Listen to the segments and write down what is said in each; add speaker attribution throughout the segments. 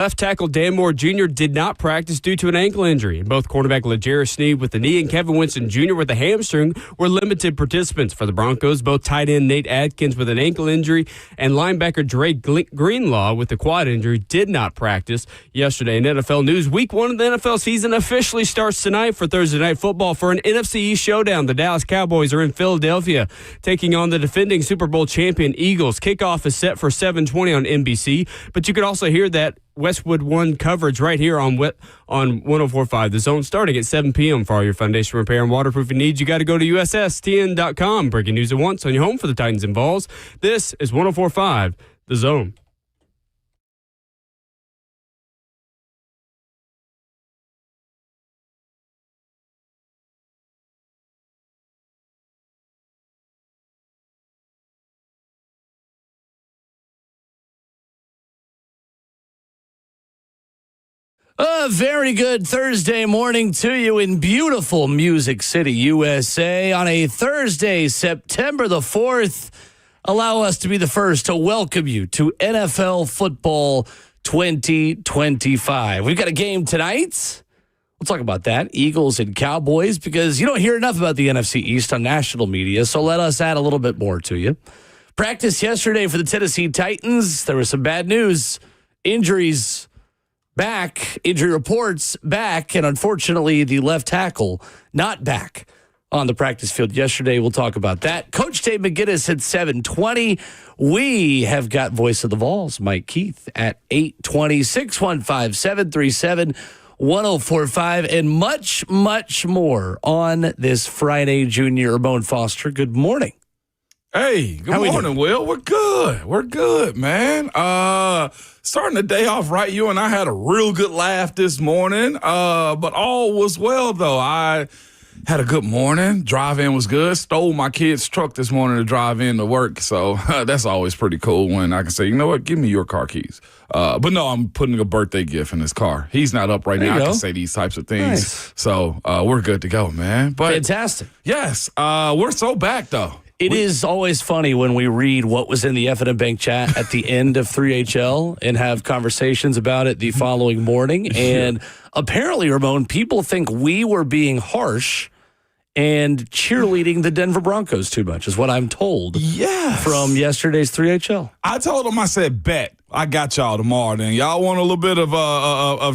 Speaker 1: Left tackle Dan Moore Jr. did not practice due to an ankle injury. Both cornerback L'Jarius Sneed with the knee and Kevin Winston Jr. with the hamstring were limited participants for the Broncos. Both tight end Nate Adkins with an ankle injury and linebacker Dre Greenlaw with the quad injury did not practice yesterday. In NFL news, Week 1 of the NFL season officially starts tonight for Thursday Night Football for an NFC East showdown. The Dallas Cowboys are in Philadelphia taking on the defending Super Bowl champion Eagles. Kickoff is set for 7:20 on NBC, but you could also hear that Westwood One coverage right here on 104.5 The Zone starting at 7 p.m. For all your foundation repair and waterproofing needs, you got to go to USSTN.com. Breaking news at once on your home for the Titans and Vols. This is 104.5 The Zone.
Speaker 2: A very good Thursday morning to you in beautiful Music City, USA. On a Thursday, September the 4th, allow us to be the first to welcome you to NFL Football 2025. We've got a game tonight. We'll talk about that, Eagles and Cowboys, because you don't hear enough about the NFC East on national media, so let us add a little bit more to you. Practice yesterday for the Tennessee Titans. There was some bad news. Injuries back, injury reports back, and unfortunately the left tackle not back on the practice field yesterday. We'll talk about that. Coach Dave McGinnis at 7:20. We have got Voice of the Vols, Mike Keith, at 8:20, 615-737-1045, and much, much more on this Friday. Junior Ramon Foster, good morning.
Speaker 3: Hey, good morning, Will. We're good. We're good, man. Starting the day off right. You and I had a real good laugh this morning, but all was well, though. I had a good morning. Drive-in was good. Stole my kid's truck this morning to drive in to work, so that's always pretty cool when I can say, you know what, give me your car keys. But no, I'm putting a birthday gift in his car. He's not up right now. I can say these types of things. Nice. So we're good to go, man. But
Speaker 2: fantastic.
Speaker 3: Yes, we're so back, though.
Speaker 2: It is always funny when we read what was in the F&M Bank chat at the end of 3HL and have conversations about it the following morning. And apparently, Ramon, people think we were being harsh and cheerleading the Denver Broncos too much, is what I'm told.
Speaker 3: Yes.
Speaker 2: From yesterday's 3HL.
Speaker 3: I told them, I said, bet. I got y'all tomorrow. Then y'all want a little bit of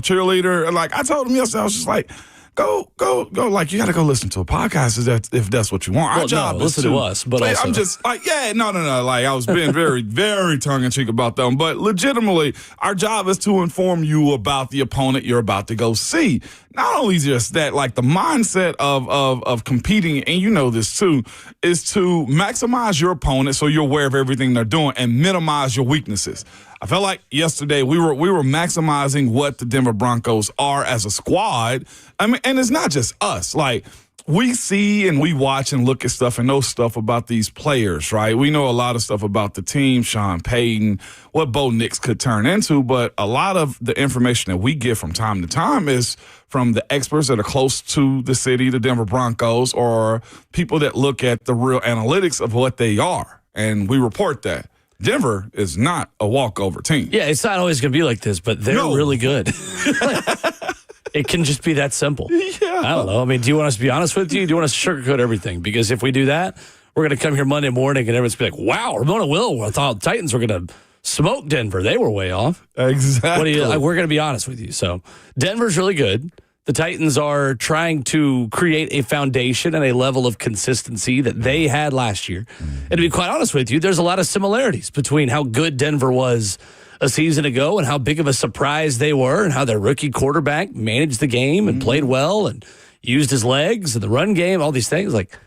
Speaker 3: cheerleader? Like I told them yesterday, I was just like, Go! Like you got to go listen to a podcast if that's what you want. Our job is
Speaker 2: listen to us, but also.
Speaker 3: I'm just like, no. Like I was being very, very tongue in cheek about them, but legitimately, our job is to inform you about the opponent you're about to go see. Not only just that, like the mindset of competing, and you know this too, is to maximize your opponent so you're aware of everything they're doing and minimize your weaknesses. I felt like yesterday we were maximizing what the Denver Broncos are as a squad. I mean, and it's not just us. Like we see and we watch and look at stuff and know stuff about these players, right? We know a lot of stuff about the team, Sean Payton, what Bo Nix could turn into, but a lot of the information that we get from time to time is from the experts that are close to the city, the Denver Broncos, or people that look at the real analytics of what they are, and we report that. Denver is not a walkover team.
Speaker 2: Yeah, it's not always going to be like this, but they're really good. It can just be that simple.
Speaker 3: Yeah.
Speaker 2: I don't know. I mean, do you want us to be honest with you? Do you want us to sugarcoat everything? Because if we do that, we're going to come here Monday morning and everyone's going to be like, wow, Ramona Will, I thought the Titans were going to smoke Denver. They were way off.
Speaker 3: Exactly.
Speaker 2: We're going to be honest with you. So Denver's really good. The Titans are trying to create a foundation and a level of consistency that they had last year. And to be quite honest with you, there's a lot of similarities between how good Denver was a season ago and how big of a surprise they were and how their rookie quarterback managed the game and played well and used his legs and the run game, all these things. Like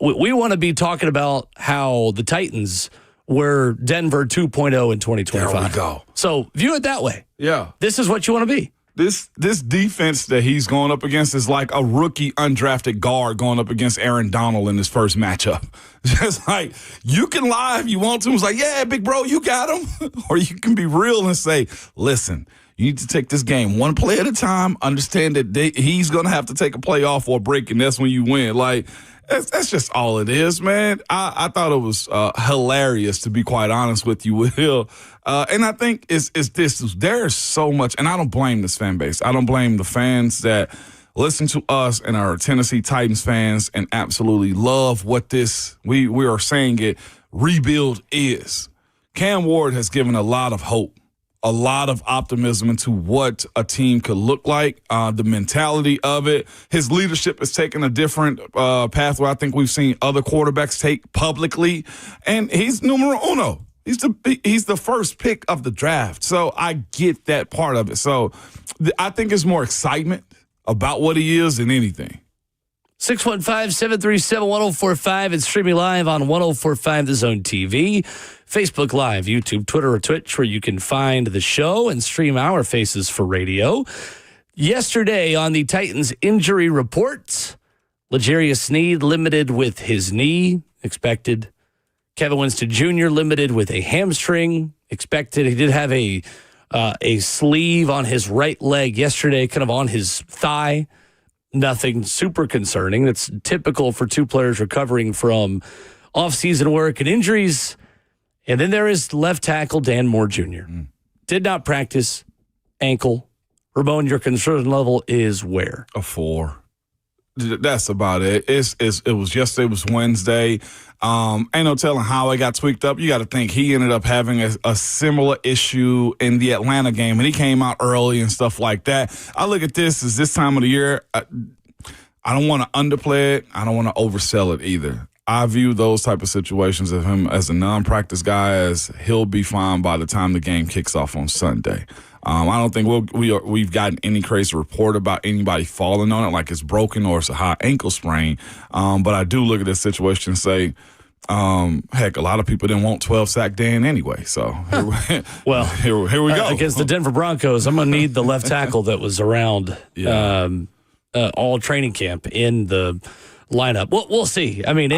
Speaker 2: we want to be talking about how the Titans were Denver 2.0 in 2025.
Speaker 3: There we go.
Speaker 2: So view it that way.
Speaker 3: Yeah.
Speaker 2: This is what you want to be.
Speaker 3: This defense that he's going up against is like a rookie undrafted guard going up against Aaron Donald in his first matchup. Just like, you can lie if you want to. It's like, yeah, big bro, you got him. Or you can be real and say, listen, you need to take this game one play at a time. Understand that he's going to have to take a play off or a break, and that's when you win. Like, That's just all it is, man. I thought it was hilarious, to be quite honest with you, Will. And I think it's this. There's so much, and I don't blame this fan base. I don't blame the fans that listen to us and our Tennessee Titans fans and absolutely love what this, we are saying it, rebuild is. Cam Ward has given a lot of hope, a lot of optimism into what a team could look like, the mentality of it. His leadership has taken a different pathway I think we've seen other quarterbacks take publicly, and he's numero uno. He's the first pick of the draft, so I get that part of it. So I think it's more excitement about what he is than anything.
Speaker 2: 615-737-1045 and streaming live on 1045 The Zone TV, Facebook Live, YouTube, Twitter, or Twitch, where you can find the show and stream our faces for radio. Yesterday on the Titans injury report, L'Jarius Sneed limited with his knee, expected. Kevin Winston Jr. limited with a hamstring, expected. He did have a sleeve on his right leg yesterday, kind of on his thigh. Nothing super concerning. That's typical for two players recovering from off-season work and injuries. And then there is left tackle Dan Moore Jr. Did not practice, ankle. Ramon, your concern level is where?
Speaker 3: A 4. That's about it. It was yesterday. It was Wednesday. Ain't no telling how it got tweaked up. You got to think he ended up having a similar issue in the Atlanta game, and he came out early and stuff like that. I look at this as this time of the year. I don't want to underplay it. I don't want to oversell it either. I view those type of situations of him as a non-practice guy as he'll be fine by the time the game kicks off on Sunday. I don't think we've gotten any crazy report about anybody falling on it like it's broken or it's a high ankle sprain. But I do look at this situation and say, heck, a lot of people didn't want 12-sack Dan anyway. So
Speaker 2: well,
Speaker 3: here we go.
Speaker 2: Against the Denver Broncos, I'm going to need the left tackle that was around all training camp in the lineup. We'll see. I mean,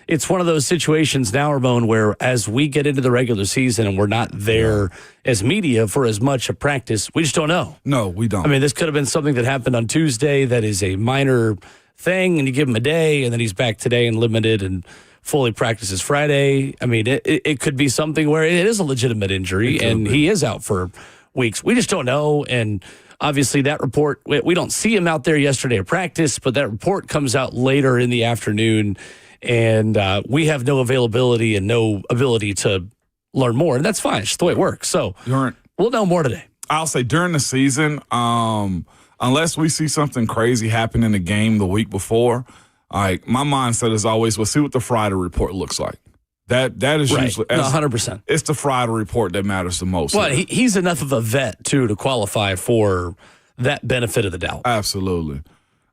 Speaker 2: it's one of those situations now, Ramon, where as we get into the regular season and we're not there as media for as much of practice, we just don't know.
Speaker 3: No, we don't.
Speaker 2: I mean, this could have been something that happened on Tuesday that is a minor thing, and you give him a day, and then he's back today and limited and fully practices Friday. I mean, it could be something where it is a legitimate injury, and he is out for weeks. We just don't know, and obviously that report, we don't see him out there yesterday at practice, but that report comes out later in the afternoon, and we have no availability and no ability to learn more, and that's fine. It's just the way it works. So we'll know more today.
Speaker 3: I'll say during the season, unless we see something crazy happen in the game the week before, my mindset is always, we'll see what the Friday report looks like. That is
Speaker 2: right.
Speaker 3: Usually
Speaker 2: 100%.
Speaker 3: It's the Friday report that matters the most.
Speaker 2: Well, he's enough of a vet too to qualify for that benefit of the doubt.
Speaker 3: Absolutely.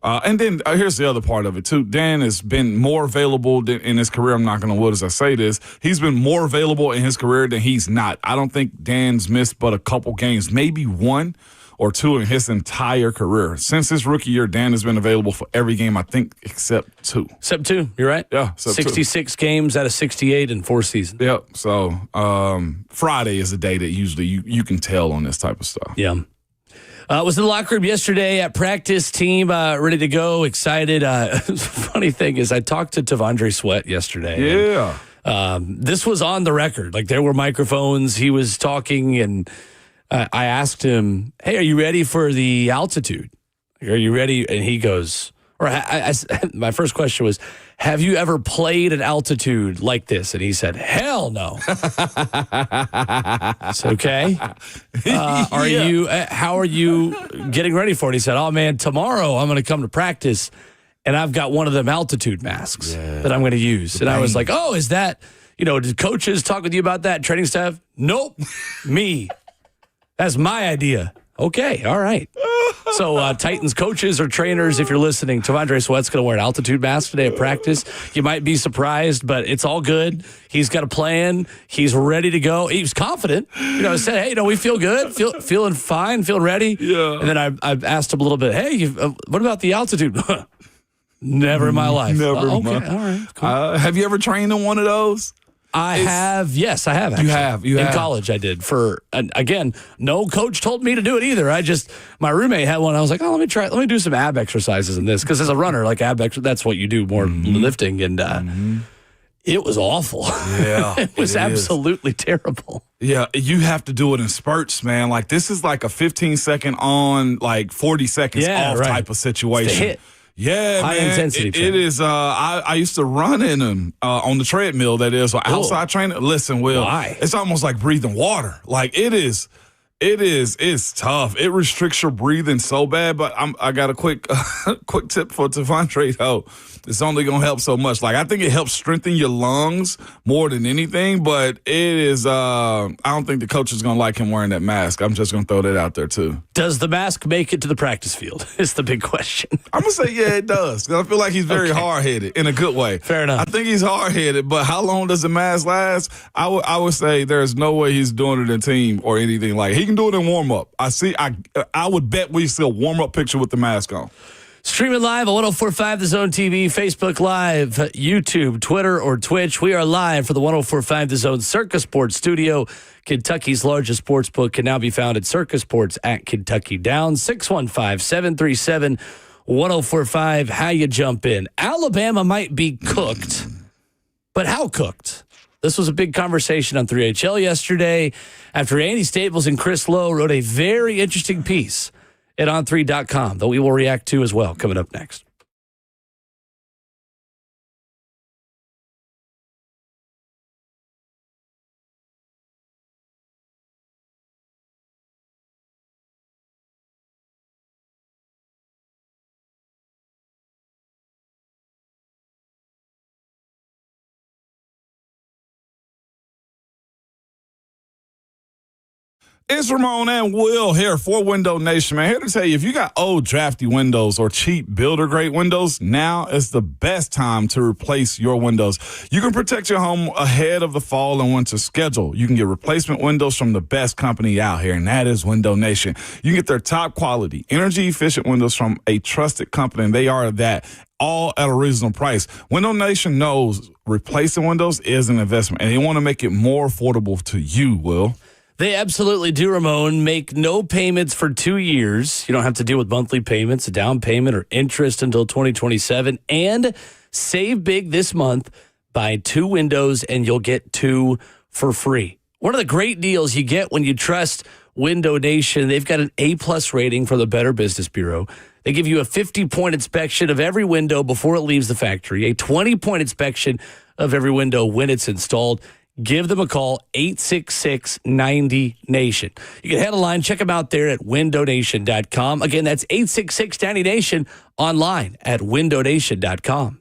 Speaker 3: And then here's the other part of it, too. Dan has been more available in his career. I'm not going to wood as I say this. He's been more available in his career than he's not. I don't think Dan's missed but a couple games, maybe 1 or 2 in his entire career. Since his rookie year, Dan has been available for every game, I think, except 2.
Speaker 2: Except 2, you're right.
Speaker 3: Yeah,
Speaker 2: 66 games out of 68 in 4 seasons.
Speaker 3: Yep. So Friday is a day that usually you can tell on this type of stuff.
Speaker 2: Yeah. Was in the locker room yesterday at practice, team ready to go, excited. Funny thing is, I talked to Tavondre Sweat yesterday.
Speaker 3: Yeah.
Speaker 2: And, this was on the record. Like, there were microphones. He was talking, and I asked him, hey, are you ready for the altitude? Are you ready? And he goes, my first question was, have you ever played at altitude like this? And he said, hell no. I said, okay. How are you getting ready for it? He said, oh, man, tomorrow I'm going to come to practice, and I've got one of them altitude masks that I'm going to use. And I was like, oh, is that, did coaches talk with you about that, training staff? Nope. Me. That's my idea. Okay, all right. So Titans coaches or trainers, if you're listening, Tavondre Sweat's going to wear an altitude mask today at practice. You might be surprised, but it's all good. He's got a plan. He's ready to go. He was confident. I said, hey, we feel good, feeling fine, feeling ready.
Speaker 3: Yeah.
Speaker 2: And then I asked him a little bit, hey, what about the altitude? Never in my life.
Speaker 3: Never in
Speaker 2: okay,
Speaker 3: my
Speaker 2: all right, cool.
Speaker 3: Have you ever trained in one of those?
Speaker 2: I have. Yes, I have. Actually.
Speaker 3: You
Speaker 2: in
Speaker 3: have.
Speaker 2: college, I did. Again, no coach told me to do it either. My roommate had one. I was like, oh, let me do some ab exercises in this, because as a runner, like that's what you do, more lifting, and it was awful.
Speaker 3: Yeah,
Speaker 2: it was absolutely terrible.
Speaker 3: Yeah, you have to do it in spurts, man. Like, this is like a 15-second on, like 40 seconds off type of situation.
Speaker 2: It's the hit.
Speaker 3: Yeah,
Speaker 2: high
Speaker 3: man.
Speaker 2: intensity.
Speaker 3: It is. I used to run in them on the treadmill. That is, or outside training. Listen, Will,
Speaker 2: why?
Speaker 3: It's almost like breathing water. Like, it is. It's tough. It restricts your breathing so bad. But I got a quick tip for Devontae, though. It's only going to help so much. Like, I think it helps strengthen your lungs more than anything. But it is, I don't think the coach is going to like him wearing that mask. I'm just going to throw that out there, too.
Speaker 2: Does the mask make it to the practice field? Is the big question.
Speaker 3: I'm going to say, yeah, it does. I feel like he's very hard-headed in a good way.
Speaker 2: Fair enough.
Speaker 3: I think he's hard-headed, but how long does the mask last? I would say there's no way he's doing it in team or anything like. He can do it in warm-up. I would bet we see a warm-up picture with the mask on.
Speaker 2: Streaming live at 104.5 The Zone TV, Facebook Live, YouTube, Twitter, or Twitch. We are live for the 104.5 The Zone Circus Sports Studio. Kentucky's largest sports book can now be found at Circus Sports at Kentucky Downs. 615-737-1045. How you jump in. Alabama might be cooked, but how cooked? This was a big conversation on 3HL yesterday after Andy Staples and Chris Lowe wrote a very interesting piece at on3.com that we will react to as well coming up next.
Speaker 3: It's Ramon and Will here for Window Nation, man. Here to tell you, if you got old drafty windows or cheap builder-grade windows, now is the best time to replace your windows. You can protect your home ahead of the fall and winter schedule. You can get replacement windows from the best company out here, and that is Window Nation. You can get their top-quality, energy-efficient windows from a trusted company, and they are that, all at a reasonable price. Window Nation knows replacing windows is an investment, and they want to make it more affordable to you, Will.
Speaker 2: They absolutely do, Ramon. Make no payments for 2 years. You don't have to deal with monthly payments, a down payment, or interest until 2027. And save big this month. Buy 2 windows, and you'll get 2 for free. One of the great deals you get when you trust Window Nation, they've got an A-plus rating from the Better Business Bureau. They give you a 50-point inspection of every window before it leaves the factory, a 20-point inspection of every window when it's installed. Give them a call, 866-90-NATION. You can head online, check them out there at windownation.com. Again, that's 866-90-NATION online at windownation.com.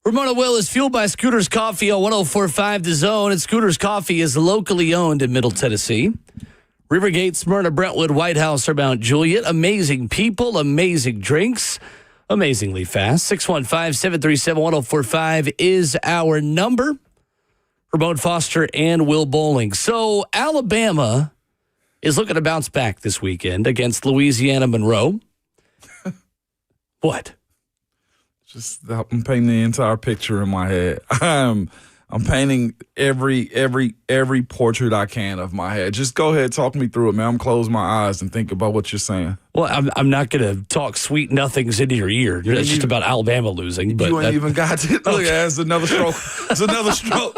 Speaker 2: Ramona Will is fueled by Scooter's Coffee on 104.5 The Zone, and Scooter's Coffee is locally owned in Middle Tennessee. Rivergate, Smyrna, Brentwood, White House, or Mount Juliet. Amazing people, amazing drinks, amazingly fast. 615-737-1045 is our number. Ramon Foster and Will Bowling. So Alabama is looking to bounce back this weekend against Louisiana Monroe. What?
Speaker 3: Just I'm painting the entire picture in my head. I'm painting every portrait I can of my head. Just go ahead, talk me through it, man. I'm close my eyes and think about what you're saying.
Speaker 2: Well, I'm not going to talk sweet nothings into your ear. It's just about Alabama losing. But
Speaker 3: you ain't even got to. Look, that's another stroke. There's another stroke.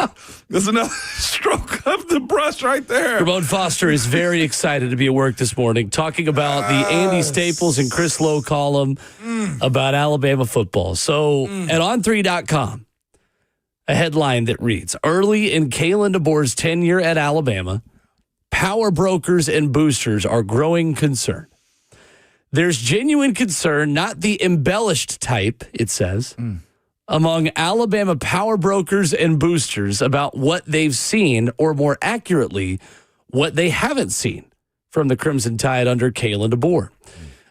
Speaker 3: There's another stroke of the brush right there.
Speaker 2: Ramon Foster is very excited to be at work this morning, talking about the Andy Staples and Chris Lowe column about Alabama football. So at on3.com, a headline that reads, early in Kalen DeBoer's tenure at Alabama, power brokers and boosters are growing concern. There's genuine concern, not the embellished type, it says, among Alabama power brokers and boosters about what they've seen, or more accurately, what they haven't seen from the Crimson Tide under Kalen DeBoer.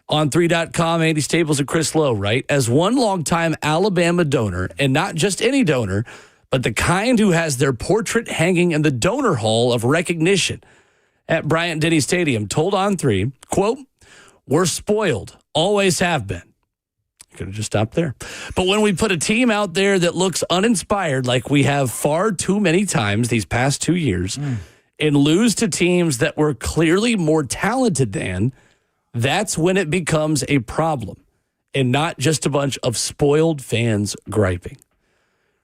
Speaker 2: On 3.com, Andy Staples and Chris Lowe write, as one longtime Alabama donor, and not just any donor, but the kind who has their portrait hanging in the donor hall of recognition at Bryant-Denny Stadium, told On3, quote, we're spoiled, always have been. Could have just stopped there. But when we put a team out there that looks uninspired, like we have far too many times these past 2 years, and lose to teams that were clearly more talented than, that's when it becomes a problem, and not just a bunch of spoiled fans griping.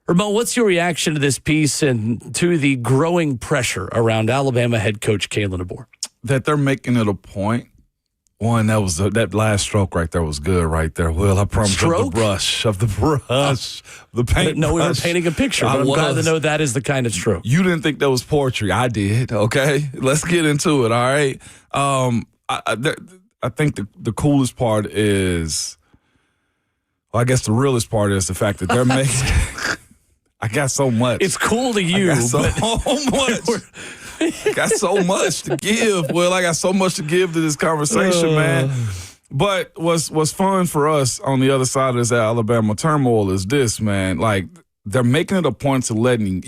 Speaker 2: Ramon, what's your reaction to this piece and to the growing pressure around Alabama head coach Kalen DeBoer?
Speaker 3: That they're making it a point. One, that last stroke right there was good right there. Well, I promise
Speaker 2: Stroke?
Speaker 3: of the brush, the paint.
Speaker 2: No, we were painting a picture, but I'm glad to know that is the kind of stroke.
Speaker 3: You didn't think that was poetry. I did. Okay, let's get into it. All right. I think the coolest part is, well, I guess the realest part is the fact that they're making. I got so much.
Speaker 2: It's cool to you.
Speaker 3: I got so much to give. Well, I got so much to give to this conversation, man. But what's fun for us on the other side of this Alabama turmoil is this, man. Like, they're making it a point to letting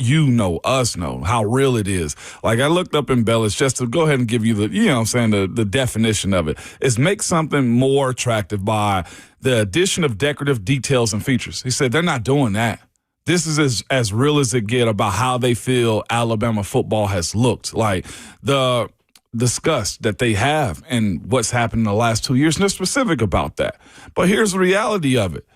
Speaker 3: us know how real it is. Like, I looked up embellish just to go ahead and give you the definition of it. It's make something more attractive by the addition of decorative details and features. He said they're not doing that. This is as real as it get about how they feel Alabama football has looked. Like the disgust that they have and what's happened in the last 2 years, and they're specific about that. But here's the reality of it.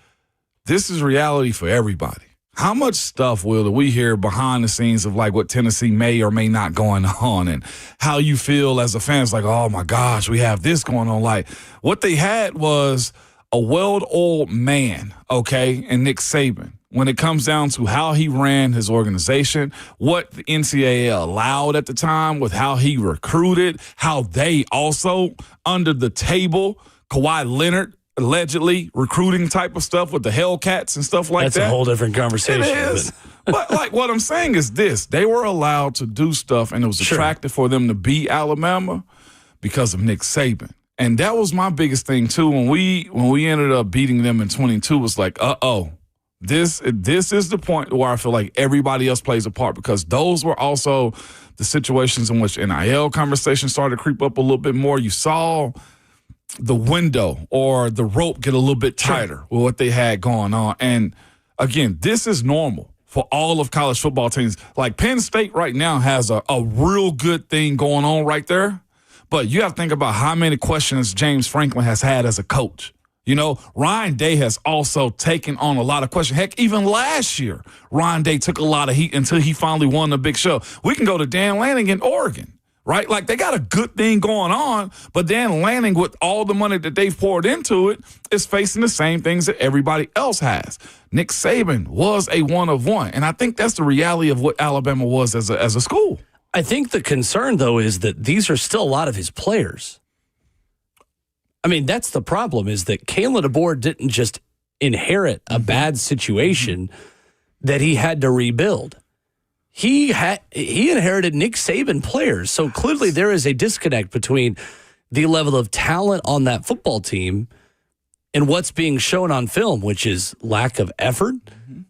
Speaker 3: This is reality for everybody. How much stuff, Will, do we hear behind the scenes of like what Tennessee may or may not going on, and how you feel as a fan? It's like, oh my gosh, we have this going on. Like, what they had was a well-oiled man, okay, and Nick Saban. When it comes down to how he ran his organization, what the NCAA allowed at the time, with how he recruited, how they also, under the table, Kawhi Leonard, allegedly recruiting type of stuff with the Hellcats and stuff like that.
Speaker 2: That's a whole different conversation.
Speaker 3: It is. But like what I'm saying is this. They were allowed to do stuff, and it was attractive for them to beat Alabama because of Nick Saban. And that was my biggest thing, too. When we ended up beating them in 22, was like, This is the point where I feel like everybody else plays a part, because those were also the situations in which NIL conversations started to creep up a little bit more. You saw the window or the rope get a little bit tighter with what they had going on. And, again, this is normal for all of college football teams. Like Penn State right now has a real good thing going on right there. But you have to think about how many questions James Franklin has had as a coach. You know, Ryan Day has also taken on a lot of questions. Heck, even last year, Ryan Day took a lot of heat until he finally won the big show. We can go to Dan Lanning in Oregon, right? Like, they got a good thing going on, but Dan Lanning, with all the money that they've poured into it, is facing the same things that everybody else has. Nick Saban was a one of one, and I think that's the reality of what Alabama was as a school.
Speaker 2: I think the concern, though, is that these are still a lot of his players. I mean, that's the problem, is that Kalen DeBoer didn't just inherit a bad situation. that he had to rebuild. He inherited Nick Saban players, so clearly there is a disconnect between the level of talent on that football team and what's being shown on film, which is lack of effort,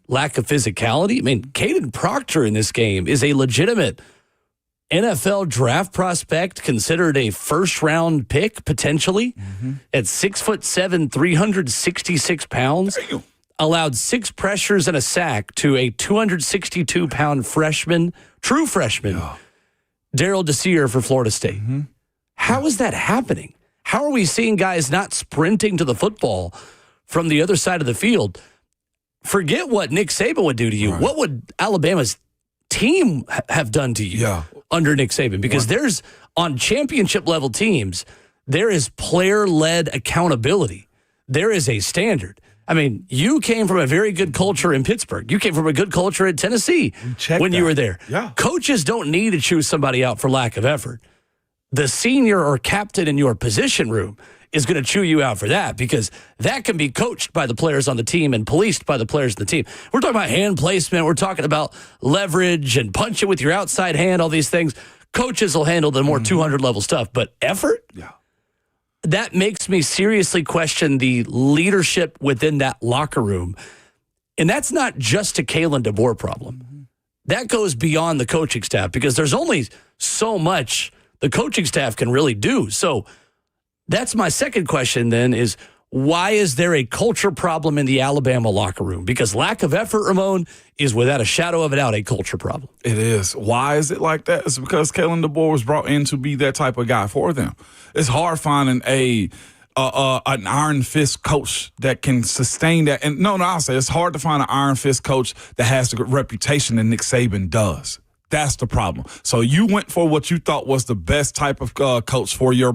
Speaker 2: lack of physicality. I mean, Caden Proctor in this game is a legitimate NFL draft prospect, considered a first-round pick potentially, at 6'7", 366 pounds. Allowed 6 pressures and a sack to a 262-pound freshman, true freshman, Daryl Desir for Florida State. How is that happening? How are we seeing guys not sprinting to the football from the other side of the field? Forget what Nick Saban would do to you. Right. What would Alabama's team have done to you under Nick Saban? Because there's, on championship-level teams, there is player-led accountability. There is a standard. I mean, you came from a very good culture in Pittsburgh. You came from a good culture in Tennessee when you were there. Yeah. Coaches don't need to choose somebody out for lack of effort. The senior or captain in your position room is going to chew you out for that, because that can be coached by the players on the team and policed by the players on the team. We're talking about hand placement. We're talking about leverage and punching with your outside hand, all these things. Coaches will handle the more 200-level stuff, but effort? Yeah. That makes me seriously question the leadership within that locker room. And that's not just a Kalen DeBoer problem. That goes beyond the coaching staff, because there's only so much the coaching staff can really do. So that's my second question then, is why is there a culture problem in the Alabama locker room? Because lack of effort, Ramon, is without a shadow of a doubt a culture problem. It
Speaker 3: is. Why is it like that? It's because Kalen DeBoer was brought in to be that type of guy for them. It's hard finding an iron fist coach that can sustain that. And I'll say it's hard to find an iron fist coach that has the reputation that Nick Saban does. That's the problem. So you went for what you thought was the best type of coach for your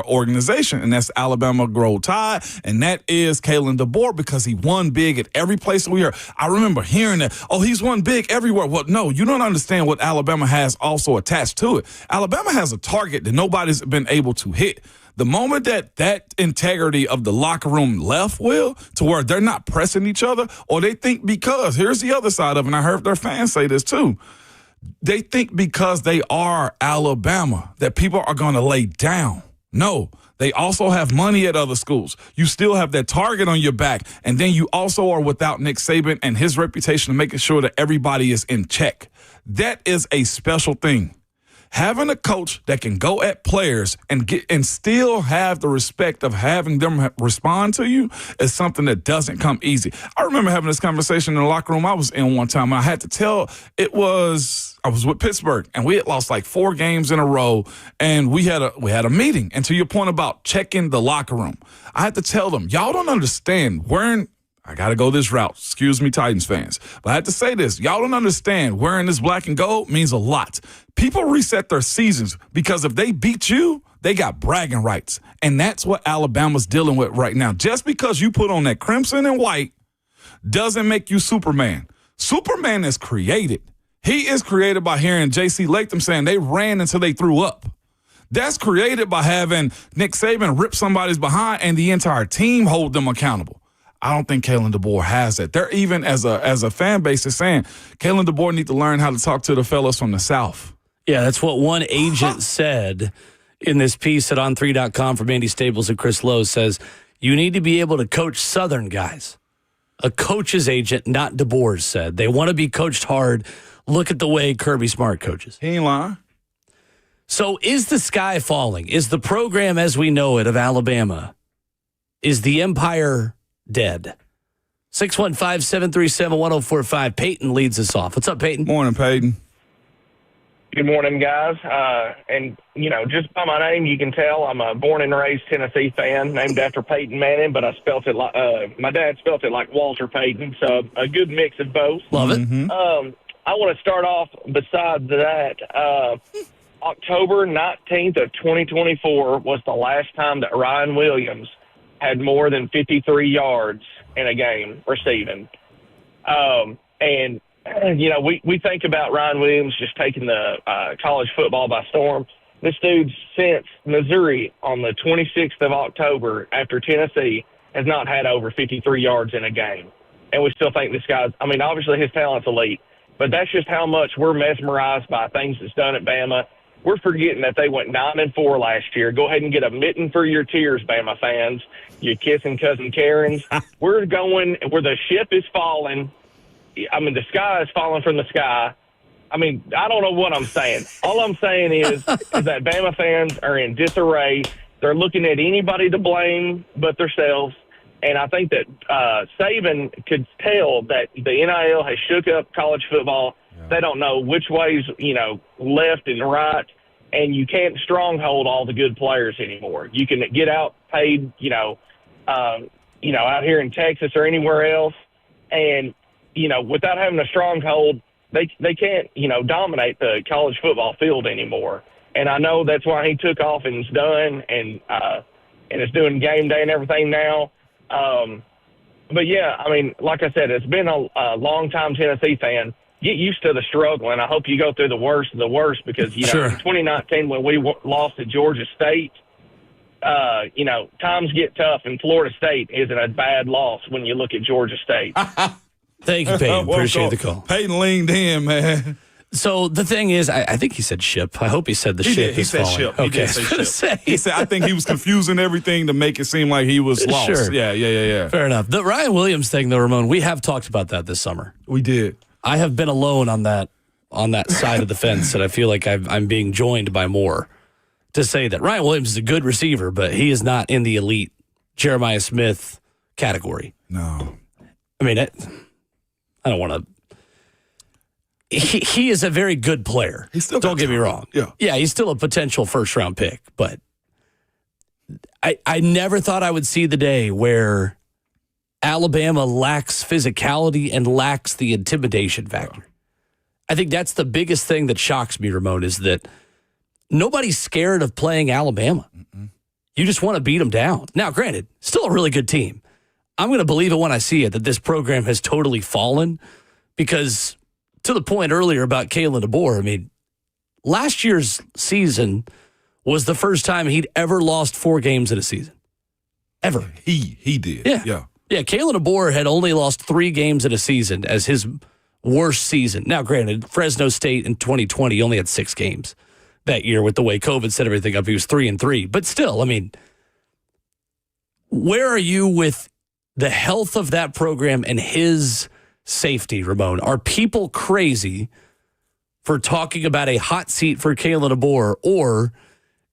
Speaker 3: organization, and that's Alabama Grow Tide, and that is Kalen DeBoer, because he won big at every place we heard. I remember hearing that, he's won big everywhere. Well, no, you don't understand what Alabama has also attached to it. Alabama has a target that nobody's been able to hit. The moment that integrity of the locker room left, Will, to where they're not pressing each other, or they think, because here's the other side of it, and I heard their fans say this too, they think because they are Alabama that people are going to lay down. No, they also have money at other schools. You still have that target on your back, and then you also are without Nick Saban and his reputation of making sure that everybody is in check. That is a special thing. Having a coach that can go at players and still have the respect of having them respond to you is something that doesn't come easy. I remember having this conversation in the locker room I was in one time. I had to tell, I was with Pittsburgh, and we had lost like 4 games in a row, and we had a meeting. And to your point about checking the locker room, I had to tell them, y'all don't understand I got to go this route. Excuse me, Titans fans. But I have to say this. Y'all don't understand. Wearing this black and gold means a lot. People reset their seasons because if they beat you, they got bragging rights. And that's what Alabama's dealing with right now. Just because you put on that crimson and white doesn't make you Superman. Superman is created. He is created by hearing J.C. Latham saying they ran until they threw up. That's created by having Nick Saban rip somebody's behind and the entire team hold them accountable. I don't think Kalen DeBoer has that. They're even, as a fan base, is saying Kalen DeBoer need to learn how to talk to the fellas from the South.
Speaker 2: Yeah, that's what one agent said in this piece at On3.com from Andy Staples and Chris Lowe. Says, you need to be able to coach Southern guys. A coach's agent, not DeBoer, said. They want to be coached hard. Look at the way Kirby Smart coaches.
Speaker 3: He ain't lying.
Speaker 2: So is the sky falling? Is the program as we know it of Alabama, is the empire dead? 615-737-1045. Peyton leads us off. What's up, Peyton?
Speaker 3: Morning, Peyton.
Speaker 4: Good morning, guys. And, just by my name, you can tell I'm a born and raised Tennessee fan, named after Peyton Manning, but I spelt it like my dad spelt it like Walter Payton, so a good mix of both.
Speaker 2: Love it.
Speaker 4: Mm-hmm. I want to start off, besides that, October 19th of 2024 was the last time that Ryan Williams had more than 53 yards in a game receiving. And we think about Ryan Williams just taking the college football by storm. This dude, since Missouri on the 26th of October after Tennessee, has not had over 53 yards in a game. and we still think this guy's – I mean, obviously his talent's elite, but that's just how much we're mesmerized by things that's done at Bama. We're forgetting that they went 9-4 last year. Go ahead and get a mitten for your tears, Bama fans. You kissing cousin Karens. We're going where the ship is falling. I mean, the sky is falling from the sky. I mean, I don't know what I'm saying. All I'm saying is that Bama fans are in disarray. They're looking at anybody to blame but themselves. And I think that Saban could tell that the NIL has shook up college football. Yeah. They don't know which way's, left and right. And you can't stronghold all the good players anymore. You can get outpaid, out here in Texas or anywhere else. And, without having a stronghold, they can't, dominate the college football field anymore. And I know that's why he took off and is done and is doing game day and everything now. But, yeah, I mean, like I said, it's been a long-time Tennessee fan. Get used to the struggle, and I hope you go through the worst of the worst because,
Speaker 2: Sure.
Speaker 4: In 2019 when we lost to Georgia State, times get tough, and Florida State isn't a bad loss when you look at Georgia State.
Speaker 2: Thank you, Peyton. Appreciate the call.
Speaker 3: Peyton leaned in, man.
Speaker 2: So the thing is, I think he said ship. I hope he said the ship is falling.
Speaker 3: Ship.
Speaker 2: Okay,
Speaker 3: He did say ship. He said, I think he was confusing everything to make it seem like he was lost.
Speaker 2: Sure.
Speaker 3: Yeah.
Speaker 2: Fair enough. The Ryan Williams thing, though, Ramon, we have talked about that this summer.
Speaker 3: We did.
Speaker 2: I have been alone on that side of the fence, and I feel like I'm being joined by more to say that Ryan Williams is a good receiver, but he is not in the elite Jeremiah Smith category.
Speaker 3: No.
Speaker 2: I mean, I don't want to. He is a very good player. Don't get me wrong. Yeah, he's still a potential first-round pick, but I never thought I would see the day where Alabama lacks physicality and lacks the intimidation factor. I think that's the biggest thing that shocks me, Ramon, is that nobody's scared of playing Alabama. Mm-mm. You just want to beat them down. Now, granted, still a really good team. I'm going to believe it when I see it that this program has totally fallen because to the point earlier about Kalen DeBoer, I mean, last year's season was the first time he'd ever lost 4 games in a season. Ever.
Speaker 3: He did.
Speaker 2: Yeah, Kalen DeBoer had only lost 3 games in a season as his worst season. Now, granted, Fresno State in 2020 only had 6 games that year with the way COVID set everything up. He was 3-3. But still, I mean, where are you with the health of that program and his safety, Ramon? Are people crazy for talking about a hot seat for Kalen DeBoer, or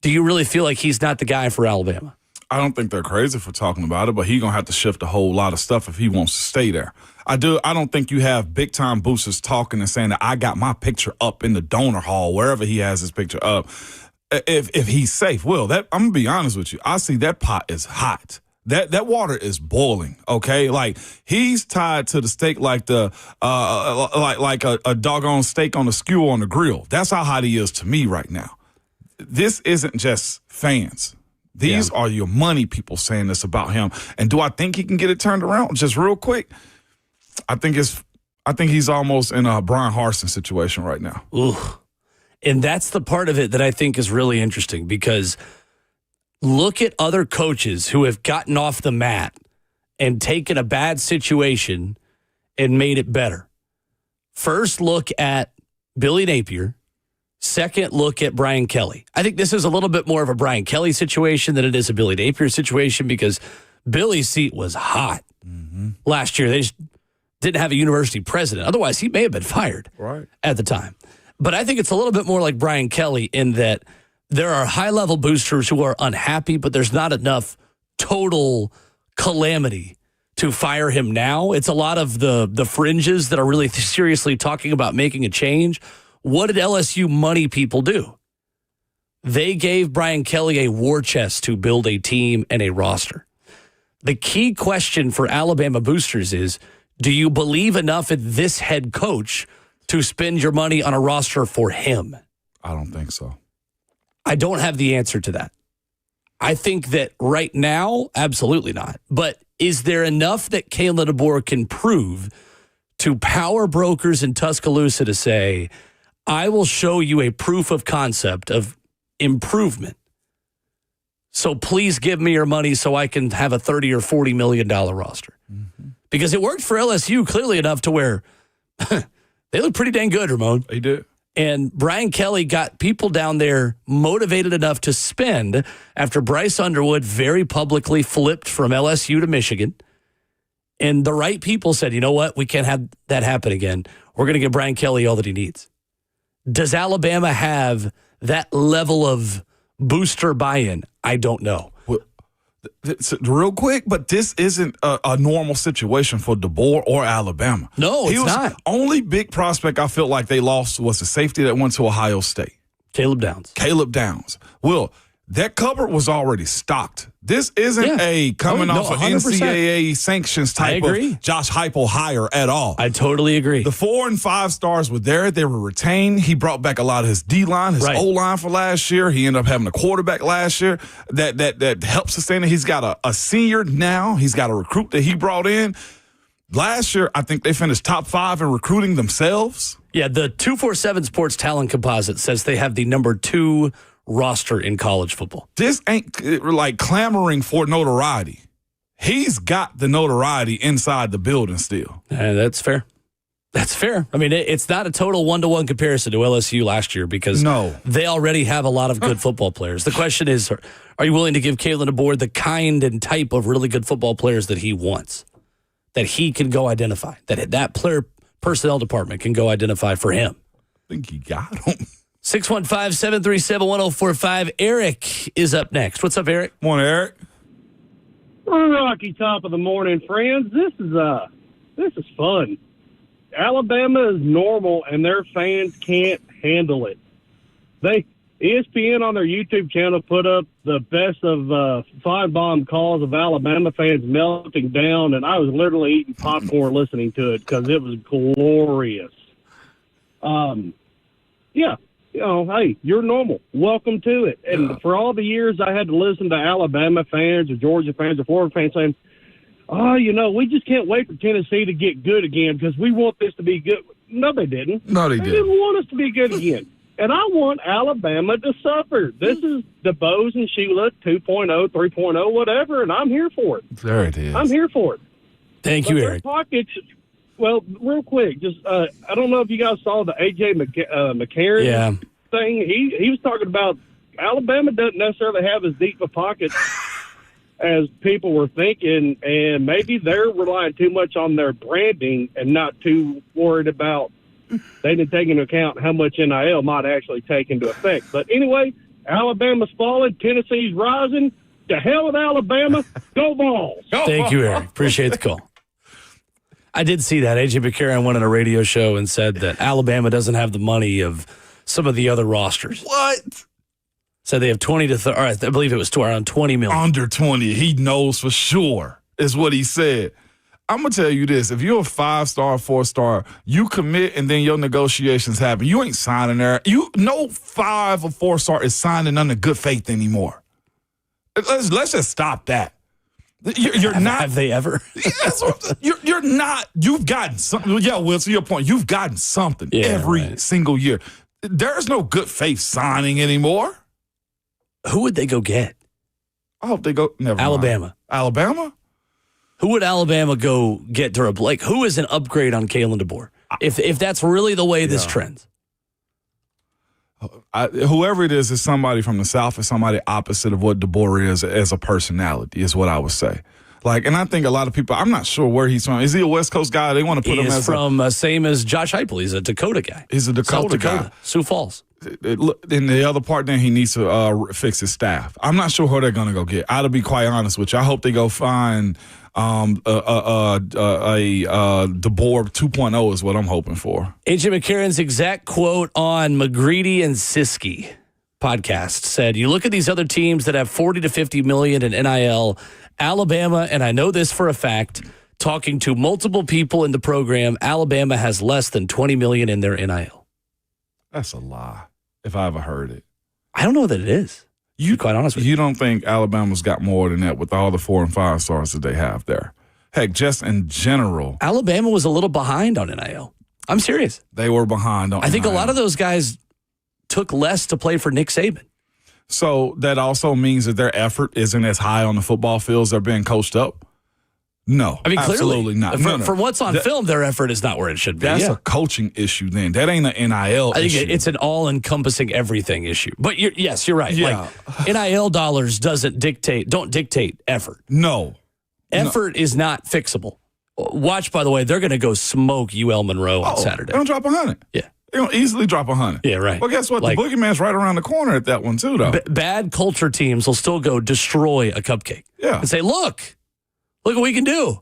Speaker 2: do you really feel like he's not the guy for Alabama?
Speaker 3: I don't think they're crazy for talking about it, but he's going to have to shift a whole lot of stuff if he wants to stay there. I don't think you have big-time boosters talking and saying that I got my picture up in the donor hall, wherever he has his picture up, if he's safe. I'm going to be honest with you. I see that pot is hot. That water is boiling, okay? Like, he's tied to the steak like a doggone steak on a skewer on the grill. That's how hot he is to me right now. This isn't just fans. These are your money people saying this about him. And do I think he can get it turned around? Just real quick, I think he's almost in a Brian Harsin situation right now.
Speaker 2: Ooh. And that's the part of it that I think is really interesting because look at other coaches who have gotten off the mat and taken a bad situation and made it better. First, look at Billy Napier. Second, look at Brian Kelly. I think this is a little bit more of a Brian Kelly situation than it is a Billy Napier situation because Billy's seat was hot last year. They just didn't have a university president. Otherwise, he may have been fired at the time. But I think it's a little bit more like Brian Kelly in that there are high-level boosters who are unhappy, but there's not enough total calamity to fire him now. It's a lot of the fringes that are really seriously talking about making a change. What did LSU money people do? They gave Brian Kelly a war chest to build a team and a roster. The key question for Alabama boosters is, do you believe enough in this head coach to spend your money on a roster for him?
Speaker 3: I don't think so.
Speaker 2: I don't have the answer to that. I think that right now, absolutely not. But is there enough that Kalen DeBoer can prove to power brokers in Tuscaloosa to say, I will show you a proof of concept of improvement. So please give me your money so I can have a $30 or $40 million roster. Mm-hmm. Because it worked for LSU clearly enough to where they look pretty dang good, Ramon.
Speaker 3: They did.
Speaker 2: And Brian Kelly got people down there motivated enough to spend after Bryce Underwood very publicly flipped from LSU to Michigan. And the right people said, you know what? We can't have that happen again. We're going to give Brian Kelly all that he needs. Does Alabama have that level of booster buy-in? I don't know.
Speaker 3: Well, real quick, but this isn't a normal situation for DeBoer or Alabama.
Speaker 2: No, it's not.
Speaker 3: Only big prospect I felt like they lost was the safety that went to Ohio State.
Speaker 2: Caleb Downs. Will, that cupboard was already stocked. This isn't a coming off of 100%.
Speaker 3: NCAA sanctions type of Josh Heupel hire at all.
Speaker 2: I totally agree.
Speaker 3: The 4 and 5 stars were there. They were retained. He brought back a lot of his D-line, his O-line for last year. He ended up having a quarterback last year that helps sustain it. He's got a senior now. He's got a recruit that he brought in. Last year, I think they finished top 5 in recruiting themselves.
Speaker 2: Yeah, the 247 Sports Talent Composite says they have the number 2 roster in college football.
Speaker 3: This ain't like clamoring for notoriety. He's got the notoriety inside the building still.
Speaker 2: That's fair. That's fair. I mean, it's not a total 1-to-1 comparison to LSU last year because they already have a lot of good football players. The question is, are you willing to give Kalen DeBoer the kind and type of really good football players that he wants, that he can go identify, that player personnel department can go identify for him?
Speaker 3: I think he got him.
Speaker 2: 615-737-1045. Eric is up next. What's up, Eric?
Speaker 3: Morning, Eric.
Speaker 5: Rocky top of the morning, friends. This is fun. Alabama is normal, and their fans can't handle it. ESPN on their YouTube channel put up the best of Feinbaum calls of Alabama fans melting down, and I was literally eating popcorn listening to it because it was glorious. Yeah. Hey, you're normal. Welcome to it. And for all the years I had to listen to Alabama fans or Georgia fans or Florida fans saying, we just can't wait for Tennessee to get good again because we want this to be good. No, they didn't.
Speaker 3: No, they
Speaker 5: didn't want us to be good again. And I want Alabama to suffer. This is DeBose and Sheila 2.0, 3.0, whatever, and I'm here for it.
Speaker 3: There it is.
Speaker 5: I'm here for it.
Speaker 2: Thank you, Eric.
Speaker 5: Pockets. Well, real quick, just I don't know if you guys saw the A.J. McCarron thing. He was talking about Alabama doesn't necessarily have as deep a pocket as people were thinking, and maybe they're relying too much on their branding and not too worried about they didn't take into account how much NIL might actually take into effect. But anyway, Alabama's falling, Tennessee's rising. To hell with Alabama. Go Vols.
Speaker 2: Thank you, Eric. Appreciate the call. I did see that. A.J. McCarron went on a radio show and said that Alabama doesn't have the money of some of the other rosters.
Speaker 3: What?
Speaker 2: Said they have 20 to 30, I believe it was around 20 million.
Speaker 3: Under 20. He knows for sure, is what he said. I'm going to tell you this. If you're a 5-star, 4-star, you commit and then your negotiations happen. You ain't signing there. No 5 or 4-star is signing under good faith anymore. Let's just stop that. You're not.
Speaker 2: Have they ever?
Speaker 3: Yes, you're not. You've gotten something. Yeah, Will, to your point, you've gotten something every single year. There's no good faith signing anymore.
Speaker 2: Who would they go get?
Speaker 3: I hope they go. Never
Speaker 2: Alabama.
Speaker 3: Mind. Alabama?
Speaker 2: Who would Alabama go get to? Like, who is an upgrade on Kalen DeBoer? If that's really the way this trends.
Speaker 3: Whoever it is somebody from the South or somebody opposite of what DeBoer is as a personality is what I would say. Like, and I think a lot of people, I'm not sure where he's from. Is he a West Coast guy? They want to put him as
Speaker 2: from same as Josh Heupel. He's a Dakota guy.
Speaker 3: He's a Dakota guy.
Speaker 2: Sioux Falls.
Speaker 3: In the other part, then he needs to fix his staff. I'm not sure who they're going to go get. I'll be quite honest with you. I hope they go find DeBoer 2.0 is what I'm hoping for.
Speaker 2: A.J. McCarron's exact quote on McGreedy and Siskey podcast said, you look at these other teams that have 40 to 50 million in NIL, Alabama, and I know this for a fact, talking to multiple people in the program, Alabama has less than 20 million in their NIL.
Speaker 3: That's a lie, if I ever heard it.
Speaker 2: I don't know that it is. To be quite honest with you.
Speaker 3: You don't think Alabama's got more than that with all the 4 and 5 stars that they have there? Heck, just in general.
Speaker 2: Alabama was a little behind on NIL. I'm serious.
Speaker 3: They were behind on
Speaker 2: I think
Speaker 3: NIL.
Speaker 2: a lot of those guys took less to play for Nick Saban.
Speaker 3: So that also means that their effort isn't as high on the football fields they're being coached up. No,
Speaker 2: I mean,
Speaker 3: absolutely
Speaker 2: clearly,
Speaker 3: not.
Speaker 2: For what's on film, their effort is not where it should be.
Speaker 3: That's a coaching issue then. That ain't an NIL
Speaker 2: I think
Speaker 3: issue.
Speaker 2: it's an all-encompassing everything issue. But you're right.
Speaker 3: Yeah.
Speaker 2: Like, NIL dollars don't dictate effort.
Speaker 3: No.
Speaker 2: Effort is not fixable. Watch, by the way, they're going to go smoke UL Monroe on Saturday.
Speaker 3: They're going to drop 100.
Speaker 2: Yeah.
Speaker 3: They're going to easily drop 100.
Speaker 2: Yeah, right.
Speaker 3: Well, guess what?
Speaker 2: Like,
Speaker 3: the boogeyman's right around the corner at that one, too, though.
Speaker 2: Bad culture teams will still go destroy a cupcake.
Speaker 3: Yeah.
Speaker 2: And say, look what we can do.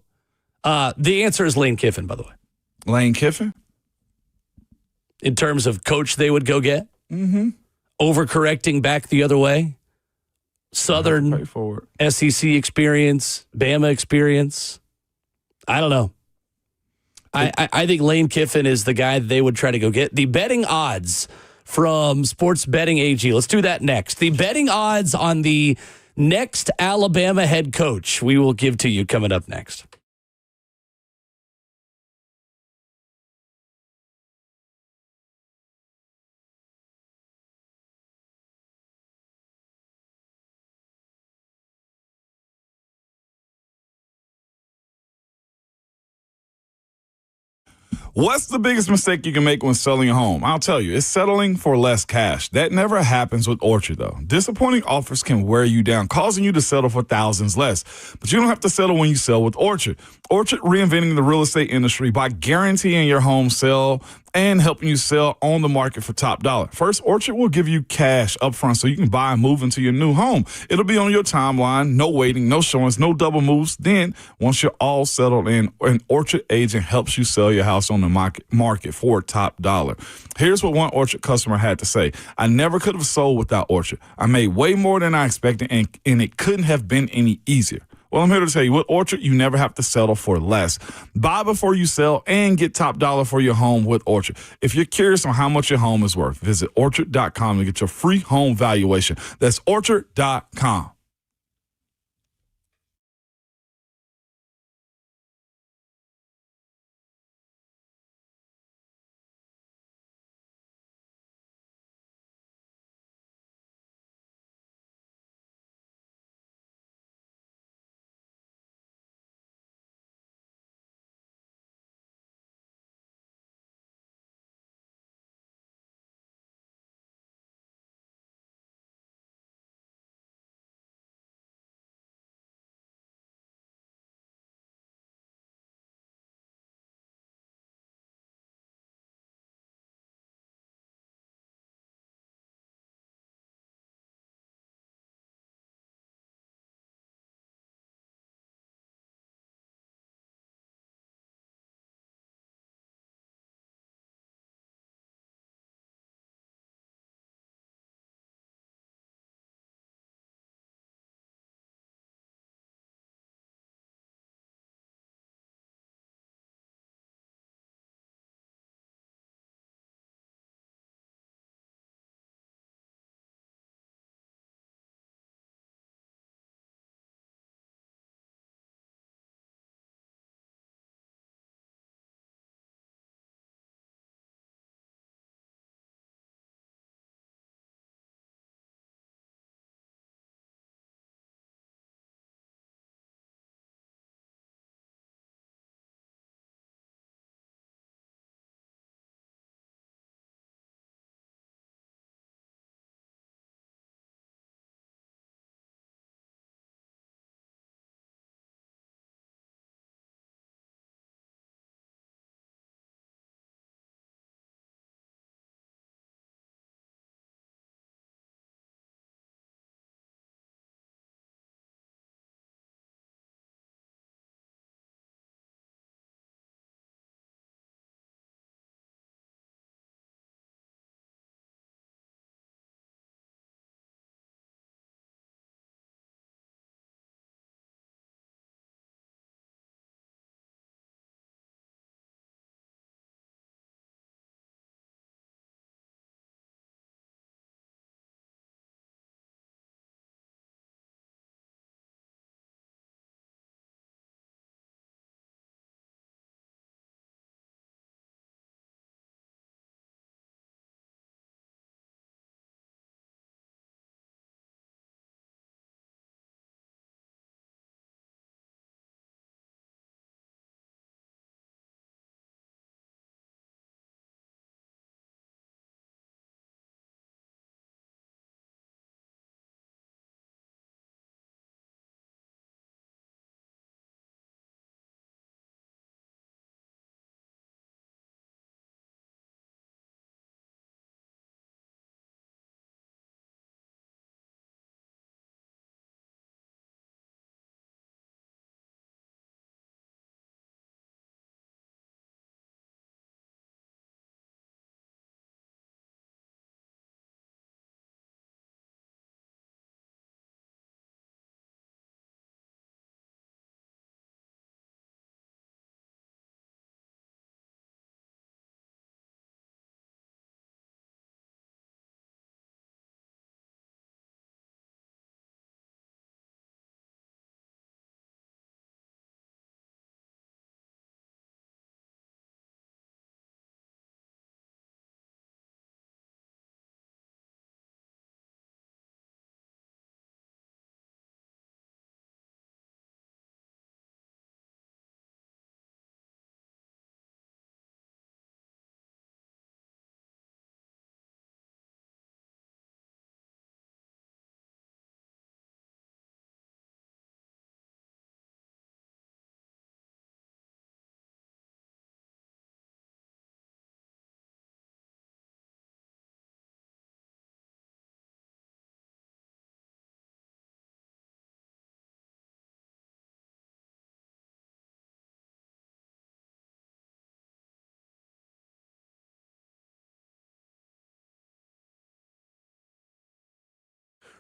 Speaker 2: The answer is Lane Kiffin, by the way.
Speaker 3: Lane Kiffin?
Speaker 2: In terms of coach they would go get.
Speaker 3: Mm-hmm.
Speaker 2: Overcorrecting back the other way. Southern
Speaker 3: Pay for
Speaker 2: SEC experience, Bama experience. I don't know. I think Lane Kiffin is the guy they would try to go get. The betting odds from Sports Betting AG. Let's do that next. The betting odds on the next Alabama head coach we will give to you coming up next.
Speaker 3: What's the biggest mistake you can make when selling a home? I'll tell you, it's settling for less cash. That never happens with Orchard, though. Disappointing offers can wear you down, causing you to settle for thousands less. But you don't have to settle when you sell with Orchard. Orchard reinventing the real estate industry by guaranteeing your home sale and helping you sell on the market for top dollar. First, Orchard will give you cash up front so you can buy and move into your new home. It'll be on your timeline, no waiting, no showings, no double moves. Then, once you're all settled in, an Orchard agent helps you sell your house on the market for top dollar. Here's what one Orchard customer had to say. I never could have sold without Orchard. I made way more than I expected, and it couldn't have been any easier. Well, I'm here to tell you, with Orchard, you never have to settle for less. Buy before you sell and get top dollar for your home with Orchard. If you're curious on how much your home is worth, visit Orchard.com to get your free home valuation. That's Orchard.com.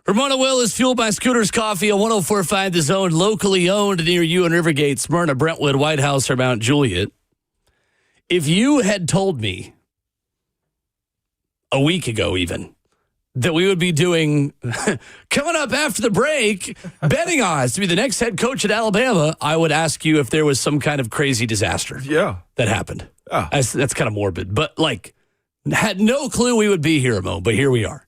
Speaker 2: Ramona Will is fueled by Scooters Coffee, a 104.5 The Zone, locally owned near you in Rivergate, Smyrna, Brentwood, White House, or Mount Juliet. If you had told me a week ago even that we would be doing, coming up after the break, betting odds to be the next head coach at Alabama, I would ask you if there was some kind of crazy disaster that happened. That's kind of morbid, but had no clue we would be here, Mo, but here we are.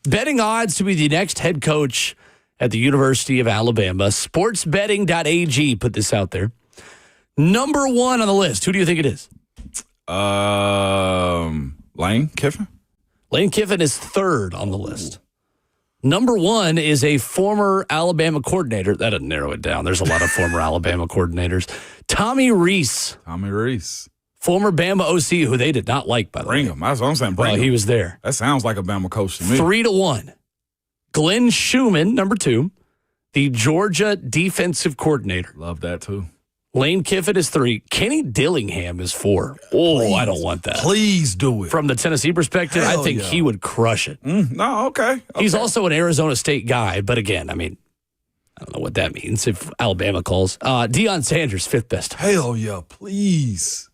Speaker 2: Betting odds to be the next head coach at the University of Alabama. Sportsbetting.ag put this out there. Number one on the list. Who do you think it is?
Speaker 3: Lane Kiffin?
Speaker 2: Lane Kiffin is third on the list. Number one is a former Alabama coordinator. That doesn't narrow it down. There's a lot of former Alabama coordinators. Tommy Rees. Former Bama OC, who they did not like, by the way.
Speaker 3: Bring him. That's what I'm saying. Bring him.
Speaker 2: He was there.
Speaker 3: That sounds like a Bama coach to me.
Speaker 2: 3-1. Glenn Schumann, number two, the Georgia defensive coordinator.
Speaker 3: Love that, too.
Speaker 2: Lane Kiffin is 3. Kenny Dillingham is 4.
Speaker 3: Please,
Speaker 2: I don't want that.
Speaker 3: Please do it.
Speaker 2: From the Tennessee perspective, I think he would crush it.
Speaker 3: Okay.
Speaker 2: He's also an Arizona State guy, but again, I don't know what that means if Alabama calls. Deion Sanders, 5th best.
Speaker 3: Hell yeah, please.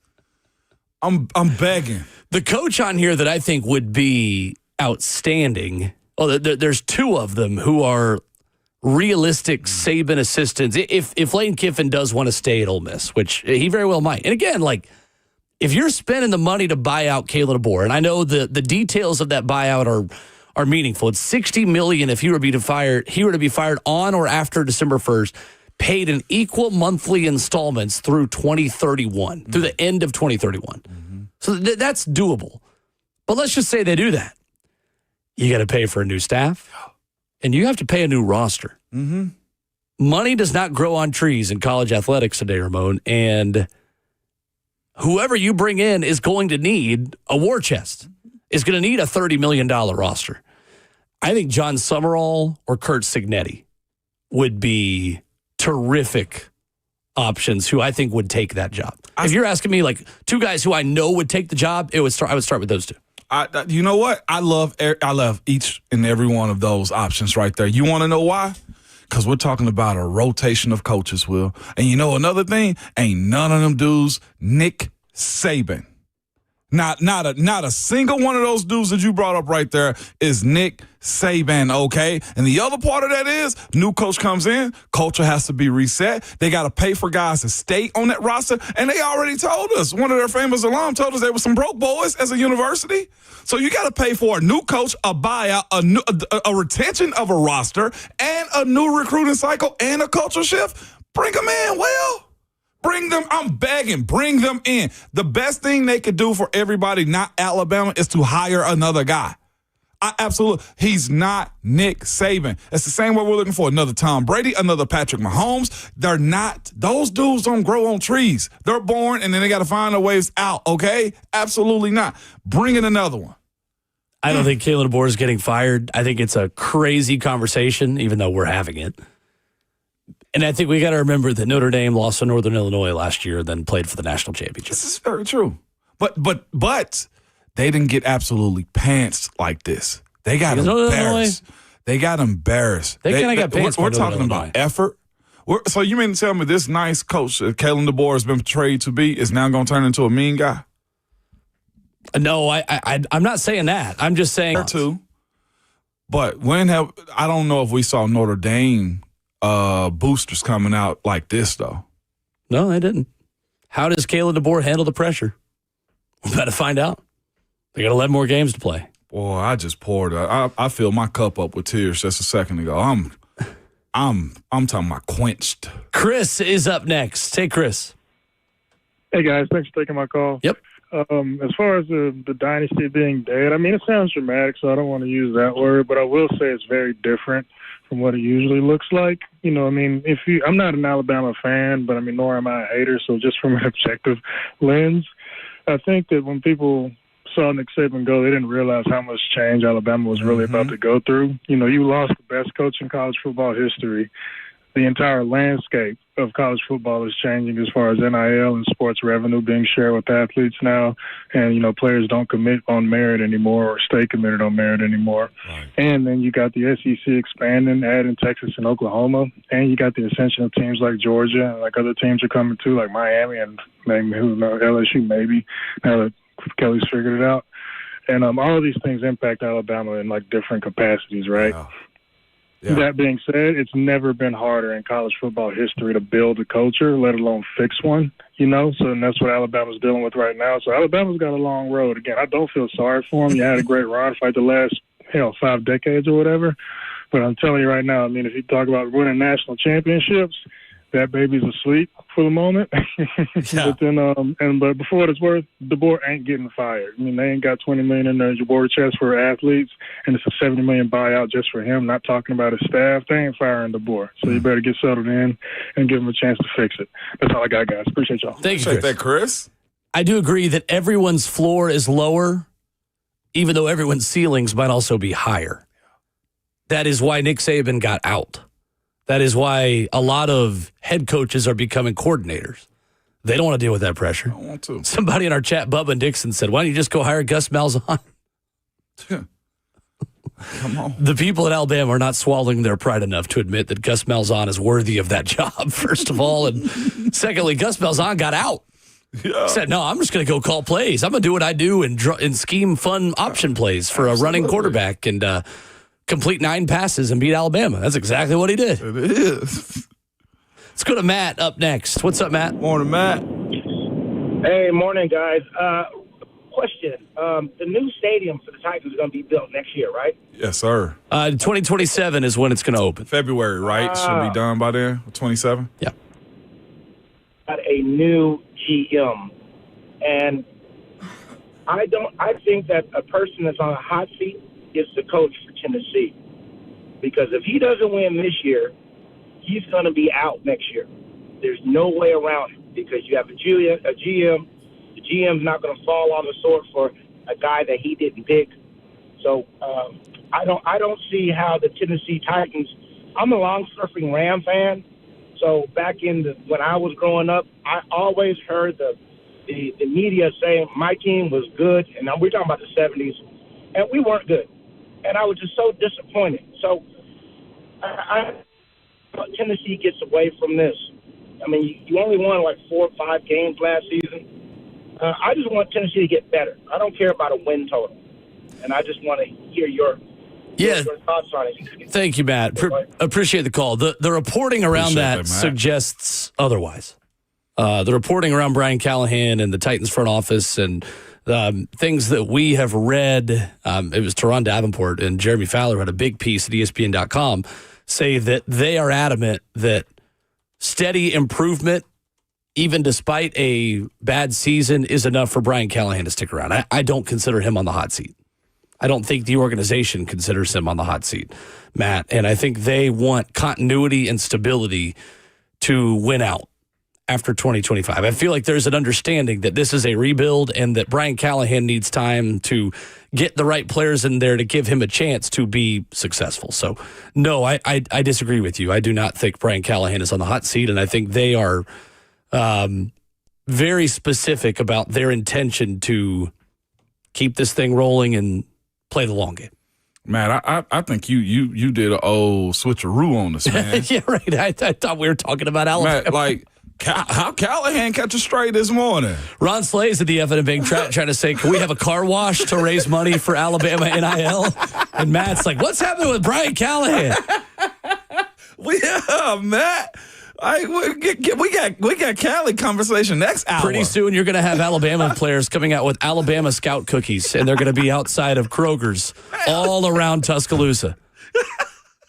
Speaker 3: I'm begging.
Speaker 2: The coach on here that I think would be outstanding, there's 2 of them who are realistic Saban assistants. If Lane Kiffin does want to stay at Ole Miss, which he very well might. And again, if you're spending the money to buy out Kalen DeBoer, and I know the details of that buyout are meaningful. It's $60 million if he were to be fired on or after December 1st. Paid in equal monthly installments through 2031, through the end of 2031. So that's doable. But let's just say they do that. You got to pay for a new staff, and you have to pay a new roster. Money does not grow on trees in college athletics today, Ramon, and whoever you bring in is going to need a war chest, is going to need a $30 million roster. I think John Summerall or Kurt Signetti would be terrific options who I think would take that job. If you're asking me 2 guys who I know would take the job, I would start with those 2.
Speaker 3: You know what? I love each and every one of those options right there. You want to know why? Because we're talking about a rotation of coaches, Will. And you know another thing? Ain't none of them dudes Nick Saban. Not a single one of those dudes that you brought up right there is Nick Saban, okay? And the other part of that is new coach comes in, culture has to be reset. They got to pay for guys to stay on that roster. And they already told us, one of their famous alums told us they were some broke boys as a university. So you got to pay for a new coach, a buyout, a retention of a roster, and a new recruiting cycle and a culture shift. Bring them in, Will. Bring them. I'm begging. Bring them in. The best thing they could do for everybody, not Alabama, is to hire another guy. Absolutely. He's not Nick Saban. It's the same way we're looking for another Tom Brady, another Patrick Mahomes. They're not. Those dudes don't grow on trees. They're born, and then they got to find their ways out, okay? Absolutely not. Bring in another one.
Speaker 2: I don't think Kalen DeBoer is getting fired. I think it's a crazy conversation, even though we're having it. And I think we got to remember that Notre Dame lost to Northern Illinois last year, then played for the national championship.
Speaker 3: This is very true. But they didn't get absolutely pantsed like this. They got embarrassed. They got embarrassed.
Speaker 2: They kind of got pantsed.
Speaker 3: We're talking about effort. So you mean to tell me this nice coach that Kalen DeBoer has been portrayed to be is now going to turn into a mean guy?
Speaker 2: No, I'm not saying that. I'm just saying
Speaker 3: too. But I don't know if we saw Notre Dame boosters coming out like this, though.
Speaker 2: No, they didn't. How does Kalen DeBoer handle the pressure? We got to find out. They got 11 more games to play.
Speaker 3: Boy, I just poured. I filled my cup up with tears just a second ago. I'm talking about quenched.
Speaker 2: Chris is up next. Hey, Chris.
Speaker 5: Hey, guys. Thanks for taking my call.
Speaker 2: Yep.
Speaker 5: As far as the dynasty being dead, it sounds dramatic, so I don't want to use that word, but I will say it's very different from what it usually looks like. I'm not an Alabama fan, but nor am I a hater, so just from an objective lens, I think that when people saw Nick Saban go, they didn't realize how much change Alabama was really about to go through. You lost the best coach in college football history. the entire landscape of college football is changing as far as NIL and sports revenue being shared with athletes now. And, players don't commit on merit anymore or stay committed on merit anymore. Right. And then you got the SEC expanding, adding Texas and Oklahoma. And you got the ascension of teams like Georgia and other teams are coming too, like Miami and maybe LSU maybe, now that Kelly's figured it out. And all of these things impact Alabama in different capacities, right?
Speaker 3: Yeah. Yeah.
Speaker 5: That being said, it's never been harder in college football history to build a culture, let alone fix one, and that's what Alabama's dealing with right now. So Alabama's got a long road. Again, I don't feel sorry for them. You had a great run for the last, 5 decades or whatever. But I'm telling you right now, if you talk about winning national championships, that baby's asleep for the moment.
Speaker 3: Yeah.
Speaker 5: But before what it's worth, DeBoer ain't getting fired. They ain't got $20 million in their war chest for athletes, and it's a $70 million buyout just for him, not talking about his staff. They ain't firing DeBoer. So you better get settled in and give him a chance to fix it. That's all I got, guys. Appreciate y'all.
Speaker 2: Thank you,
Speaker 3: Appreciate
Speaker 2: Chris.
Speaker 3: that, Chris.
Speaker 2: I do agree that everyone's floor is lower, even though everyone's ceilings might also be higher. That is why Nick Saban got out. That is why a lot of head coaches are becoming coordinators. They don't want to deal with that pressure.
Speaker 3: I don't want to.
Speaker 2: Somebody in our chat, Bubba and Dixon, said, why don't you just go hire Gus Malzahn?
Speaker 3: Come on.
Speaker 2: The people at Alabama are not swallowing their pride enough to admit that Gus Malzahn is worthy of that job, first of all. And secondly, Gus Malzahn got out.
Speaker 3: Yeah.
Speaker 2: Said, no, I'm just going to go call plays. I'm going to do what I do and scheme fun option plays for a running quarterback and complete 9 passes and beat Alabama. That's exactly what he did.
Speaker 3: It is.
Speaker 2: Let's go to Matt up next. What's up, Matt?
Speaker 3: Morning, Matt.
Speaker 6: Hey, morning, guys. Question. The new stadium for the Titans is going to be built next year, right?
Speaker 3: Yes, sir.
Speaker 2: 2027 is when it's going to open.
Speaker 3: February, right? Should be done by then, 27?
Speaker 2: Yeah.
Speaker 6: Got a new GM. And I think that a person that's on a hot seat is the coach for Tennessee. Because if he doesn't win this year, he's going to be out next year. There's no way around it because you have a GM. The GM's not going to fall on the sword for a guy that he didn't pick. So I don't see how the Tennessee Titans. I'm a long-suffering Ram fan. So back when I was growing up, I always heard the media saying my team was good, and we're talking about the 70s, and we weren't good. And I was just so disappointed. So Tennessee gets away from this. You only won 4 or 5 games last season. I just want Tennessee to get better. I don't care about a win total. And I just want to hear your thoughts on it.
Speaker 2: Thank you, Matt. Appreciate the call. The reporting around that suggests otherwise. The reporting around Brian Callahan and the Titans front office and things that we have read, it was Teron Davenport and Jeremy Fowler had a big piece at ESPN.com, say that they are adamant that steady improvement, even despite a bad season, is enough for Brian Callahan to stick around. I don't consider him on the hot seat. I don't think the organization considers him on the hot seat, Matt. And I think they want continuity and stability to win out after 2025. I feel like there's an understanding that this is a rebuild and that Brian Callahan needs time to get the right players in there to give him a chance to be successful. So, no, I disagree with you. I do not think Brian Callahan is on the hot seat, and I think they are very specific about their intention to keep this thing rolling and play the long game.
Speaker 3: Man, I think you did an old switcheroo on this, man.
Speaker 2: Yeah, right. I thought we were talking about Alabama.
Speaker 3: Man, how Callahan catch a straight this morning?
Speaker 2: Ron Slay's at the F&M Bank trying to say, can we have a car wash to raise money for Alabama NIL? And Matt's like, what's happening with Brian Callahan?
Speaker 3: Yeah, Matt. We got Cali conversation next hour.
Speaker 2: Pretty soon you're going to have Alabama players coming out with Alabama Scout cookies, and they're going to be outside of Kroger's all around Tuscaloosa.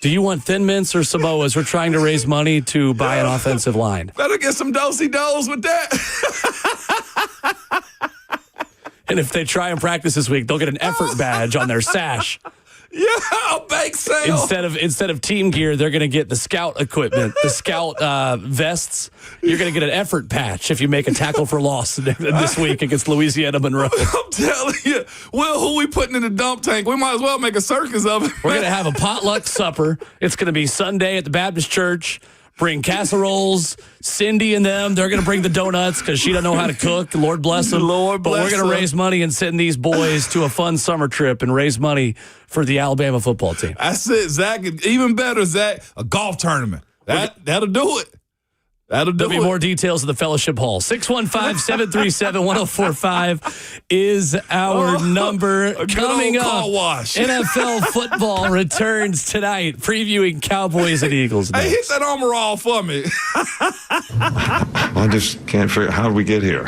Speaker 2: Do you want Thin Mints or Samoas? We're trying to raise money to buy an offensive line.
Speaker 3: Better get some do-si-dos with that.
Speaker 2: And if they try and practice this week, they'll get an effort badge on their sash.
Speaker 3: Yeah, a bake sale.
Speaker 2: Instead of team gear, they're going to get the scout equipment, the scout vests. You're going to get an effort patch if you make a tackle for loss this week against Louisiana Monroe.
Speaker 3: I'm telling you, well, who we putting in the dump tank? We might as well make a circus of it.
Speaker 2: We're going to have a potluck supper. It's going to be Sunday at the Baptist Church. bring casseroles. Cindy and them, they're going to bring the donuts because she doesn't know how to cook. Lord bless them.
Speaker 3: Lord
Speaker 2: but
Speaker 3: bless
Speaker 2: we're going to
Speaker 3: them.
Speaker 2: raise money and send these boys to a fun summer trip and raise money for the Alabama football team.
Speaker 3: That's it, Zach. Even better, Zach, a golf tournament. That'll do it. That'll do
Speaker 2: There'll be
Speaker 3: it.
Speaker 2: more details in the Fellowship Hall. 615-737-1045 is our number.
Speaker 3: a good
Speaker 2: Coming
Speaker 3: old car
Speaker 2: up,
Speaker 3: wash.
Speaker 2: NFL football returns tonight, previewing Cowboys and Eagles.
Speaker 3: Hey,
Speaker 2: next.
Speaker 3: hit that armor all for me.
Speaker 7: I just can't figure how did we get here.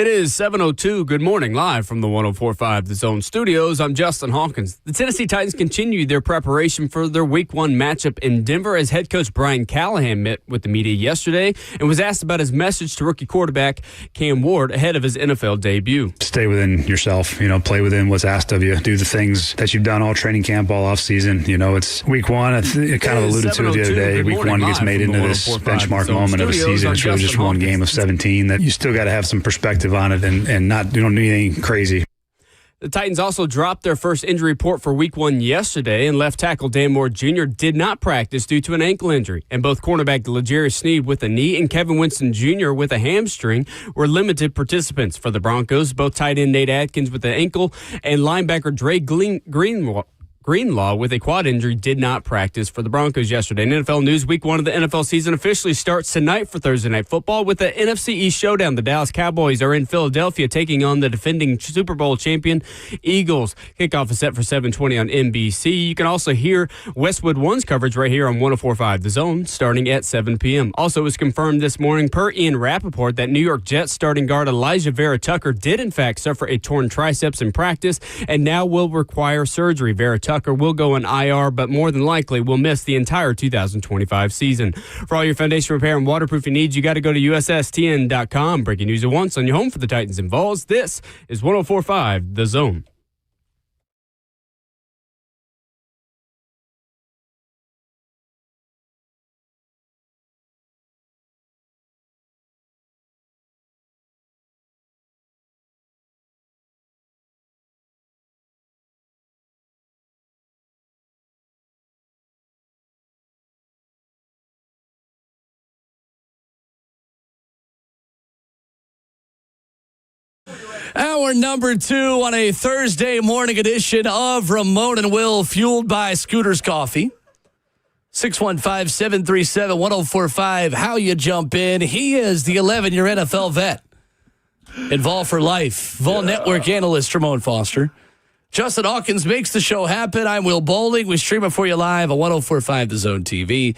Speaker 1: It is 7:02. Good morning, live from the 104.5 The Zone Studios. I'm Justin Hawkins. The Tennessee Titans continue their preparation for their Week 1 matchup in Denver as head coach Brian Callahan met with the media yesterday and was asked about his message to rookie quarterback Cam Ward ahead of his NFL debut.
Speaker 8: Stay within yourself, play within what's asked of you. Do the things that you've done all training camp, all offseason. It's Week 1. I kind of alluded to it the other day. Week 1 gets made into this benchmark moment of a season. It's really just one game of 17 that you still got to have some perspective on it and not do anything crazy.
Speaker 1: The Titans also dropped their first injury report for Week 1 yesterday, and left tackle Dan Moore Jr. did not practice due to an ankle injury. And both cornerback L'Jarius Sneed with a knee and Kevin Winston Jr. with a hamstring were limited participants for the Broncos. Both tight end Nate Atkins with an ankle and linebacker Dre Greenlaw with a quad injury did not practice for the Broncos yesterday. In NFL news, Week 1 of the NFL season officially starts tonight for Thursday Night Football with the NFC East Showdown. The Dallas Cowboys are in Philadelphia taking on the defending Super Bowl champion Eagles. Kickoff is set for 7:20 on NBC. You can also hear Westwood One's coverage right here on 104.5 The Zone starting at 7 p.m. Also, it was confirmed this morning per Ian Rappaport that New York Jets starting guard Elijah Vera Tucker did in fact suffer a torn triceps in practice and now will require surgery. Vera Tucker will go on IR, but more than likely will miss the entire 2025 season. For all your foundation repair and waterproofing needs, you got to go to USSTN.com. Breaking news at once on your home for the Titans and Vols. This is 104.5 The Zone.
Speaker 2: Hour number 2 on a Thursday morning edition of Ramon and Will, fueled by Scooter's Coffee. 615-737-1045. How you jump in. He is the 11-year NFL vet. In Vol for Life. Vol Network analyst Ramon Foster. Justin Hawkins makes the show happen. I'm Will Bowling. We stream it for you live on 104.5 The Zone TV.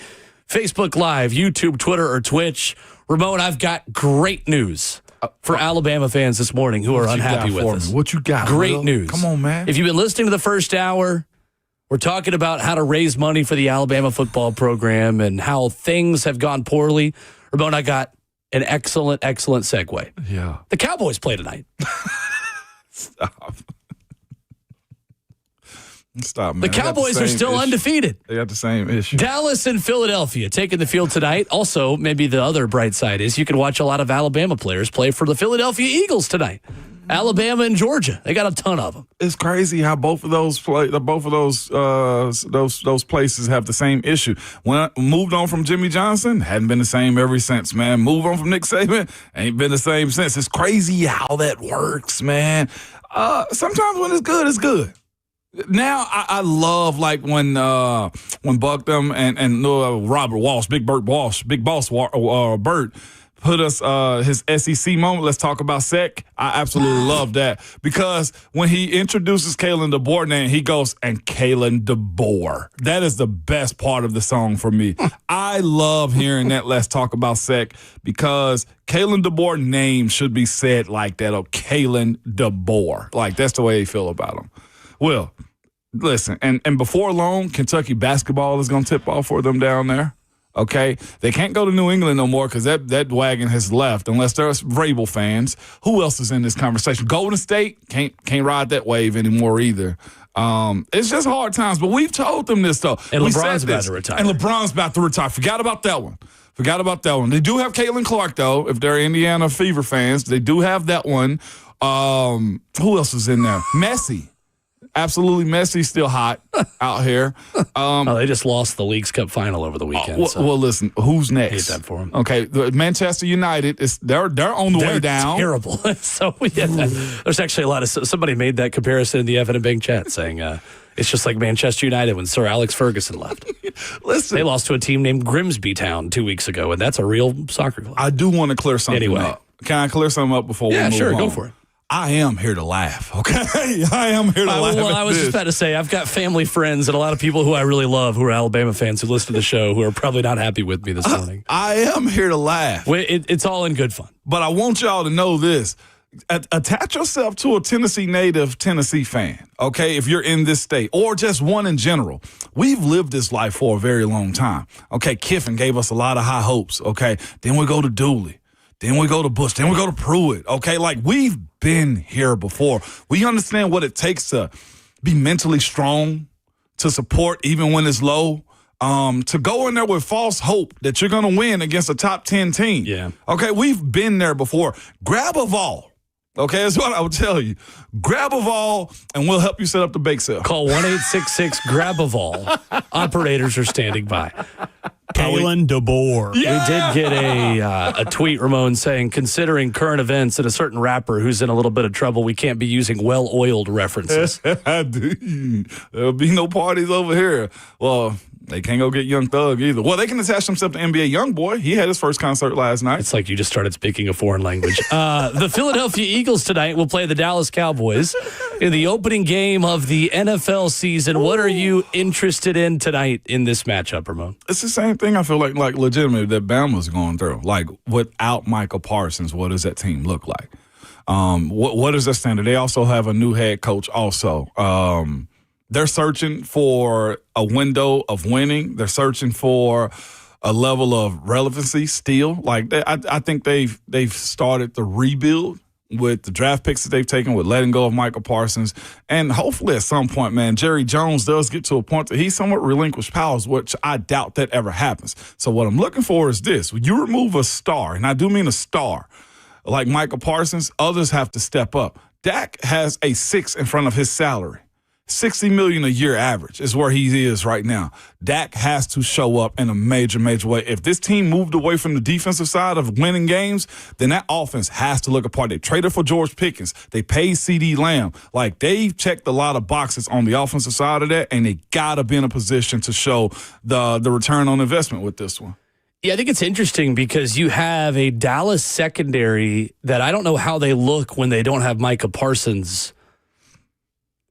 Speaker 2: Facebook Live, YouTube, Twitter, or Twitch. Ramon, I've got great news for Alabama fans this morning who are unhappy with us.
Speaker 3: What you got?
Speaker 2: Great
Speaker 3: Will?
Speaker 2: news.
Speaker 3: Come on, man.
Speaker 2: If you've been listening to the first hour, we're talking about how to raise money for the Alabama football program and how things have gone poorly. Ramon, I got an excellent segue.
Speaker 3: Yeah.
Speaker 2: The Cowboys play tonight.
Speaker 3: Stop, man.
Speaker 2: The Cowboys are still undefeated.
Speaker 3: They got the same issue.
Speaker 2: Dallas and Philadelphia taking the field tonight. Also, maybe the other bright side is you can watch a lot of Alabama players play for the Philadelphia Eagles tonight. Alabama and Georgia, they got a ton of them.
Speaker 3: It's crazy how both of those places have the same issue. When I moved on from Jimmy Johnson, hadn't been the same ever since, man. Move on from Nick Saban, ain't been the same since. It's crazy how that works, man. Sometimes when it's good, it's good. Now I love like when Bucktham and Robert Walsh, Big Boss Burt put us his SEC moment. Let's talk about Sec. I absolutely love that because when he introduces Kalen DeBoer name, he goes, and Kalen DeBoer. That is the best part of the song for me. I love hearing that. Let's talk about Sec because Kalen DeBoer name should be said like that. Or Kalen DeBoer. Like that's the way they feel about him. Well, listen, and before long, Kentucky basketball is going to tip off for them down there. Okay, they can't go to New England no more because that wagon has left. Unless they're Vrabel fans, who else is in this conversation? Golden State can't ride that wave anymore either. It's just hard times, but we've told them this though.
Speaker 2: And LeBron's about to retire.
Speaker 3: And LeBron's about to retire. Forgot about that one. They do have Caitlin Clark though. If they're Indiana Fever fans, they do have that one. Who else is in there? Messi. Absolutely, Messi's still hot out here.
Speaker 2: They just lost the Leagues Cup final over the weekend.
Speaker 3: Well, listen, who's next?
Speaker 2: Hate that for them.
Speaker 3: Okay, Manchester United they're on the way down.
Speaker 2: Terrible. So there's actually a lot of somebody made that comparison in the Evan and Bank chat saying it's just like Manchester United when Sir Alex Ferguson left.
Speaker 3: Listen,
Speaker 2: they lost to a team named Grimsby Town 2 weeks ago, and that's a real soccer club.
Speaker 3: I do want to clear something up. Can I clear something up before we move on?
Speaker 2: Yeah, sure, go for it.
Speaker 3: I am here to laugh, okay? I am here to laugh.
Speaker 2: Well, I was just about to say, I've got family, friends, and a lot of people who I really love who are Alabama fans who listen to the show who are probably not happy with me this morning.
Speaker 3: I am here to laugh.
Speaker 2: It's all in good fun.
Speaker 3: But I want y'all to know this. attach yourself to a Tennessee native, Tennessee fan, okay, if you're in this state, or just one in general. We've lived this life for a very long time. Okay, Kiffin gave us a lot of high hopes, okay? Then we go to Dooley. Then we go to Bush. Then we go to Pruitt, okay? Like, we've been here before. We understand what it takes to be mentally strong, to support even when it's low, to go in there with false hope that you're going to win against a top 10 team.
Speaker 2: Yeah.
Speaker 3: Okay, we've been there before. Grab a Vol. Okay, that's what I would tell you. Grab a Vol, and we'll help you set up the bake sale.
Speaker 2: Call 1-866-GRAB-A-VOL. Operators are standing by.
Speaker 9: Kalen DeBoer.
Speaker 2: We did get a tweet, Ramon, saying, considering current events and a certain rapper who's in a little bit of trouble, we can't be using well-oiled references.
Speaker 3: There'll be no parties over here. Well, they can't go get Young Thug either. Well, they can attach themselves to NBA Youngboy. He had his first concert last night.
Speaker 2: It's like you just started speaking a foreign language. The Philadelphia Eagles tonight will play the Dallas Cowboys in the opening game of the NFL season. What are you interested in tonight in this matchup, Ramon?
Speaker 3: It's the same thing I feel like legitimately that Bama's going through. Like, without Micah Parsons, what does that team look like? What is their standard? They also have a new head coach also. They're searching for a window of winning. They're searching for a level of relevancy still. Like, I think they've started the rebuild with the draft picks that they've taken, with letting go of Michael Parsons. And hopefully at some point, man, Jerry Jones does get to a point that he's somewhat relinquished powers, which I doubt that ever happens. So what I'm looking for is this. When you remove a star, and I do mean a star, like Michael Parsons, others have to step up. Dak has a 6 in front of his salary. $60 million a year average is where he is right now. Dak has to show up in a major, major way. If this team moved away from the defensive side of winning games, then that offense has to look apart. They traded for George Pickens. They paid CeeDee Lamb. Like, they've checked a lot of boxes on the offensive side of that, and they got to be in a position to show the return on investment with this one.
Speaker 2: Yeah, I think it's interesting because you have a Dallas secondary that I don't know how they look when they don't have Micah Parsons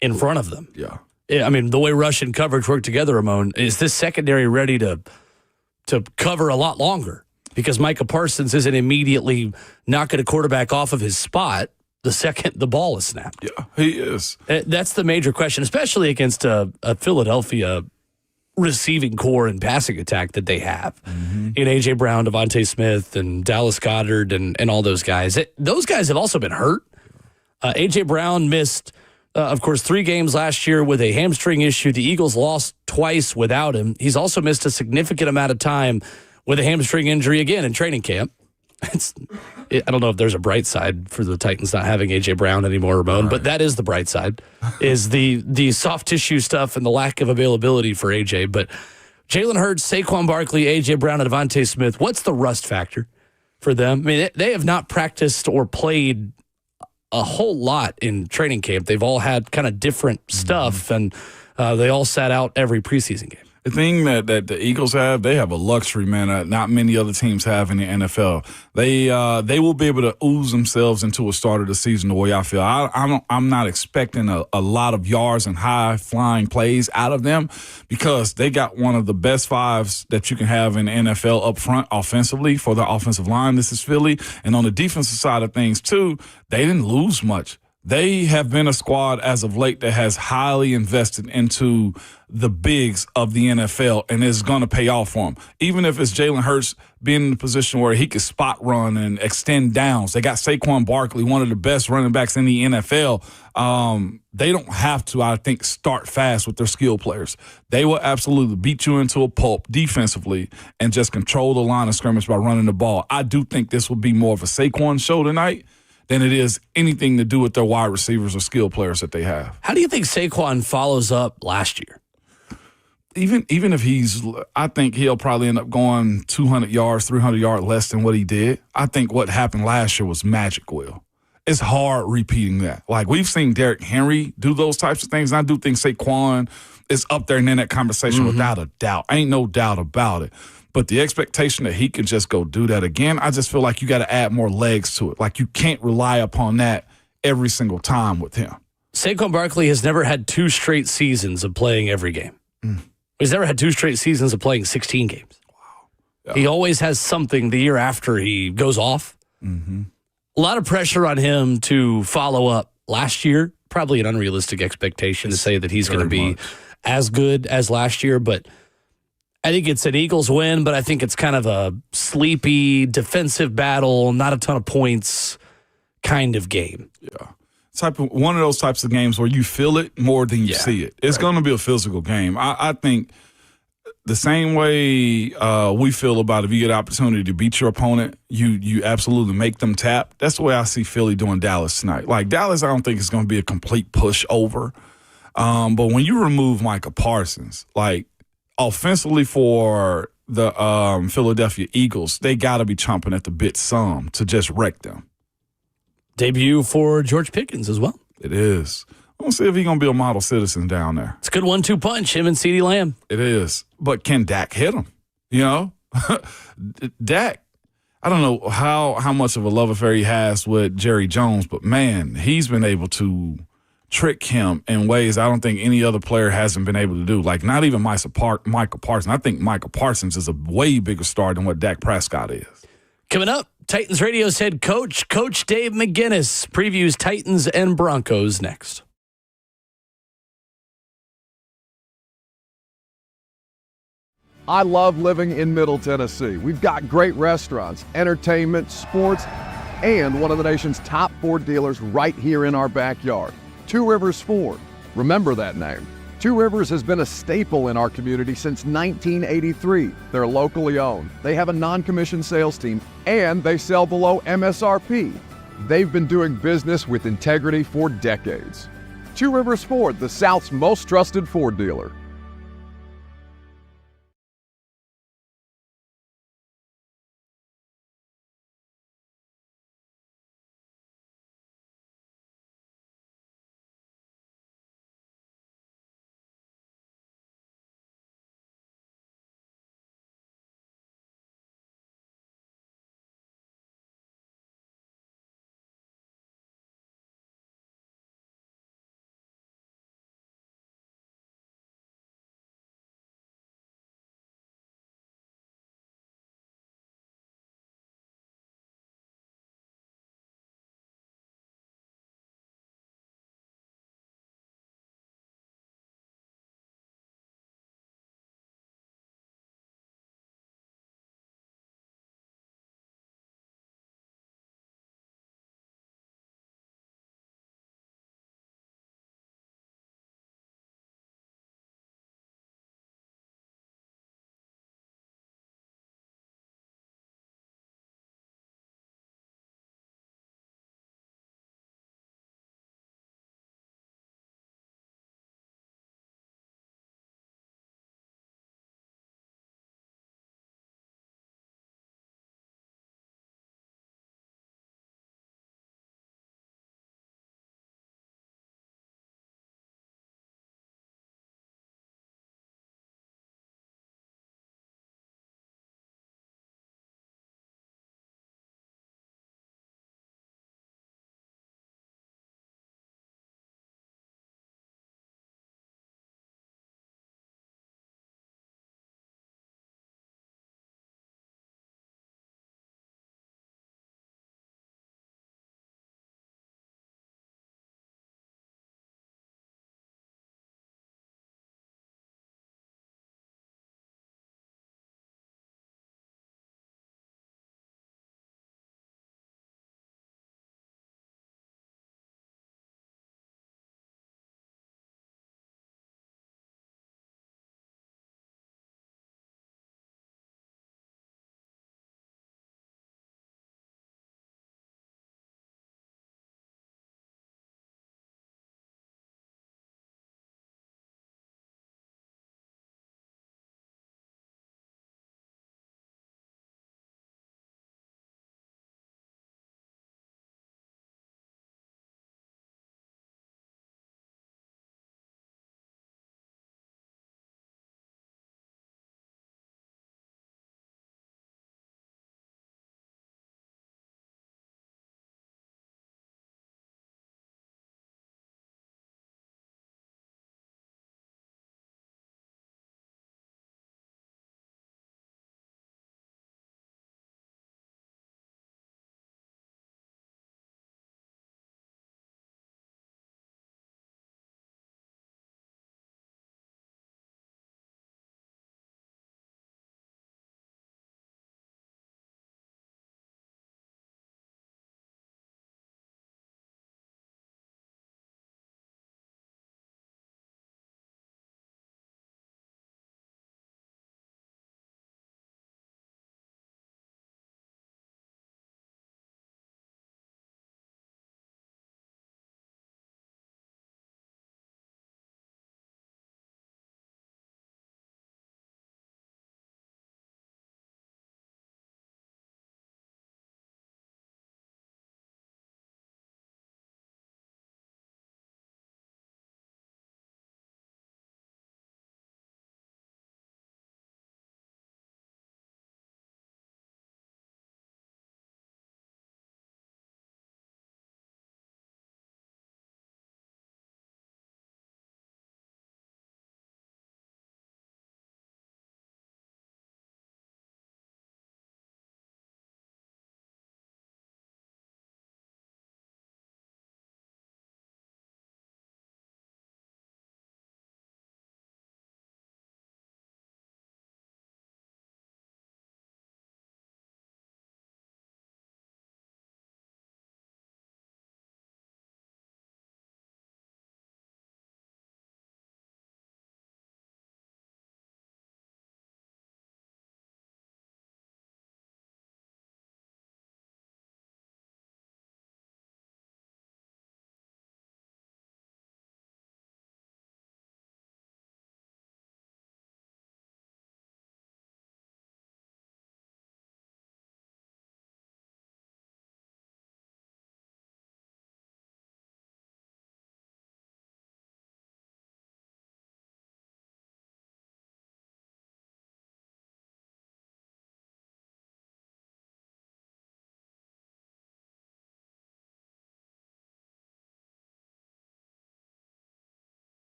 Speaker 2: in front of them.
Speaker 3: Yeah.
Speaker 2: I mean, the way rush and coverage work together, Ramon, is this secondary ready to cover a lot longer? Because Micah Parsons isn't immediately knocking a quarterback off of his spot the second the ball is snapped.
Speaker 3: Yeah, he is.
Speaker 2: That's the major question, especially against a Philadelphia receiving core and passing attack that they have. In A.J. Brown, Devontae Smith, and Dallas Goedert, and all those guys. Those guys have also been hurt. A.J. Brown missed, of course, 3 games last year with a hamstring issue. The Eagles lost twice without him. He's also missed a significant amount of time with a hamstring injury again in training camp. I don't know if there's a bright side for the Titans not having A.J. Brown anymore, Ramon, but that is the bright side, is the soft tissue stuff and the lack of availability for A.J. But Jalen Hurts, Saquon Barkley, A.J. Brown, and Devontae Smith, what's the rust factor for them? I mean, they have not practiced or played a whole lot in training camp. They've all had kind of different stuff, and they all sat out every preseason game.
Speaker 3: The thing that the Eagles have, they have a luxury, man, that not many other teams have in the NFL. They will be able to ooze themselves into a start of the season the way I feel. I'm not expecting a lot of yards and high-flying plays out of them because they got one of the best 5s that you can have in the NFL up front offensively for the offensive line. This is Philly. And on the defensive side of things, too, they didn't lose much. They have been a squad as of late that has highly invested into the bigs of the NFL, and it's going to pay off for them. Even if it's Jalen Hurts being in a position where he could spot run and extend downs. They got Saquon Barkley, one of the best running backs in the NFL. They don't have to, I think, start fast with their skill players. They will absolutely beat you into a pulp defensively and just control the line of scrimmage by running the ball. I do think this will be more of a Saquon show tonight than it is anything to do with their wide receivers or skill players that they have.
Speaker 2: How do you think Saquon follows up last year?
Speaker 3: Even if I think he'll probably end up going 200 yards, 300 yards less than what he did. I think what happened last year was magic, Will. It's hard repeating that. Like, we've seen Derrick Henry do those types of things, and I do think Saquon is up there and in that conversation without a doubt. Ain't no doubt about it. But the expectation that he can just go do that again, I just feel like you got to add more legs to it. Like, you can't rely upon that every single time with him.
Speaker 2: Saquon Barkley has never had 2 straight seasons of playing every game. He's never had 2 straight seasons of playing 16 games. Wow. Yeah. He always has something the year after he goes off. A lot of pressure on him to follow up last year. Probably an unrealistic expectation to say that he's going to be as good as last year, but I think it's an Eagles win, but I think it's kind of a sleepy defensive battle, not a ton of points kind of game.
Speaker 3: Yeah. One of those types of games where you feel it more than you see it. It's going to be a physical game. I think the same way we feel about if you get an opportunity to beat your opponent, you absolutely make them tap. That's the way I see Philly doing Dallas tonight. Like, Dallas, I don't think it's going to be a complete pushover. But when you remove Micah Parsons, like, offensively for the Philadelphia Eagles, they got to be chomping at the bit some to just wreck them.
Speaker 2: Debut for George Pickens as well.
Speaker 3: It is. We'll see if he's going to be a model citizen down there.
Speaker 2: It's a good 1-2 punch, him and CeeDee Lamb.
Speaker 3: It is. But can Dak hit him? You know? Dak, I don't know how much of a love affair he has with Jerry Jones, but, man, he's been able to trick him in ways I don't think any other player hasn't been able to do. Like, not even Micah Parsons. I think Micah Parsons is a way bigger star than what Dak Prescott is.
Speaker 2: Coming up, Titans Radio's head coach, Coach Dave McGinnis, previews Titans and Broncos next.
Speaker 10: I love living in Middle Tennessee. We've got great restaurants, entertainment, sports, and one of the nation's top Ford dealers right here in our backyard. Two Rivers Ford. Remember that name. Two Rivers has been a staple in our community since 1983. They're locally owned. They have a non-commissioned sales team, and they sell below MSRP. They've been doing business with integrity for decades. Two Rivers Ford, the South's most trusted Ford dealer.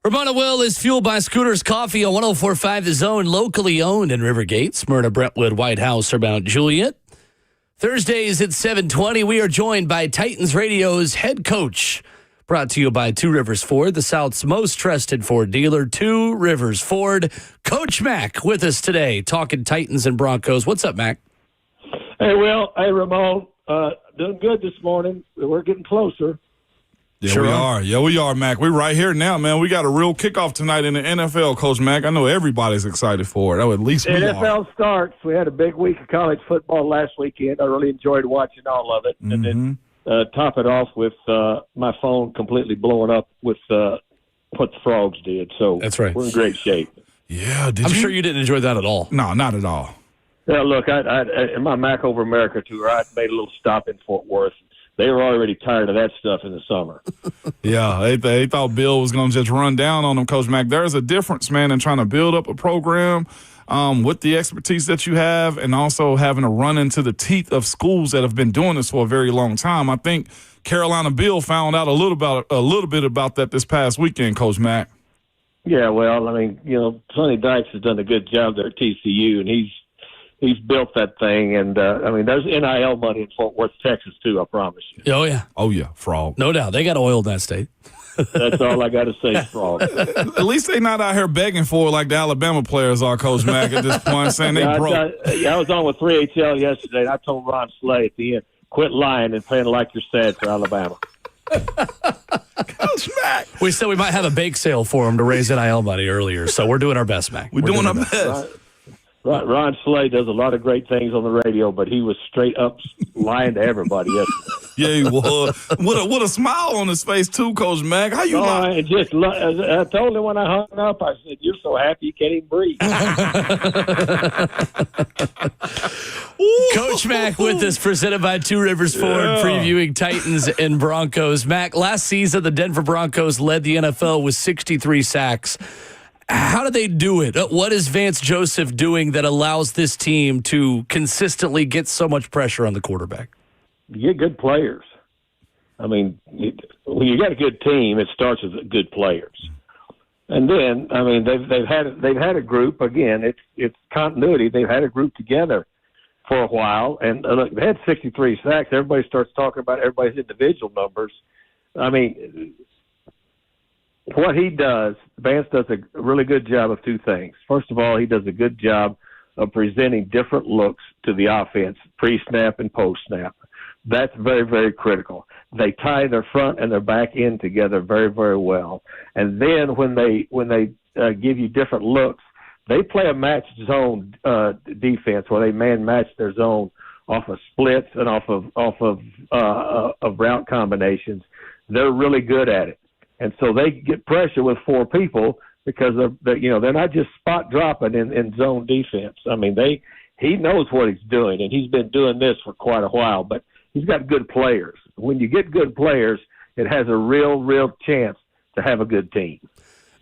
Speaker 2: Ramona Will is fueled by Scooters Coffee on 104.5 The Zone, locally owned in Rivergate, Smyrna, Brentwood, White House, or Mount Juliet. Thursdays at 7:20, we are joined by Titans Radio's head coach. Brought to you by Two Rivers Ford, the South's most trusted Ford dealer, Two Rivers Ford. Coach Mack with us today, talking Titans and Broncos. What's up, Mack?
Speaker 11: Hey, Will. Hey, Ramon. Doing good this morning. We're getting closer.
Speaker 3: Yeah,
Speaker 2: Sure
Speaker 3: we are. Yeah, we are, Mac. We're right here now, man. We got a real kickoff tonight in the NFL, Coach Mac. I know everybody's excited for it. That would at least be
Speaker 11: NFL starts. We had a big week of college football last weekend. I really enjoyed watching all of it. And then top it off with my phone completely blowing up with what the Frogs did. So
Speaker 2: that's right.
Speaker 11: We're in great shape.
Speaker 3: Yeah,
Speaker 2: I'm sure you didn't enjoy that at all.
Speaker 3: No, not at all.
Speaker 11: Yeah, look, I in my Mack Over America tour, I made a little stop in Fort Worth. They were already tired of that stuff in the summer.
Speaker 3: Yeah, they thought Bill was going to just run down on them, Coach Mack. There's a difference, man, in trying to build up a program with the expertise that you have and also having to run into the teeth of schools that have been doing this for a very long time. I think Carolina Bill found out a little bit about that this past weekend, Coach Mack.
Speaker 11: Yeah, well, I mean, Sonny Dykes has done a good job there at TCU, and he's built that thing, and I mean, there's NIL money in Fort Worth, Texas, too. I promise you.
Speaker 2: Oh yeah,
Speaker 3: frog.
Speaker 2: No doubt, they got oil in that state.
Speaker 11: That's all I got to say, frog.
Speaker 3: At least they're not out here begging for it like the Alabama players are, Coach Mack. At this point, saying they broke.
Speaker 11: I was on with 3HL yesterday, and I told Ron Slay at the end, quit lying and playing like you're sad for Alabama.
Speaker 3: Coach Mack.
Speaker 2: We said we might have a bake sale for him to raise NIL money earlier, so we're doing our best, Mac.
Speaker 3: We're doing our best.
Speaker 11: Ron Slay does a lot of great things on the radio, but he was straight up lying to everybody yesterday.
Speaker 3: Yeah, he was. With a smile on his face, too, Coach Mack. How you
Speaker 11: I told him when I hung up, I said, you're so happy you can't even breathe.
Speaker 2: Coach Mack with us, presented by Two Rivers Ford, previewing Titans and Broncos. Mack, last season, the Denver Broncos led the NFL with 63 sacks. How do they do it? What is Vance Joseph doing that allows this team to consistently get so much pressure on the quarterback?
Speaker 11: You get good players. I mean, when you got a good team, it starts with good players. And then, I mean, they've had a group. Again, it's continuity. They've had a group together for a while, and look, they had 63 sacks. Everybody starts talking about everybody's individual numbers. I mean, what he does, Vance does a really good job of two things. First of all, he does a good job of presenting different looks to the offense, pre-snap and post-snap. That's very, very critical. They tie their front and their back end together very, very well. And then when they give you different looks, they play a match zone defense where they man match their zone off of splits and off of route combinations. They're really good at it. And so they get pressure with four people because they're not just spot dropping in zone defense. I mean, he knows what he's doing, and he's been doing this for quite a while. But he's got good players. When you get good players, it has a real chance to have a good team.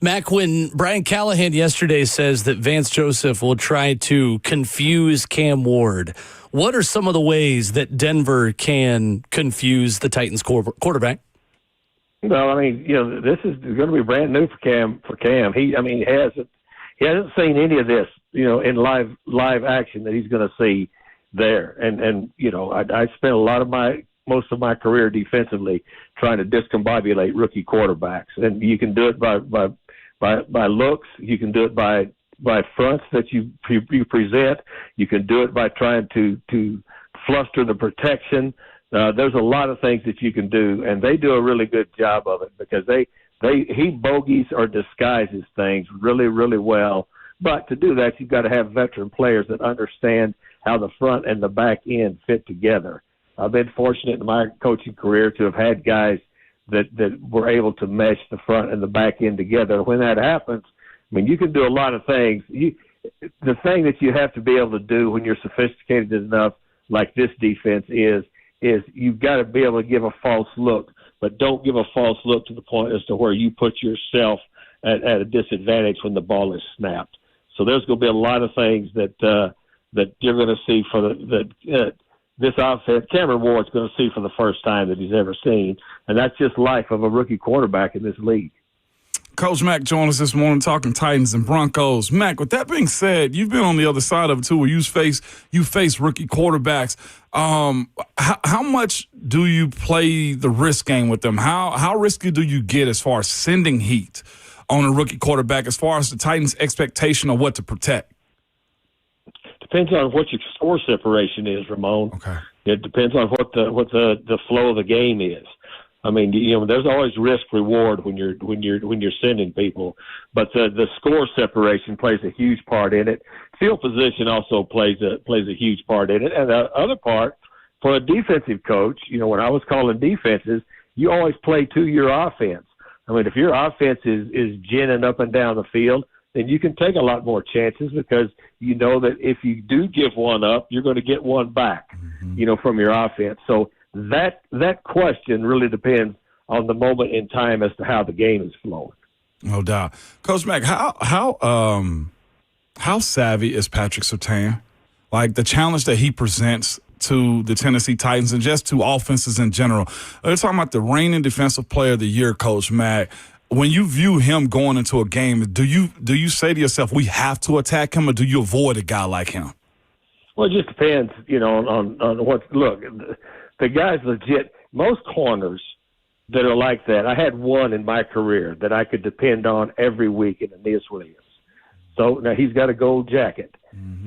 Speaker 2: Mac, when Brian Callahan yesterday says that Vance Joseph will try to confuse Cam Ward, what are some of the ways that Denver can confuse the Titans quarterback?
Speaker 11: Well, I mean, this is going to be brand new for Cam. He hasn't seen any of this, in live action that he's going to see there. And I spent most of my career defensively trying to discombobulate rookie quarterbacks, and you can do it by looks. You can do it by fronts that you present. You can do it by trying to fluster the protection. There's a lot of things that you can do, and they do a really good job of it because he bogeys or disguises things really, really well. But to do that, you've got to have veteran players that understand how the front and the back end fit together. I've been fortunate in my coaching career to have had guys that were able to mesh the front and the back end together. When that happens, I mean, you can do a lot of things. The thing that you have to be able to do when you're sophisticated enough, like this defense is you've got to be able to give a false look, but don't give a false look to the point as to where you put yourself at a disadvantage when the ball is snapped. So there's going to be a lot of things that you're going to see for this offense. Cameron Ward's going to see for the first time that he's ever seen, and that's just life of a rookie quarterback in this league.
Speaker 3: Coach Mack joined us this morning talking Titans and Broncos. Mack, with that being said, you've been on the other side of it too, where you face rookie quarterbacks. How much do you play the risk game with them? How risky do you get as far as sending heat on a rookie quarterback, as far as the Titans' expectation of what to protect?
Speaker 11: Depends on what your score separation is, Ramon.
Speaker 3: Okay.
Speaker 11: It depends on what the flow of the game is. I mean, there's always risk reward when you're sending people, but the score separation plays a huge part in it. Field position also plays a huge part in it, and the other part for a defensive coach, when I was calling defenses, you always play to your offense. I mean, if your offense is ginning up and down the field, then you can take a lot more chances because you know that if you do give one up, you're going to get one back, from your offense. So that question really depends on the moment in time as to how the game is flowing.
Speaker 3: No doubt. Coach Mack, how savvy is Patrick Surtain? Like the challenge that he presents to the Tennessee Titans and just to offenses in general. They're talking about the reigning defensive player of the year, Coach Mack. When you view him going into a game, do you say to yourself, we have to attack him, or do you avoid a guy like him?
Speaker 11: Well, it just depends, on what – look, the guy's legit. Most corners that are like that, I had one in my career that I could depend on every week in Aeneas Williams. So now he's got a gold jacket.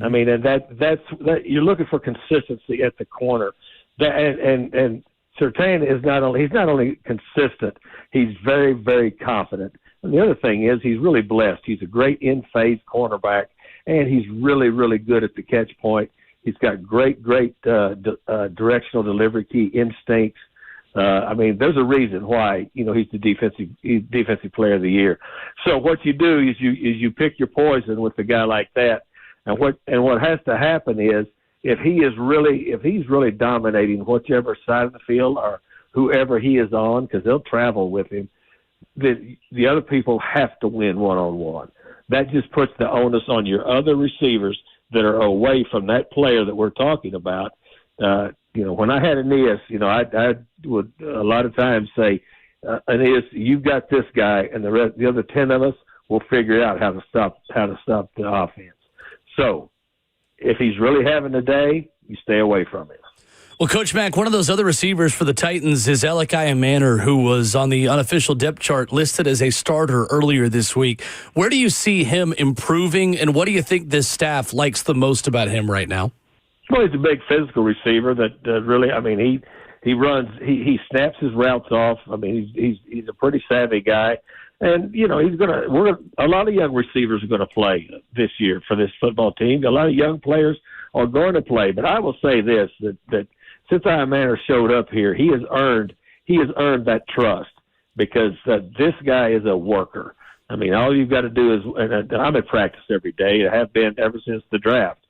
Speaker 11: I mean, and that's you're looking for consistency at the corner. And Surtain is not only consistent, he's very, very confident. And the other thing is he's really blessed. He's a great in-phase cornerback, and he's really, really good at the catch point. He's got great directional delivery key instincts. I mean, there's a reason why he's the defensive player of the year. So what you do is you pick your poison with a guy like that, and what has to happen is if he's really dominating whichever side of the field or whoever he is on, because they'll travel with him, the other people have to win one-on-one. That just puts the onus on your other receivers that are away from that player that we're talking about. When I had Aeneas, I would a lot of times say, Aeneas, you've got this guy, and the other 10 of us will figure out how to stop the offense. So if he's really having a day, you stay away from him.
Speaker 2: Well, Coach Mack, one of those other receivers for the Titans is Elikiah Manor, who was on the unofficial depth chart listed as a starter earlier this week. Where do you see him improving, and what do you think this staff likes the most about him right now?
Speaker 11: Well, he's a big physical receiver that really, I mean, he runs, he snaps his routes off. I mean, he's a pretty savvy guy. And, a lot of young receivers are going to play this year for this football team. A lot of young players are going to play. But I will say this, that since Elikiah Manor showed up here, he has earned that trust because this guy is a worker. I mean, all you've got to do is, and I'm at practice every day. I have been ever since the draft.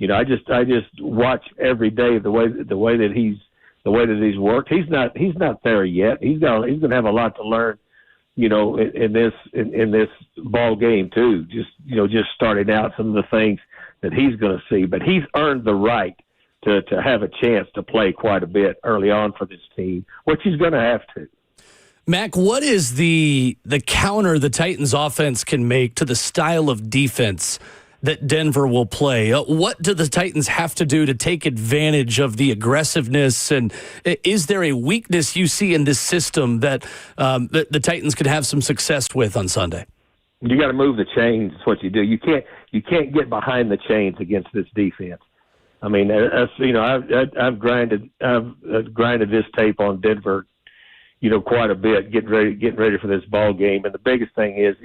Speaker 11: I just watch every day the way that he's worked. He's not there yet. He's going to have a lot to learn, in this ball game too. Just starting out some of the things that he's going to see, but he's earned the right to have a chance to play quite a bit early on for this team, which he's going to have to.
Speaker 2: Mack, what is the counter the Titans offense can make to the style of defense that Denver will play? What do the Titans have to do to take advantage of the aggressiveness? And is there a weakness you see in this system that the Titans could have some success with on Sunday?
Speaker 11: You got to move the chains. That's what you do. You can't get behind the chains against this defense. I mean, I've grinded this tape on Denver, quite a bit, getting ready for this ball game. And the biggest thing is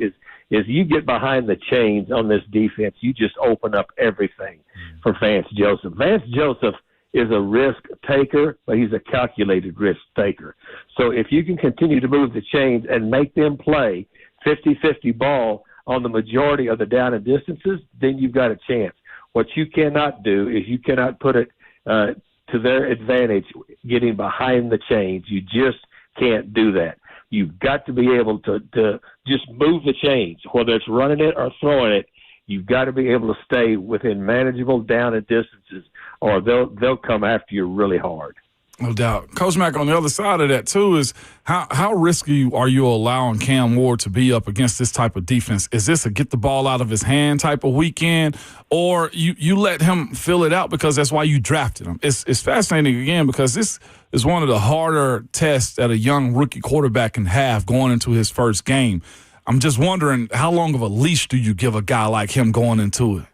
Speaker 11: you get behind the chains on this defense, you just open up everything for Vance Joseph. Vance Joseph is a risk taker, but he's a calculated risk taker. So if you can continue to move the chains and make them play 50-50 ball on the majority of the down and distances, then you've got a chance. What you cannot do is you cannot put it to their advantage getting behind the chains. You just can't do that. You've got to be able to just move the chains, whether it's running it or throwing it. You've got to be able to stay within manageable down and distances, or they'll come after you really hard.
Speaker 3: No doubt. Coach Mack, on the other side of that, too, is how risky are you allowing Cam Ward to be up against this type of defense? Is this a get the ball out of his hand type of weekend, or you let him fill it out because that's why you drafted him? It's fascinating, again, because this is one of the harder tests that a young rookie quarterback can have going into his first game. I'm just wondering, how long of a leash do you give a guy like him going into it?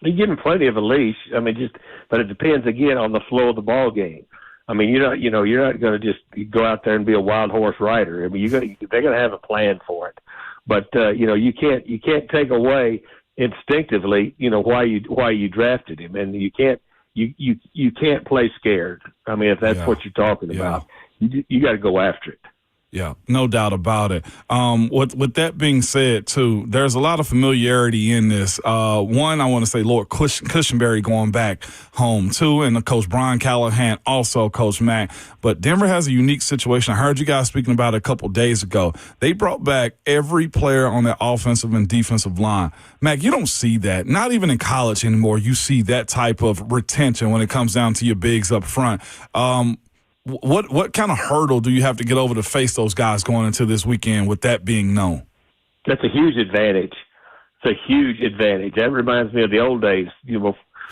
Speaker 11: You give him plenty of a leash. I mean, but it depends again on the flow of the ball game. I mean, you're not going to just go out there and be a wild horse rider. I mean, they're going to have a plan for it. But you can't take away instinctively, why you drafted him, and you can't play scared. I mean, if that's what you're talking about, you got to go after it.
Speaker 3: Yeah, no doubt about it. With that being said, too, there's a lot of familiarity in this. One, I want to say Lord Cushenberry going back home, too, and Coach Brian Callahan, also Coach Mack. But Denver has a unique situation. I heard you guys speaking about it a couple days ago. They brought back every player on their offensive and defensive line. Mack, you don't see that. Not even in college anymore. You see that type of retention when it comes down to your bigs up front. What kind of hurdle do you have to get over to face those guys going into this weekend with that being known?
Speaker 11: That's a huge advantage. It's a huge advantage. That reminds me of the old days,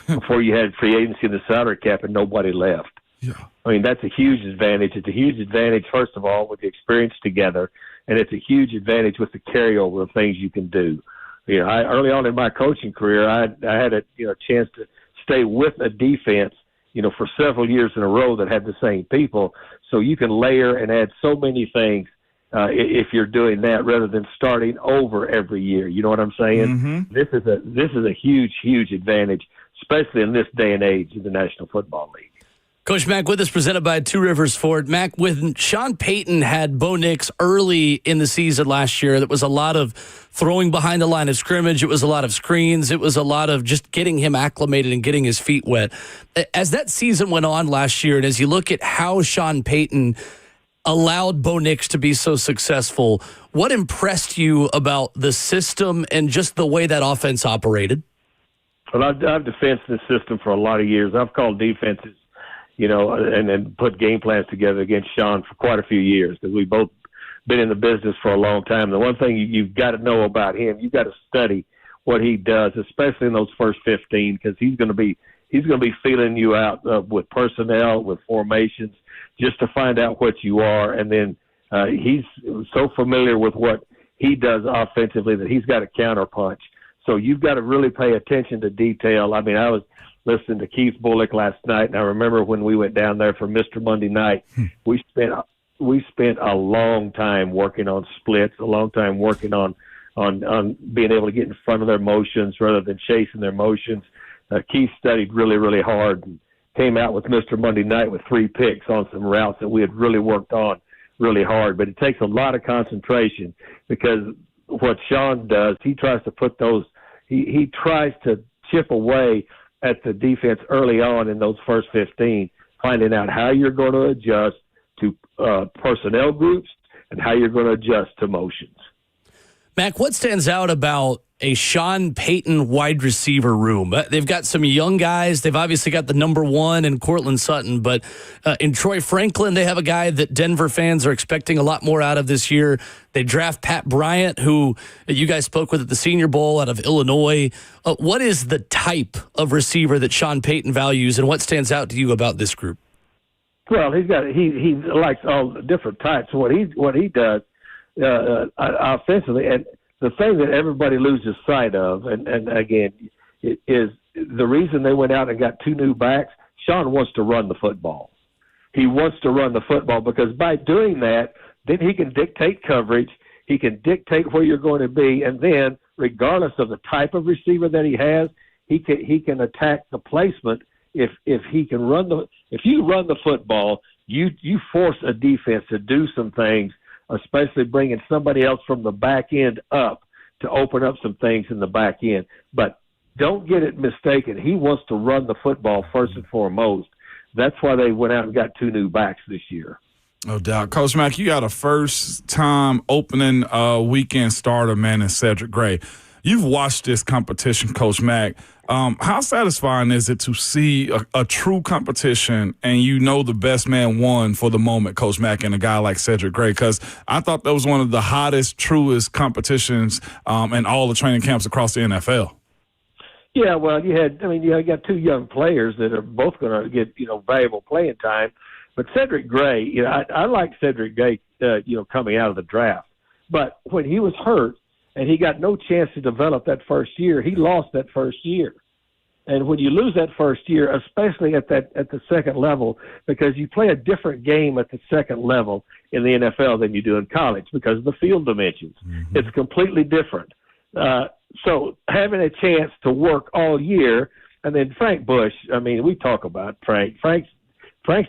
Speaker 11: before you had free agency and the salary cap and nobody left.
Speaker 3: Yeah.
Speaker 11: I mean, that's a huge advantage. It's a huge advantage, first of all, with the experience together, and it's a huge advantage with the carryover of things you can do. Early on in my coaching career, I had a chance to stay with a defense for several years in a row that had the same people. So you can layer and add so many things if you're doing that rather than starting over every year. You know what I'm saying? Mm-hmm. This is a huge, huge advantage, especially in this day and age of the National Football League.
Speaker 2: Coach Mack with us, presented by Two Rivers Ford. Mack, when Sean Payton had Bo Nix early in the season last year, that was a lot of throwing behind the line of scrimmage. It was a lot of screens. It was a lot of just getting him acclimated and getting his feet wet. As that season went on last year, and as you look at how Sean Payton allowed Bo Nix to be so successful, what impressed you about the system and just the way that offense operated?
Speaker 11: Well, I've defensed this system for a lot of years. I've called defenses, and then put game plans together against Sean for quite a few years because we've both been in the business for a long time. The one thing you've got to know about him, you've got to study what he does, especially in those first 15, because he's going to be feeling you out with personnel, with formations, just to find out what you are. And then he's so familiar with what he does offensively that he's got a counterpunch. So you've got to really pay attention to detail. I mean, I was listening to Keith Bullock last night, and I remember when we went down there for Mr. Monday Night, we spent a long time working on splits, a long time working on being able to get in front of their motions rather than chasing their motions. Keith studied really, really hard and came out with Mr. Monday Night with 3 picks on some routes that we had really worked on really hard. But it takes a lot of concentration because what Sean does, he tries to put those – he tries to chip away at the defense early on in those first 15, finding out how you're going to adjust to personnel groups and how you're going to adjust to motions.
Speaker 2: Mack, what stands out about a Sean Payton wide receiver room? They've got some young guys. They've obviously got the number 1 in Cortland Sutton, but in Troy Franklin, they have a guy that Denver fans are expecting a lot more out of this year. They draft Pat Bryant, who you guys spoke with at the Senior Bowl out of Illinois. What is the type of receiver that Sean Payton values, and what stands out to you about this group?
Speaker 11: Well, he likes all the different types. What he does offensively, and the thing that everybody loses sight of, and again, is the reason they went out and got 2 new backs. Sean wants to run the football. He wants to run the football because by doing that, then he can dictate coverage. He can dictate where you're going to be, and then regardless of the type of receiver that he has, he can attack the placement. If you run the football, you force a defense to do some things, especially bringing somebody else from the back end up to open up some things in the back end. But don't get it mistaken. He wants to run the football first and foremost. That's why they went out and got 2 new backs this year.
Speaker 3: No doubt. Coach Mack, you got a first-time opening weekend starter, man, in Cedric Gray. You've watched this competition, Coach Mack. How satisfying is it to see a true competition and you know the best man won for the moment, Coach Mack, and a guy like Cedric Gray? Because I thought that was one of the hottest, truest competitions in all the training camps across the NFL.
Speaker 11: Yeah, well, you got two young players that are both going to get, valuable playing time. But Cedric Gray, I like Cedric Gray, coming out of the draft. But when he was hurt and he got no chance to develop that first year, he lost that first year. And when you lose that first year, especially at the second level, because you play a different game at the second level in the NFL than you do in college because of the field dimensions. Mm-hmm. It's completely different. So having a chance to work all year, and then Frank Bush, we talk about Frank. Frank's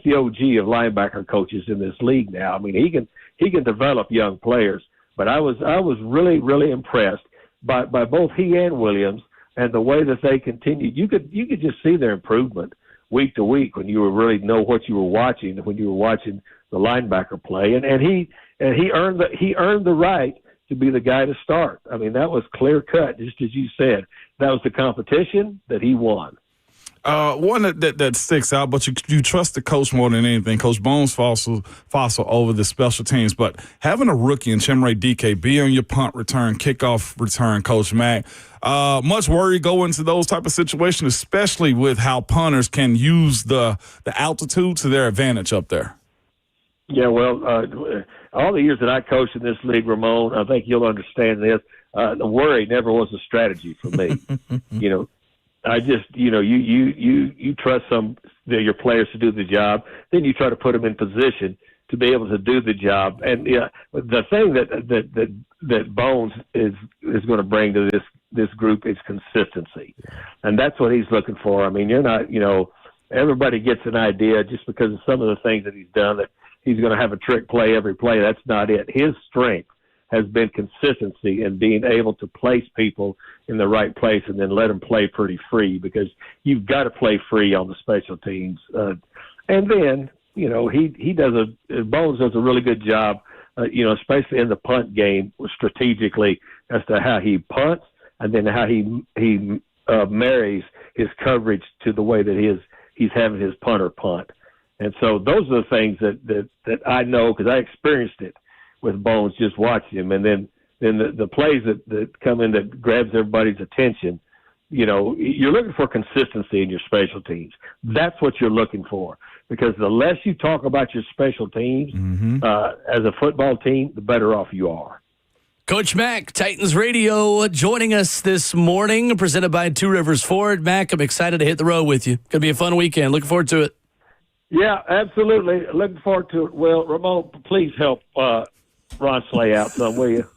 Speaker 11: the OG of linebacker coaches in this league now. He can develop young players. But I was really, really impressed by both he and Williams and the way that they continued. You could just see their improvement week to week when you really know what you were watching, when you were watching the linebacker play. And he earned the right to be the guy to start. That was clear cut, just as you said. That was the competition that he won.
Speaker 3: One that sticks out, but you trust the coach more than anything. Coach Bones fossil over the special teams, but having a rookie in Chimere DK be on your punt return, kickoff return, Coach Mack, much worry go into those type of situations, especially with how punters can use the altitude to their advantage up there.
Speaker 11: Yeah, well, all the years that I coached in this league, Ramon, I think you'll understand this. The worry never was a strategy for me. I just, you trust your players to do the job. Then you try to put them in position to be able to do the job. And the thing that Bones is going to bring to this group is consistency, and that's what he's looking for. You're not, everybody gets an idea just because of some of the things that he's done that he's going to have a trick play every play. That's not it. His strength has been consistency and being able to place people in the right place and then let them play pretty free, because you've got to play free on the special teams. And then, Bones does a really good job, especially in the punt game strategically as to how he punts and then how he marries his coverage to the way that he's having his punter punt. And so those are the things that I know because I experienced it with Bones, just watching him. And then the plays that come in that grabs everybody's attention, you're looking for consistency in your special teams. That's what you're looking for, because the less you talk about your special teams as a football team, the better off you are.
Speaker 2: Coach Mack, Titans Radio, joining us this morning, presented by Two Rivers Ford. Mack, I'm excited to hit the road with you. Going to be a fun weekend. Looking forward to it.
Speaker 11: Yeah, absolutely. Looking forward to it. Well, Ramon, please help Ron Slay out some, will you?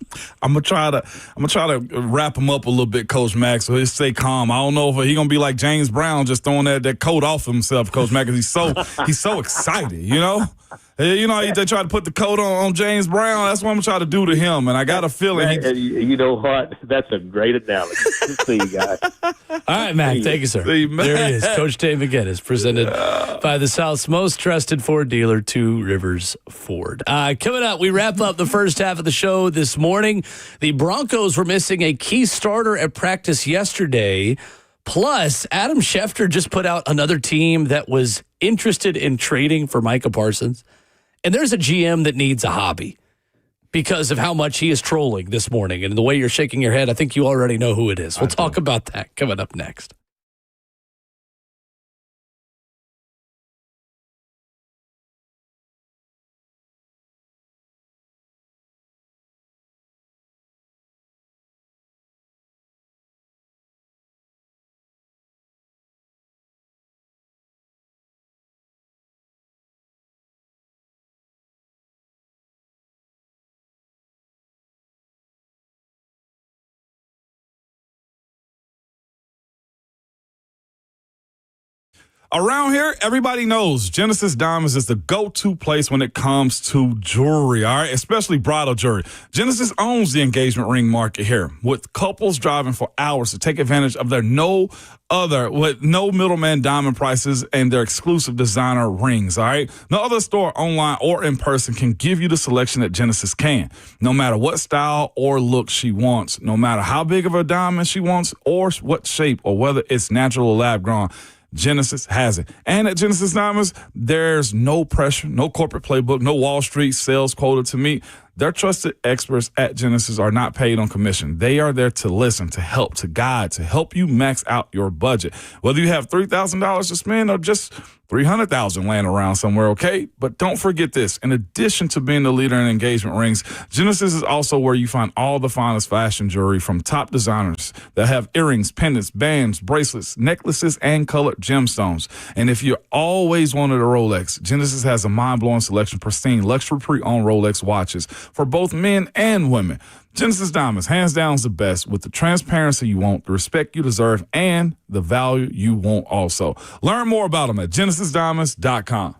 Speaker 3: I'm gonna try to wrap him up a little bit, Coach Mack, so he'll stay calm. I don't know if he's gonna be like James Brown, just throwing that coat off himself, Coach Mack, because he's so excited, they try to put the coat on James Brown. That's what I'm gonna try to do to him, and I got a feeling.
Speaker 11: You know what? That's a great analogy. See you guys.
Speaker 2: All right, Mac. Thank you, sir. There he is, Coach Dave McGinnis, presented by the South's most trusted Ford dealer, Two Rivers Ford. Coming up, we wrap up the first half of the show this morning. The Broncos were missing a key starter at practice yesterday. Plus, Adam Schefter just put out another team that was interested in trading for Micah Parsons. And there's a GM that needs a hobby because of how much he is trolling this morning. And the way you're shaking your head, I think you already know who it is. We'll talk about that coming up next.
Speaker 3: Around here, everybody knows Genesis Diamonds is the go-to place when it comes to jewelry, all right, especially bridal jewelry. Genesis owns the engagement ring market here, with couples driving for hours to take advantage of their no middleman diamond prices and their exclusive designer rings, all right? No other store, online or in person, can give you the selection that Genesis can. No matter what style or look she wants, no matter how big of a diamond she wants or what shape, or whether it's natural or lab-grown, Genesis has it. And at Genesis Diamonds, there's no pressure, no corporate playbook, no Wall Street sales quota to meet. Their trusted experts at Genesis are not paid on commission. They are there to listen, to help, to guide, to help you max out your budget. Whether you have $3,000 to spend or just $300,000 laying around somewhere, okay? But don't forget this. In addition to being the leader in engagement rings, Genesis is also where you find all the finest fashion jewelry from top designers that have earrings, pendants, bands, bracelets, necklaces, and colored gemstones. And if you always wanted a Rolex, Genesis has a mind-blowing selection of pristine luxury pre-owned Rolex watches for both men and women. Genesis Diamonds, hands down, is the best, with the transparency you want, the respect you deserve, and the value you want also. Learn more about them at genesisdiamonds.com.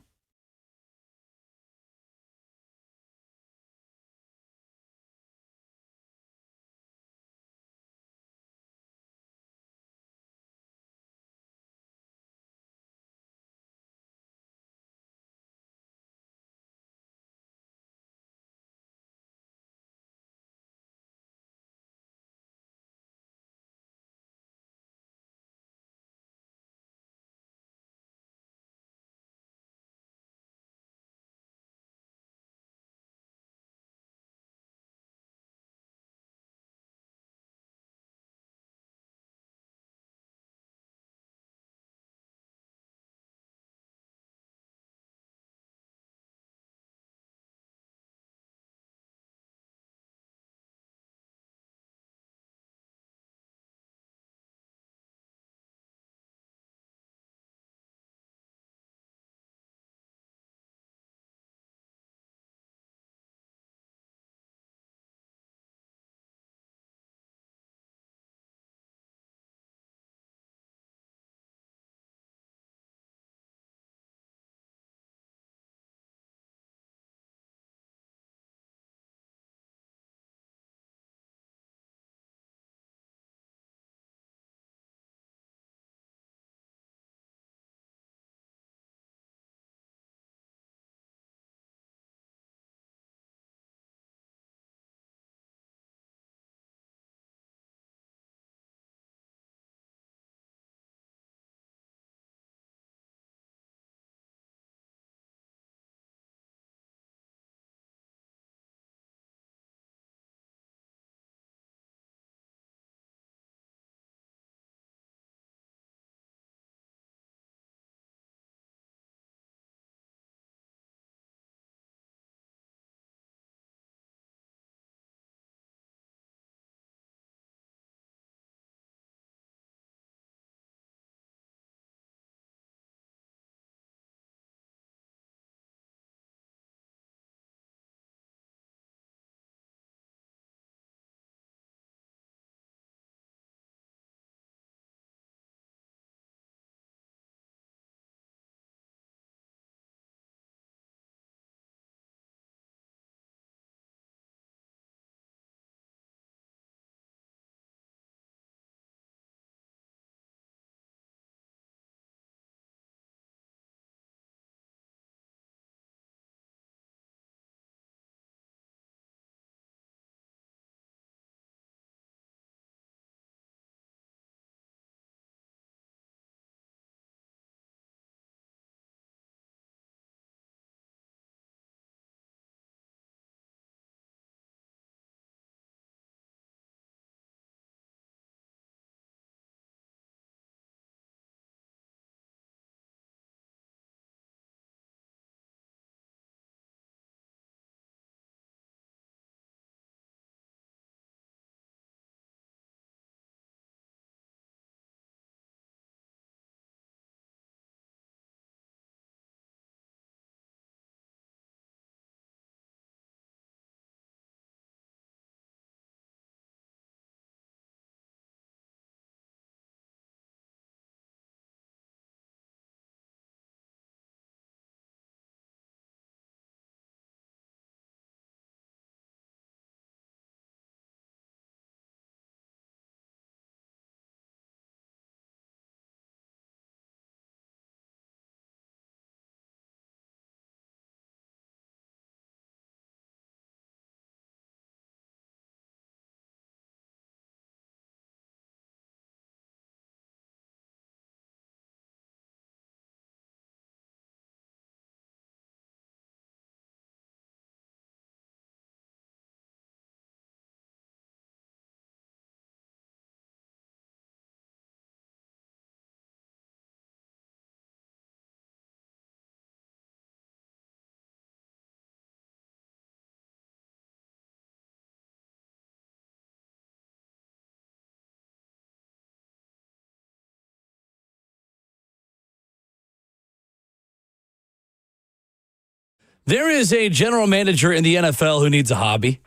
Speaker 2: There is a general manager in the NFL who needs a hobby.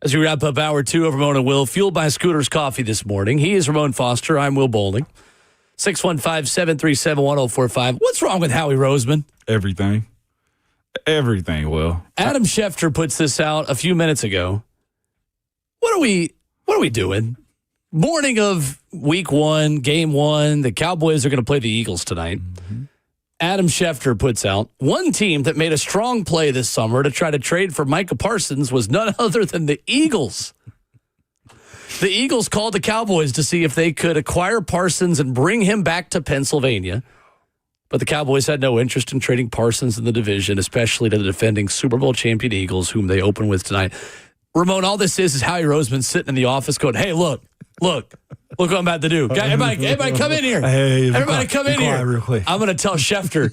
Speaker 2: As we wrap up hour 2 of Ramon and Will, fueled by Scooter's Coffee this morning. He is Ramon Foster. I'm Will Bowling. 615-737-1045. What's wrong with Howie Roseman?
Speaker 3: Everything, Will.
Speaker 2: Adam Schefter puts this out a few minutes ago. What are we doing? Morning of week 1, game 1. The Cowboys are going to play the Eagles tonight. Mm-hmm. Adam Schefter puts out, one team that made a strong play this summer to try to trade for Micah Parsons was none other than the Eagles. The Eagles called the Cowboys to see if they could acquire Parsons and bring him back to Pennsylvania. But the Cowboys had no interest in trading Parsons in the division, especially to the defending Super Bowl champion Eagles, whom they open with tonight. Ramon, all this is Howie Roseman sitting in the office going, hey, look what I'm about to do. Everybody come in here.
Speaker 9: Hey,
Speaker 2: everybody come in here.
Speaker 9: Real quick.
Speaker 2: I'm going to tell Schefter.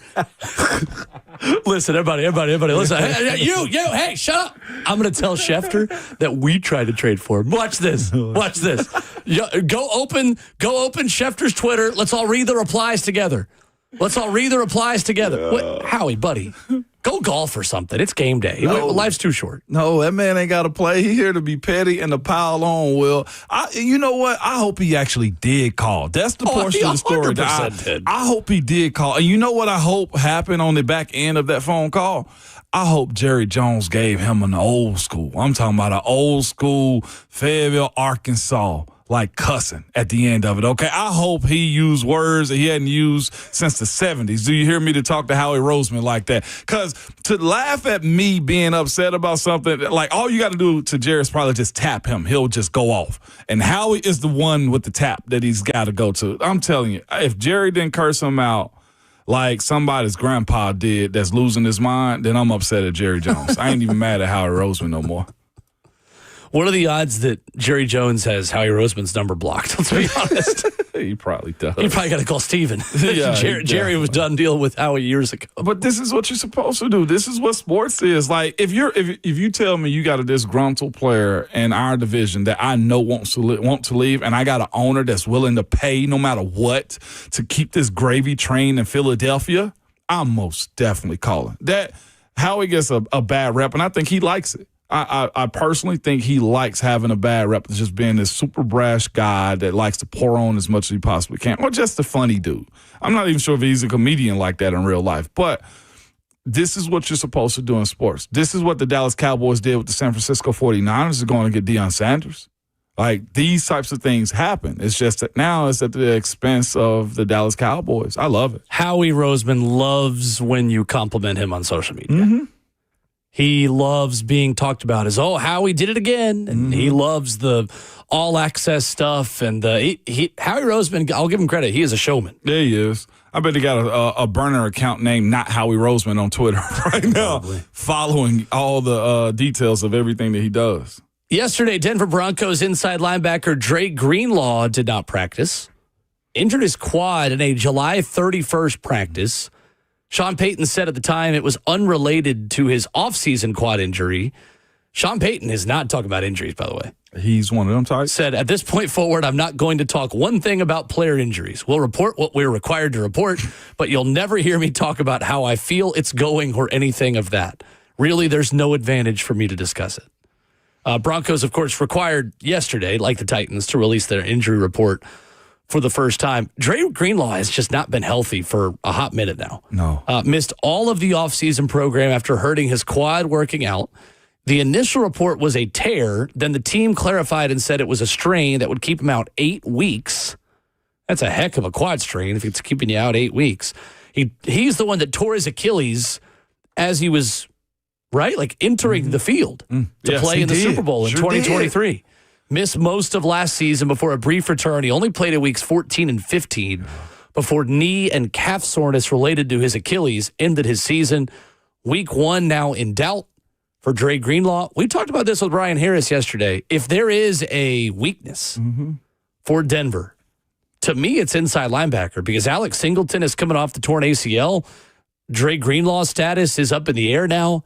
Speaker 2: Listen, everybody, listen. Hey, you, hey, shut up. I'm going to tell Schefter that we tried to trade for him. Watch this. Go open Schefter's Twitter. Let's all read the replies together. Howie, buddy. Go golf or something. It's game day.
Speaker 3: No.
Speaker 2: Life's too short.
Speaker 3: No, that man ain't got to play. He here to be petty and to pile on, Will. You know what? I hope he actually did call. That's the portion of the story. I hope he did call. And you know what I hope happened on the back end of that phone call? I hope Jerry Jones gave him an old school. I'm talking about an old school Fayetteville, Arkansas, like cussing at the end of it, okay? I hope he used words that he hadn't used since the 70s. Do you hear me to talk to Howie Roseman like that? Because to laugh at me being upset about something, like all you got to do to Jerry is probably just tap him. He'll just go off. And Howie is the one with the tap that he's got to go to. I'm telling you, if Jerry didn't curse him out like somebody's grandpa did that's losing his mind, then I'm upset at Jerry Jones. I ain't even mad at Howie Roseman no more.
Speaker 2: What are the odds that Jerry Jones has Howie Roseman's number blocked? Let's be honest.
Speaker 3: He probably does.
Speaker 2: You probably got to call Steven.
Speaker 3: Yeah,
Speaker 2: Jerry was done dealing with Howie years ago.
Speaker 3: But this is what you're supposed to do. This is what sports is. Like if you tell me you got a disgruntled player in our division that I know want to leave, and I got an owner that's willing to pay no matter what to keep this gravy train in Philadelphia, I'm most definitely calling that. Howie gets a bad rep, and I think he likes it. I personally think he likes having a bad rep, just being this super brash guy that likes to pour on as much as he possibly can, or just a funny dude. I'm not even sure if he's a comedian like that in real life, but this is what you're supposed to do in sports. This is what the Dallas Cowboys did with the San Francisco 49ers. They're going to get Deion Sanders. Like, these types of things happen. It's just that now it's at the expense of the Dallas Cowboys. I love it.
Speaker 2: Howie Roseman loves when you compliment him on social media. Mm-hmm. He loves being talked about as, Howie did it again. And he loves the all-access stuff. And Howie Roseman, I'll give him credit, he is a showman.
Speaker 3: Yeah, he is. I bet he got a burner account named Not Howie Roseman on Twitter right now, following all the details of everything that he does.
Speaker 2: Yesterday, Denver Broncos inside linebacker Dre Greenlaw did not practice. Injured his quad in a July 31st practice. Sean Payton said at the time it was unrelated to his offseason quad injury. Sean Payton is not talking about injuries, by the way.
Speaker 3: He's one of them types.
Speaker 2: Said, at this point forward, I'm not going to talk one thing about player injuries. We'll report what we're required to report, but you'll never hear me talk about how I feel it's going or anything of that. Really, there's no advantage for me to discuss it. Broncos, of course, required yesterday, like the Titans, to release their injury report for the first time. Dre Greenlaw has just not been healthy for a hot minute now.
Speaker 3: No.
Speaker 2: Missed all of the offseason program after hurting his quad working out. The initial report was a tear. Then the team clarified and said it was a strain that would keep him out 8 weeks. That's a heck of a quad strain if it's keeping you out 8 weeks. He's the one that tore his Achilles as he was, right, like entering the field to play in the Super Bowl in 2023. Did. Missed most of last season before a brief return. He only played in weeks 14 and 15 before knee and calf soreness related to his Achilles ended his season. Week 1 now in doubt for Dre Greenlaw. We talked about this with Brian Harris yesterday. If there is a weakness for Denver, to me it's inside linebacker because Alex Singleton is coming off the torn ACL. Dre Greenlaw's status is up in the air now.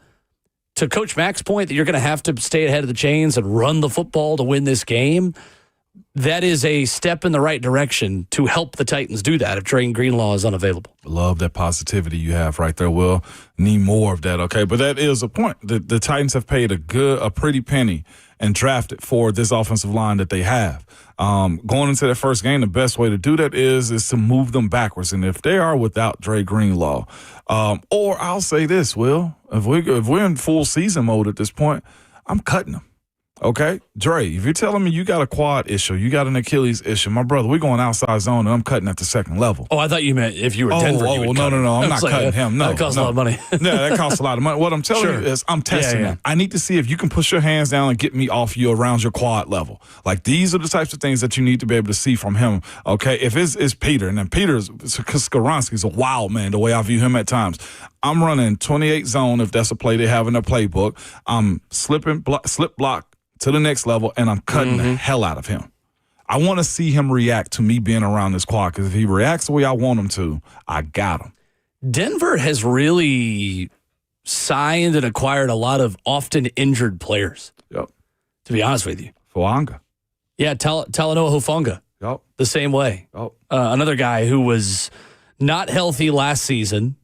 Speaker 2: To Coach Mack's point that you're going to have to stay ahead of the chains and run the football to win this game, that is a step in the right direction to help the Titans do that if Dre Greenlaw is unavailable.
Speaker 3: Love that positivity you have right there, Will. Need more of that, okay? But that is a point. The Titans have paid a pretty penny and drafted for this offensive line that they have. Going into that first game, the best way to do that is to move them backwards. And if they are without Dre Greenlaw, or I'll say this, Will, if we're in full season mode at this point, I'm cutting them. Okay, Dre, if you're telling me you got a quad issue, you got an Achilles issue, my brother, we're going outside zone and I'm cutting at the second level.
Speaker 2: Oh, I thought you meant if you were Denver.
Speaker 3: No, I'm not cutting him. No,
Speaker 2: that costs a lot of money.
Speaker 3: Yeah, that costs a lot of money. What I'm telling you is I'm testing him. I need to see if you can push your hands down and get me off you around your quad level. Like, these are the types of things that you need to be able to see from him. Okay, if it's Peter, and then Skoronski's a wild man, the way I view him at times. I'm running 28 zone if that's a play they have in their playbook. I'm slip block to the next level, and I'm cutting the hell out of him. I want to see him react to me being around this quad, because if he reacts the way I want him to, I got him.
Speaker 2: Denver has really signed and acquired a lot of often injured players.
Speaker 3: Yep.
Speaker 2: To be honest with you.
Speaker 3: Fuanga.
Speaker 2: Yeah, Talanoa Hufanga.
Speaker 3: Yep.
Speaker 2: The same way.
Speaker 3: Yep.
Speaker 2: Another guy who was not healthy last season.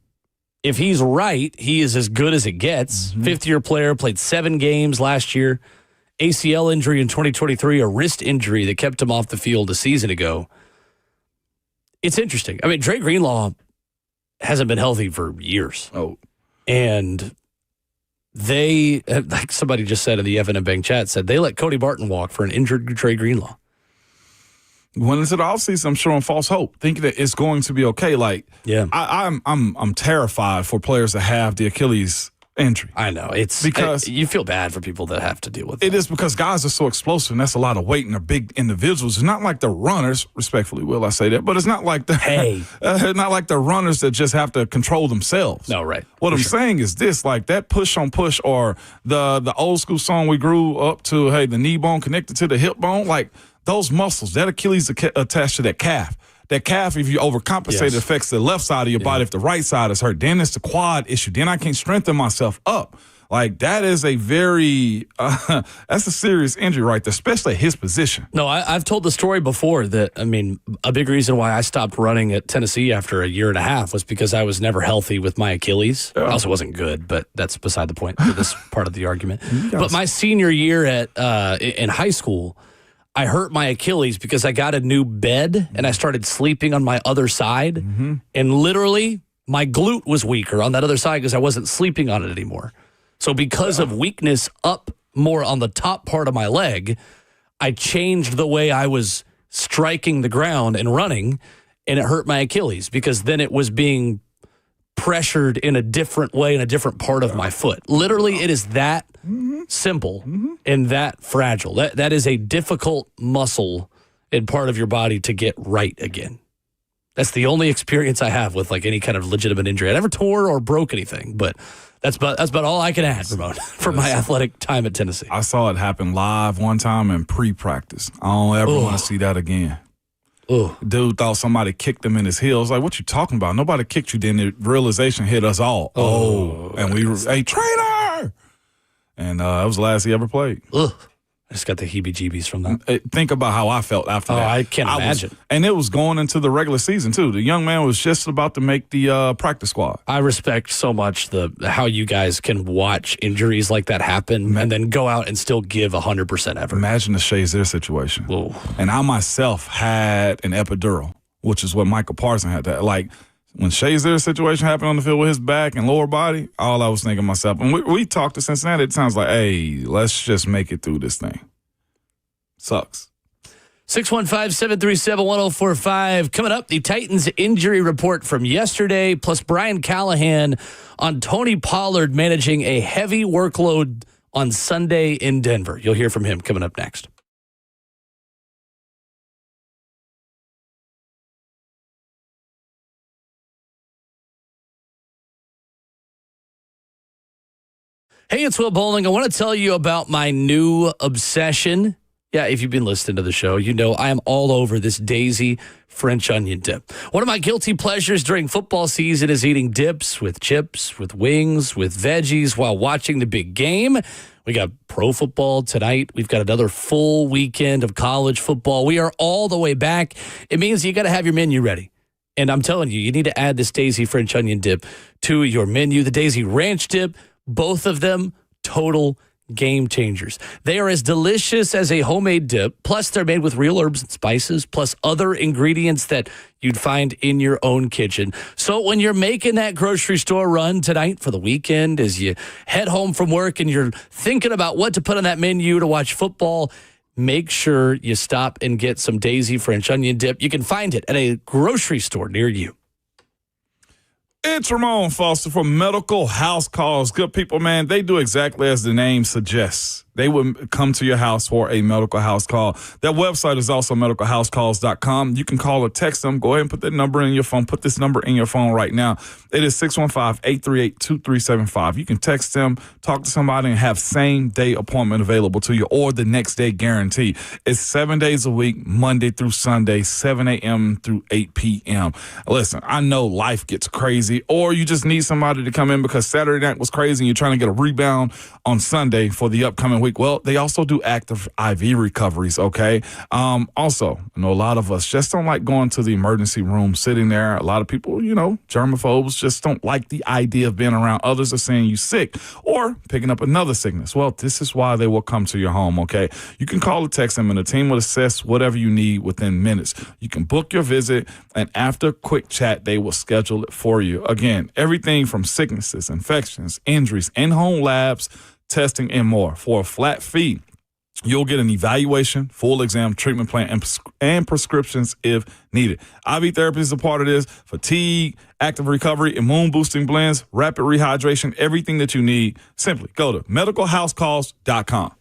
Speaker 2: If he's right, he is as good as it gets. Fifth-year player, played 7 games last year. ACL injury in 2023, a wrist injury that kept him off the field a season ago. It's interesting. I mean, Dre Greenlaw hasn't been healthy for years.
Speaker 3: Oh.
Speaker 2: And they, like somebody just said in the Evan and Bang chat, said they let Cody Barton walk for an injured Dre Greenlaw.
Speaker 3: Went into the offseason, I'm showing false hope, thinking that it's going to be okay. Like,
Speaker 2: yeah,
Speaker 3: I'm terrified for players that have the Achilles injury.
Speaker 2: I know. It's because you feel bad for people that have to deal with it.
Speaker 3: It is because guys are so explosive, and that's a lot of weight, and they're big individuals. It's not like the runners, respectfully, will I say that, but it's not like not like the runners that just have to control themselves.
Speaker 2: No, right.
Speaker 3: What I'm saying is this, like that push on push, or the old school song we grew up to, hey, the knee bone connected to the hip bone, like those muscles, that Achilles attached to that calf. That calf, if you overcompensate, it affects the left side of your body if the right side is hurt. Then it's the quad issue. Then I can't strengthen myself up. Like, that is a very that's a serious injury right there, especially at his position.
Speaker 2: No, I've told the story before that, I mean, a big reason why I stopped running at Tennessee after a year and a half was because I was never healthy with my Achilles. I also wasn't good, but that's beside the point for this part of the argument. But my senior year in high school, I hurt my Achilles because I got a new bed and I started sleeping on my other side. And literally, my glute was weaker on that other side because I wasn't sleeping on it anymore. So because of weakness up more on the top part of my leg, I changed the way I was striking the ground and running, and it hurt my Achilles because then it was being pressured in a different way in a different part of my foot. Literally, it is that simple and that fragile. That is a difficult muscle and part of your body to get right again. That's the only experience I have with like any kind of legitimate injury. I never tore or broke anything, but that's about all I can add, Ramon, for my athletic time at Tennessee.
Speaker 3: I saw it happen live one time in pre-practice. I don't ever want to see that again. Dude thought somebody kicked him in his heels. Like, what you talking about? Nobody kicked you. Then the realization hit us all. And we were, hey, trainer! And that was the last he ever played.
Speaker 2: I just got the heebie-jeebies from that.
Speaker 3: Think about how I felt after that.
Speaker 2: I can't imagine.
Speaker 3: And it was going into the regular season, too. The young man was just about to make the practice squad.
Speaker 2: I respect so much how you guys can watch injuries like that happen and then go out and still give 100% effort.
Speaker 3: Imagine the Shazier situation.
Speaker 2: Whoa.
Speaker 3: And I myself had an epidural, which is what Michael Parsons had. That, like, when Shazier's situation happened on the field with his back and lower body, all I was thinking to myself, and we talked to Cincinnati, it sounds like, hey, let's just make it through this thing. Sucks.
Speaker 2: 615-737-1045. Coming up, the Titans injury report from yesterday, plus Brian Callahan on Tony Pollard managing a heavy workload on Sunday in Denver. You'll hear from him coming up next. Hey, it's Will Bowling. I want to tell you about my new obsession. Yeah, if you've been listening to the show, you know I am all over this Daisy French onion dip. One of my guilty pleasures during football season is eating dips with chips, with wings, with veggies while watching the big game. We got pro football tonight. We've got another full weekend of college football. We are all the way back. It means you got to have your menu ready. And I'm telling you, you need to add this Daisy French onion dip to your menu. The Daisy Ranch dip, both of them, total game changers. They are as delicious as a homemade dip, plus they're made with real herbs and spices, plus other ingredients that you'd find in your own kitchen. So when you're making that grocery store run tonight for the weekend, as you head home from work and you're thinking about what to put on that menu to watch football, make sure you stop and get some Daisy French onion dip. You can find it at a grocery store near you.
Speaker 3: It's Ramon Foster from Medical House Calls. Good people, man, they do exactly as the name suggests. They would come to your house for a medical house call. Their website is also medicalhousecalls.com. You can call or text them. Go ahead and put that number in your phone. Put this number in your phone right now. It is 615-838-2375. You can text them, talk to somebody, and have same-day appointment available to you or the next day guarantee. It's 7 days a week, Monday through Sunday, 7 a.m. through 8 p.m. Listen, I know life gets crazy, or you just need somebody to come in because Saturday night was crazy and you're trying to get a rebound on Sunday for the upcoming week. Well, they also do active IV recoveries, okay? Also, I know a lot of us just don't like going to the emergency room, sitting there. A lot of people, germaphobes, just don't like the idea of being around others or seeing you sick or picking up another sickness. Well, this is why they will come to your home, okay? You can call or text them, and the team will assess whatever you need within minutes. You can book your visit, and after a quick chat, they will schedule it for you. Again, everything from sicknesses, infections, injuries, in-home labs, testing, and more. For a flat fee, you'll get an evaluation, full exam, treatment plan, and prescriptions if needed. IV therapy is a part of this. Fatigue, active recovery, immune-boosting blends, rapid rehydration, everything that you need. Simply go to medicalhousecalls.com.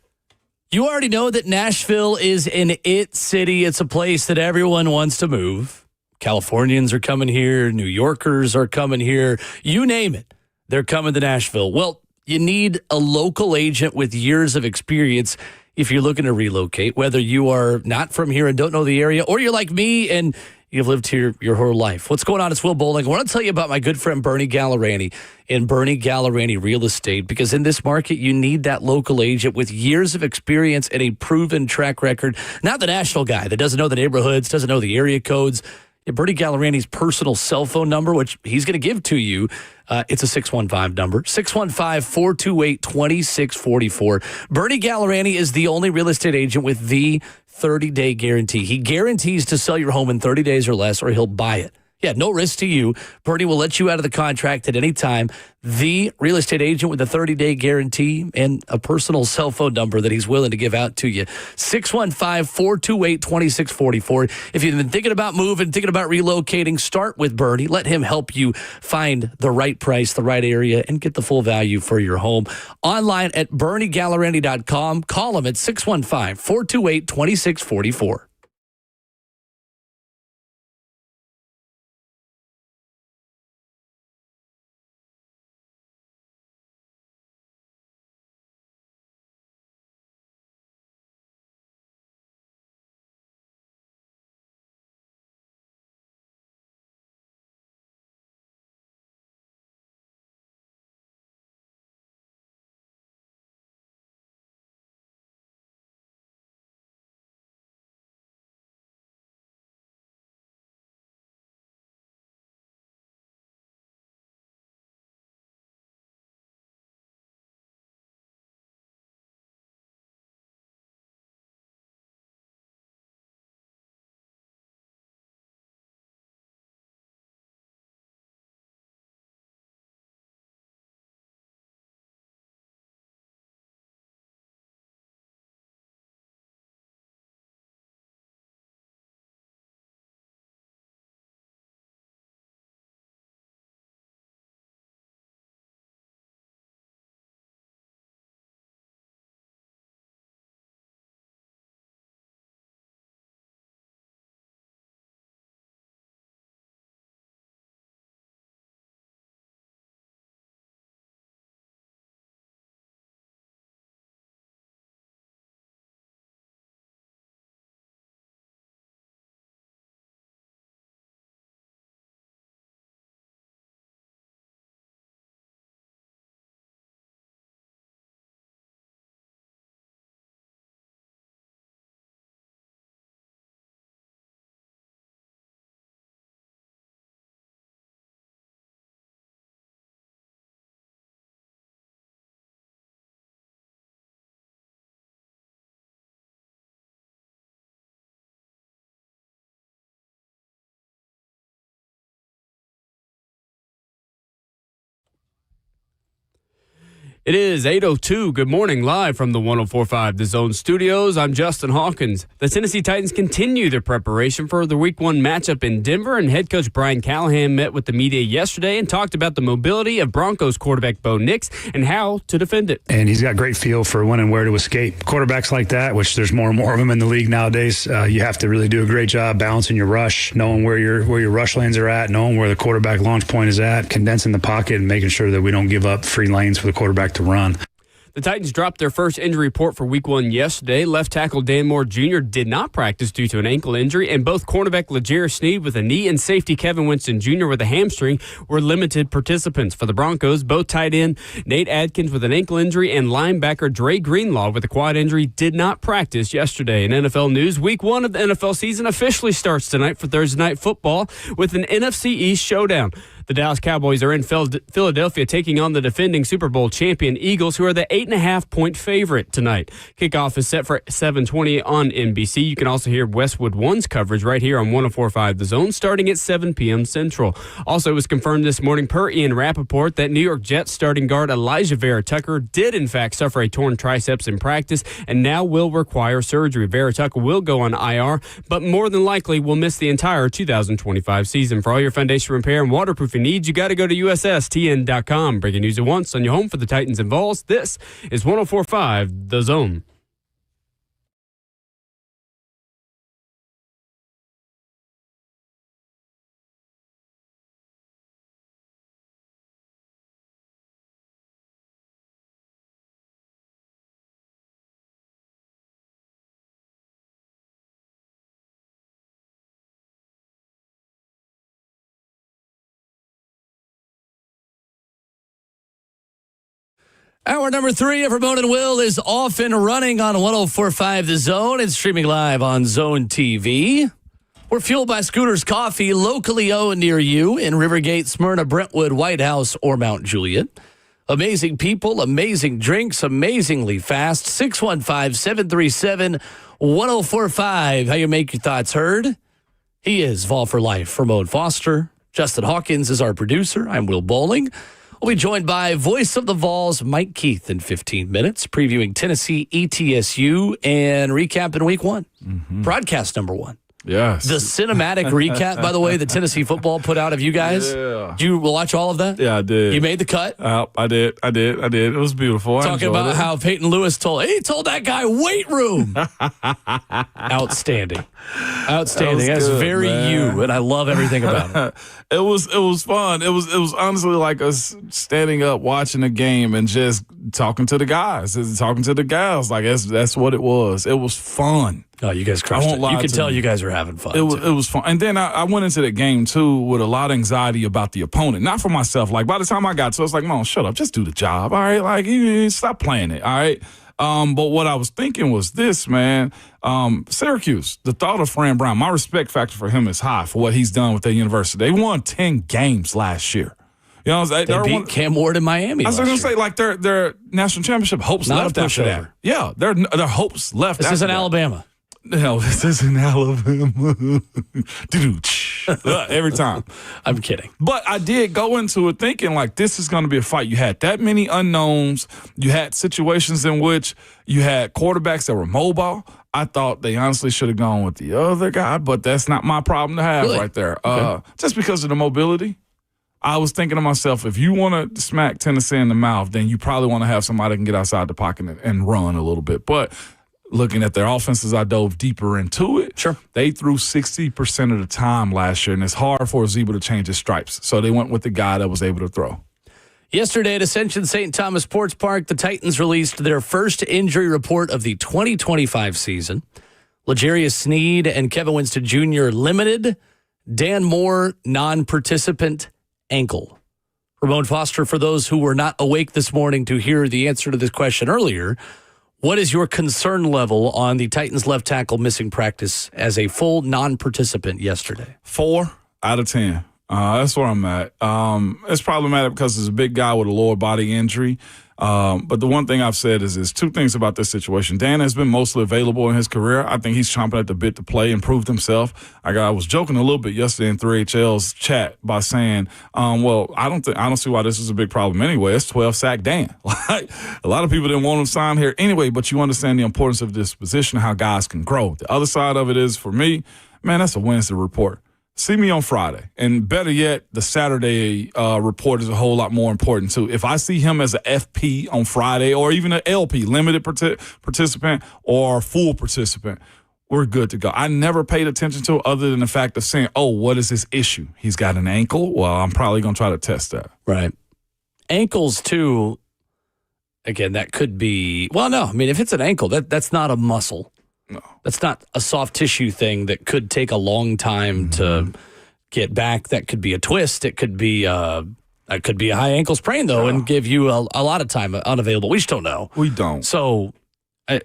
Speaker 2: You already know that Nashville is an it city. It's a place that everyone wants to move. Californians are coming here. New Yorkers are coming here. You name it, they're coming to Nashville. Well, you need a local agent with years of experience if you're looking to relocate, whether you are not from here and don't know the area, or you're like me and you've lived here your whole life. What's going on? It's Will Bowling. I want to tell you about my good friend Bernie Gallerani in Bernie Gallerani Real Estate, because in this market, you need that local agent with years of experience and a proven track record. Not the national guy that doesn't know the neighborhoods, doesn't know the area codes. Bernie Gallerani's personal cell phone number, which he's going to give to you, it's a 615 number, 615-428-2644. Bernie Gallerani is the only real estate agent with the 30-day guarantee. He guarantees to sell your home in 30 days or less, or he'll buy it. Yeah, no risk to you. Bernie will let you out of the contract at any time. The real estate agent with a 30-day guarantee and a personal cell phone number that he's willing to give out to you. 615-428-2644. If you've been thinking about moving, thinking about relocating, start with Bernie. Let him help you find the right price, the right area, and get the full value for your home. Online at BernieGallerani.com. Call him at 615-428-2644.
Speaker 1: It is 8:02. Good morning, live from the 104.5 The Zone studios. I'm Justin Hawkins. The Tennessee Titans continue their preparation for the Week 1 matchup in Denver, and head coach Brian Callahan met with the media yesterday and talked about the mobility of Broncos quarterback Bo Nix and how to defend it.
Speaker 8: And he's got great feel for when and where to escape. Quarterbacks like that, which there's more and more of them in the league nowadays, you have to really do a great job balancing your rush, knowing where your rush lanes are at, knowing where the quarterback launch point is at, condensing the pocket, and making sure that we don't give up free lanes for the quarterback to run.
Speaker 1: The Titans dropped their first injury report for Week 1 yesterday. Left tackle Dan Moore Jr. did not practice due to an ankle injury, and both cornerback L'Jarius Sneed with a knee and safety Kevin Winston Jr. with a hamstring were limited participants. For the Broncos, both tight end Nate Adkins with an ankle injury and linebacker Dre Greenlaw with a quad injury did not practice yesterday. In NFL news, Week 1 of the NFL season officially starts tonight for Thursday Night Football with an NFC East showdown. The Dallas Cowboys are in Philadelphia taking on the defending Super Bowl champion Eagles, who are the 8.5-point favorite tonight. Kickoff is set for 7:20 on NBC. You can also hear Westwood One's coverage right here on 104.5 The Zone starting at 7 p.m. Central. Also, it was confirmed this morning per Ian Rappaport that New York Jets starting guard Elijah Vera Tucker did in fact suffer a torn triceps in practice and now will require surgery. Vera Tucker will go on IR, but more than likely will miss the entire 2025 season. For all your foundation repair and waterproofing needs, you got to go to USSTN.com. Breaking news at once on your home for the Titans and Vols. This is 104.5 The Zone.
Speaker 2: Hour number 3 of Ramon and Will is off and running on 104.5 The Zone and streaming live on Zone TV. We're fueled by Scooter's Coffee, locally owned near you in Rivergate, Smyrna, Brentwood, White House, or Mount Juliet. Amazing people, amazing drinks, amazingly fast. 615-737-1045. How you make your thoughts heard? He is Vol for Life, Ramon Foster. Justin Hawkins is our producer. I'm Will Bowling. We'll be joined by voice of the Vols, Mike Keith, in 15 minutes, previewing Tennessee, ETSU, and recapping Week 1. Broadcast number 1.
Speaker 3: Yes.
Speaker 2: The cinematic recap, by the way, that Tennessee football put out of you guys.
Speaker 3: Yeah.
Speaker 2: Did you watch all of that?
Speaker 3: Yeah, I did.
Speaker 2: You made the cut?
Speaker 3: I did. It was beautiful.
Speaker 2: Talking about how Peyton Lewis told that guy weight room. Outstanding. That's
Speaker 3: good,
Speaker 2: very
Speaker 3: man.
Speaker 2: you, and I love everything about it.
Speaker 3: It was fun. It was honestly like us standing up, watching a game, and just talking to the guys, talking to the gals. Like that's what it was. It was fun.
Speaker 2: Oh, you guys crushed it. You could tell you guys were having fun.
Speaker 3: It was fun. And then I went into the game, too, with a lot of anxiety about the opponent. Not for myself. Like, by the time I got to it, I was like, Mom, shut up. Just do the job. All right? Like, you stop playing it. All right? But what I was thinking was this, man. Syracuse, the thought of Fran Brown, my respect factor for him is high for what he's done with their university. They won 10 games last year. You know,
Speaker 2: they beat Cam Ward in Miami.
Speaker 3: I was going to say, like, their national championship hopes
Speaker 2: not
Speaker 3: left after that. Yeah, their hopes left
Speaker 2: this
Speaker 3: after
Speaker 2: isn't
Speaker 3: that.
Speaker 2: Alabama.
Speaker 3: No, this isn't Alabama. Every time.
Speaker 2: I'm kidding.
Speaker 3: But I did go into it thinking, like, this is going to be a fight. You had that many unknowns. You had situations in which you had quarterbacks that were mobile. I thought they honestly should have gone with the other guy, but that's not my problem to have right there. Okay. Just because of the mobility. I was thinking to myself, if you want to smack Tennessee in the mouth, then you probably want to have somebody that can get outside the pocket and run a little bit. But looking at their offenses, I dove deeper into it.
Speaker 2: Sure.
Speaker 3: They threw 60% of the time last year, and it's hard for a Zebo to change his stripes. So they went with the guy that was able to throw.
Speaker 2: Yesterday at Ascension St. Thomas Sports Park, the Titans released their first injury report of the 2025 season. L'Jarius Sneed and Kevin Winston Jr. limited. Dan Moore, non-participant, ankle. Ramon Foster, for those who were not awake this morning to hear the answer to this question earlier, what is your concern level on the Titans left tackle missing practice as a full non-participant yesterday?
Speaker 3: 4 out of 10. That's where I'm at. It's problematic because it's a big guy with a lower body injury. But the one thing I've said is two things about this situation. Dan has been mostly available in his career. I think he's chomping at the bit to play and prove himself. I was joking a little bit yesterday in 3HL's chat by saying, well, I don't see why this is a big problem anyway. It's 12 sack Dan. Like, a lot of people didn't want him signed here anyway, but you understand the importance of this position, how guys can grow. The other side of it is, for me, man, that's a Wednesday report. See me on Friday. And better yet, the Saturday report is a whole lot more important, too. If I see him as an FP on Friday or even an LP, limited participant or full participant, we're good to go. I never paid attention to it other than the fact of saying, oh, what is his issue? He's got an ankle? Well, I'm probably going to try to test that.
Speaker 2: Right. Ankles, too, again, that could be – well, no. I mean, if it's an ankle, that's not a muscle. No. That's not a soft tissue thing that could take a long time to get back. That could be a twist. It could be a high ankle sprain, though, and give you a lot of time unavailable. We just don't know.
Speaker 3: We don't.
Speaker 2: So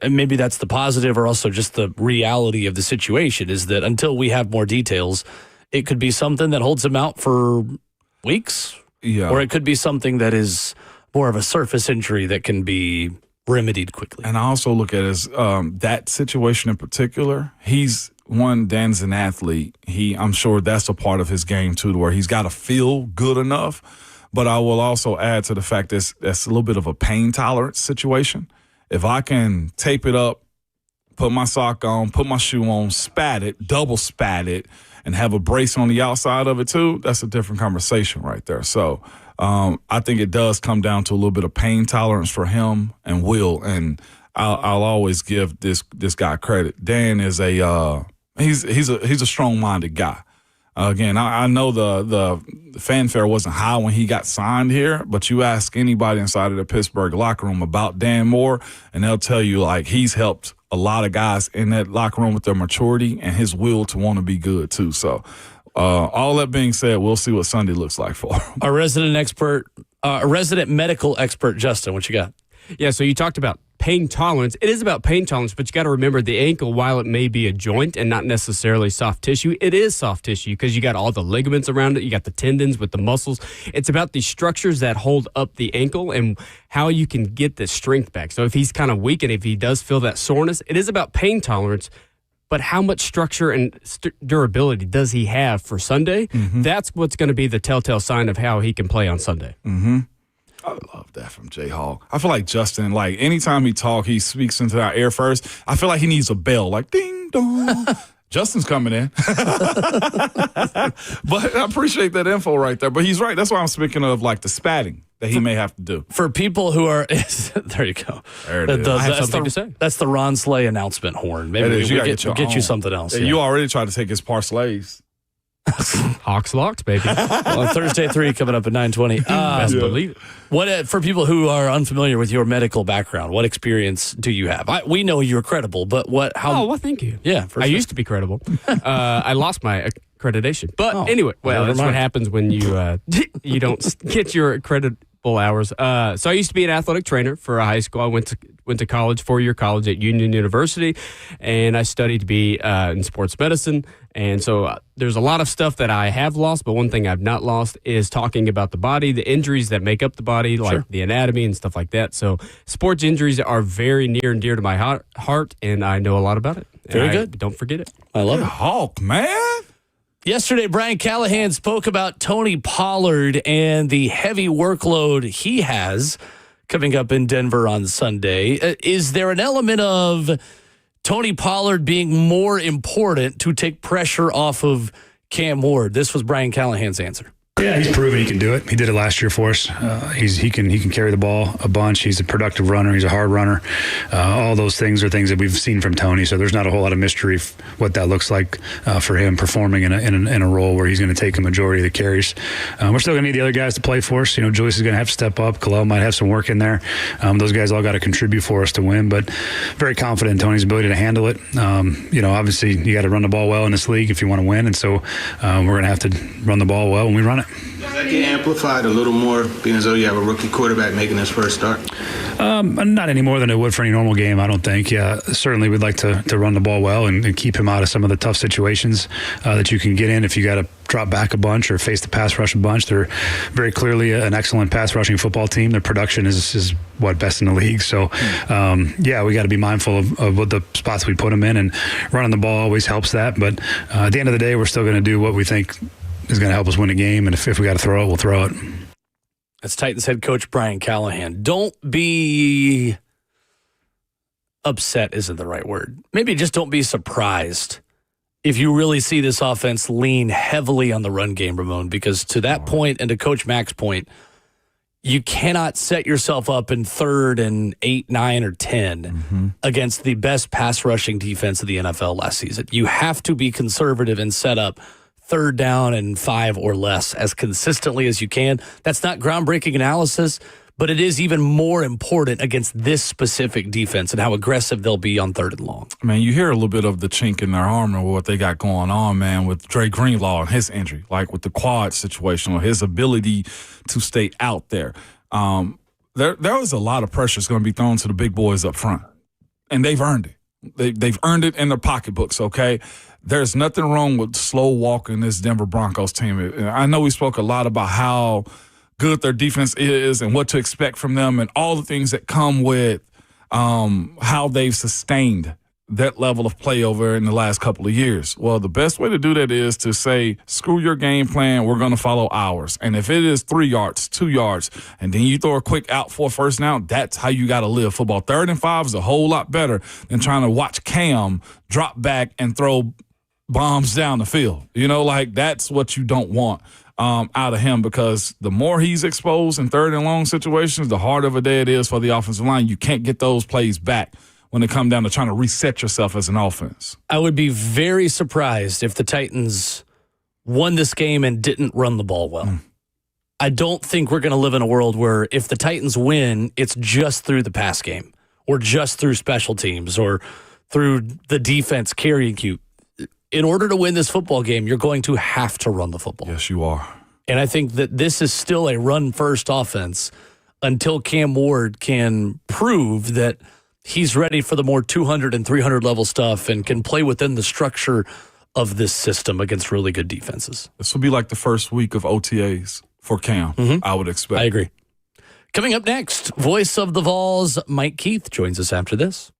Speaker 2: maybe that's the positive, or also just the reality of the situation is that until we have more details, it could be something that holds him out for weeks.
Speaker 3: Yeah.
Speaker 2: Or it could be something that is more of a surface injury that can be remedied quickly.
Speaker 3: And I also look at it as that situation in particular. Dan's an athlete. I'm sure that's a part of his game too, to where he's got to feel good enough. But I will also add to the fact that's a little bit of a pain tolerance situation. If I can tape it up, put my sock on, put my shoe on, spat it, double spat it, and have a brace on the outside of it too, that's a different conversation right there. So I think it does come down to a little bit of pain tolerance for him and Will, and I'll always give this guy credit. Dan is he's a strong-minded guy. Again, I know the fanfare wasn't high when he got signed here, but you ask anybody inside of the Pittsburgh locker room about Dan Moore, and they'll tell you, like, he's helped a lot of guys in that locker room with their maturity and his will to want to be good too. So all that being said, we'll see what Sunday looks like for him.
Speaker 2: Our resident medical expert, Justin, what you got?
Speaker 1: Yeah, so you talked about pain tolerance. It is about pain tolerance, but you got to remember the ankle, while it may be a joint and not necessarily soft tissue, it is soft tissue because you got all the ligaments around it. You got the tendons with the muscles. It's about the structures that hold up the ankle and how you can get the strength back. So if he's kind of weak and if he does feel that soreness, it is about pain tolerance. But how much structure and durability does he have for Sunday? Mm-hmm. That's what's going to be the telltale sign of how he can play on Sunday.
Speaker 3: Mm-hmm. I love that from J. Hall. I feel like Justin, like, anytime he talks, he speaks into our ear first. I feel like he needs a bell, like, ding, dong. Justin's coming in. But I appreciate that info right there. But he's right. That's why I'm speaking of, like, the spatting that he may have to do.
Speaker 2: For people who are – there you go.
Speaker 3: There it is.
Speaker 1: I have something to say.
Speaker 2: That's the Ron Slay announcement horn. Maybe we'll get you something else.
Speaker 3: Yeah, you already tried to take his parlays.
Speaker 1: Hawks locked, baby.
Speaker 2: Well, Thursday 3 coming up at 9:20.
Speaker 1: Best believe it.
Speaker 2: What for people who are unfamiliar with your medical background? What experience do you have? We know you're credible, but how?
Speaker 1: Oh, well, thank you.
Speaker 2: Yeah,
Speaker 1: I used to be credible. I lost my accreditation, but anyway, that's what happens when you you don't get your creditable hours. So I used to be an athletic trainer for a high school. I went to college, 4-year college at Union University, and I studied to be in sports medicine. And so there's a lot of stuff that I have lost, but one thing I've not lost is talking about the body, the injuries that make up the body, like the anatomy and stuff like that. So sports injuries are very near and dear to my heart, and I know a lot about it.
Speaker 2: Very good.
Speaker 1: Don't forget it.
Speaker 2: I love it.
Speaker 3: Hawk, man.
Speaker 2: Yesterday, Brian Callahan spoke about Tony Pollard and the heavy workload he has coming up in Denver on Sunday. Is there an element of Tony Pollard being more important to take pressure off of Cam Ward? This was Brian Callahan's answer.
Speaker 8: Yeah, he's proven he can do it. He did it last year for us. He can carry the ball a bunch. He's a productive runner. He's a hard runner. All those things are things that we've seen from Tony. So there's not a whole lot of mystery what that looks like for him performing in a role where he's going to take a majority of the carries. We're still going to need the other guys to play for us. Julius is going to have to step up. Kalel might have some work in there. Those guys all got to contribute for us to win. But very confident in Tony's ability to handle it. Obviously you got to run the ball well in this league if you want to win, and so we're going to have to run the ball well when we run it.
Speaker 12: Does that get amplified a little more, being as though you have a rookie quarterback making his first start?
Speaker 8: Not any more than it would for any normal game, I don't think. Yeah, certainly we'd like to run the ball well and keep him out of some of the tough situations that you can get in if you got to drop back a bunch or face the pass rush a bunch. They're very clearly an excellent pass rushing football team. Their production is best in the league. So, we got to be mindful of what the spots we put them in, and running the ball always helps that. But at the end of the day, we're still going to do what we think is going to help us win a game. And if we got to throw it, we'll throw it.
Speaker 2: That's Titans head coach Brian Callahan. Don't be upset isn't the right word. Maybe just don't be surprised if you really see this offense lean heavily on the run game, Ramon, because to that point and to Coach Mack's point, you cannot set yourself up in 3rd and 8, 9, or 10 against the best pass rushing defense of the NFL last season. You have to be conservative and set up 3rd down and 5 or less as consistently as you can. That's not groundbreaking analysis, but it is even more important against this specific defense and how aggressive they'll be on 3rd and long.
Speaker 3: Man, you hear a little bit of the chink in their armor, what they got going on, man, with Dre Greenlaw and his injury, like with the quad situation or his ability to stay out there. There was a lot of pressure that's going to be thrown to the big boys up front, and they've earned it. They've earned it in their pocketbooks, okay? There's nothing wrong with slow walking this Denver Broncos team. I know we spoke a lot about how good their defense is and what to expect from them and all the things that come with how they've sustained that level of play over in the last couple of years. Well, the best way to do that is to say, screw your game plan, we're going to follow ours. And if it is 3 yards, 2 yards, and then you throw a quick out for a first down, that's how you got to live football. 3rd and 5 is a whole lot better than trying to watch Cam drop back and throw bombs down the field. That's what you don't want out of him, because the more he's exposed in 3rd and long situations, the harder of a day it is for the offensive line. You can't get those plays back when it comes down to trying to reset yourself as an offense.
Speaker 2: I would be very surprised if the Titans won this game and didn't run the ball well. I don't think we're going to live in a world where if the Titans win, it's just through the pass game or just through special teams or through the defense carrying you. In order to win this football game, you're going to have to run the football.
Speaker 3: Yes, you are.
Speaker 2: And I think that this is still a run-first offense until Cam Ward can prove that he's ready for the more 200 and 300 level stuff and can play within the structure of this system against really good defenses.
Speaker 3: This will be like the first week of OTAs for Cam, I would expect.
Speaker 2: I agree. Coming up next, voice of the Vols, Mike Keith, joins us after this.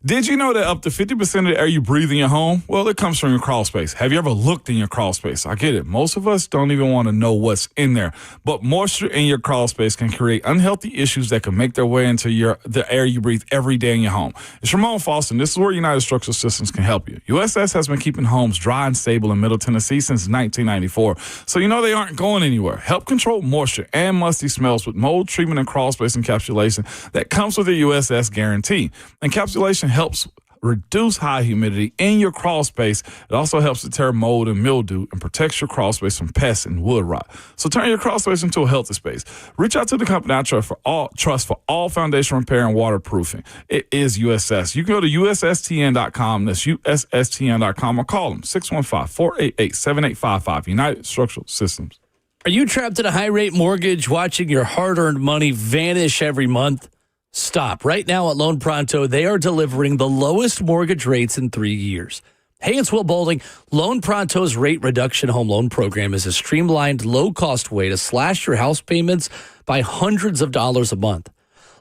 Speaker 3: Did you know that up to 50% of the air you breathe in your home, well, it comes from your crawl space? Have you ever looked in your crawl space? I get it. Most of us don't even want to know what's in there. But moisture in your crawl space can create unhealthy issues that can make their way into the air you breathe every day in your home. It's Ramon Foster, and this is where United Structural Systems can help you. USS has been keeping homes dry and stable in Middle Tennessee since 1994, so you know they aren't going anywhere. Help control moisture and musty smells with mold treatment and crawl space encapsulation that comes with a USS guarantee. Encapsulation helps reduce high humidity in your crawl space. It also helps deter mold and mildew and protects your crawl space from pests and wood rot. So turn your crawl space into a healthy space. Reach out to the company I trust for all foundation repair and waterproofing. It is USS. You can go to USSTN.com. That's USSTN.com, or call them 615-488-7855. United Structural Systems.
Speaker 2: Are you trapped in a high-rate mortgage watching your hard-earned money vanish every month? Stop. Right now at Loan Pronto, they are delivering the lowest mortgage rates in 3 years. Hey, it's Will Boulding. Loan Pronto's rate reduction home loan program is a streamlined, low-cost way to slash your house payments by hundreds of dollars a month.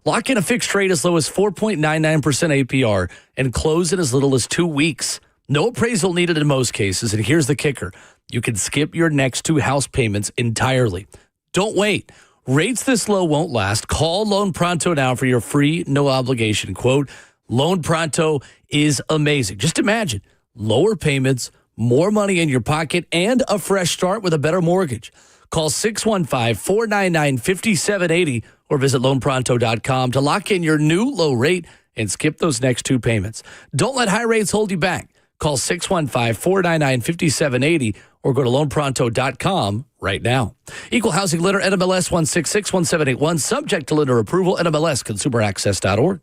Speaker 2: Lock in a fixed rate as low as 4.99% APR and close in as little as 2 weeks. No appraisal needed in most cases, and here's the kicker. You can skip your next 2 house payments entirely. Don't wait. Rates this low won't last. Call Loan Pronto now for your free, no-obligation quote. Loan Pronto is amazing. Just imagine lower payments, more money in your pocket, and a fresh start with a better mortgage. Call 615-499-5780 or visit loanpronto.com to lock in your new low rate and skip those next 2 payments. Don't let high rates hold you back. Call 615-499-5780 or go to loanpronto.com right now. Equal housing lender, NMLS 1661781, subject to lender approval, NMLS, consumeraccess.org.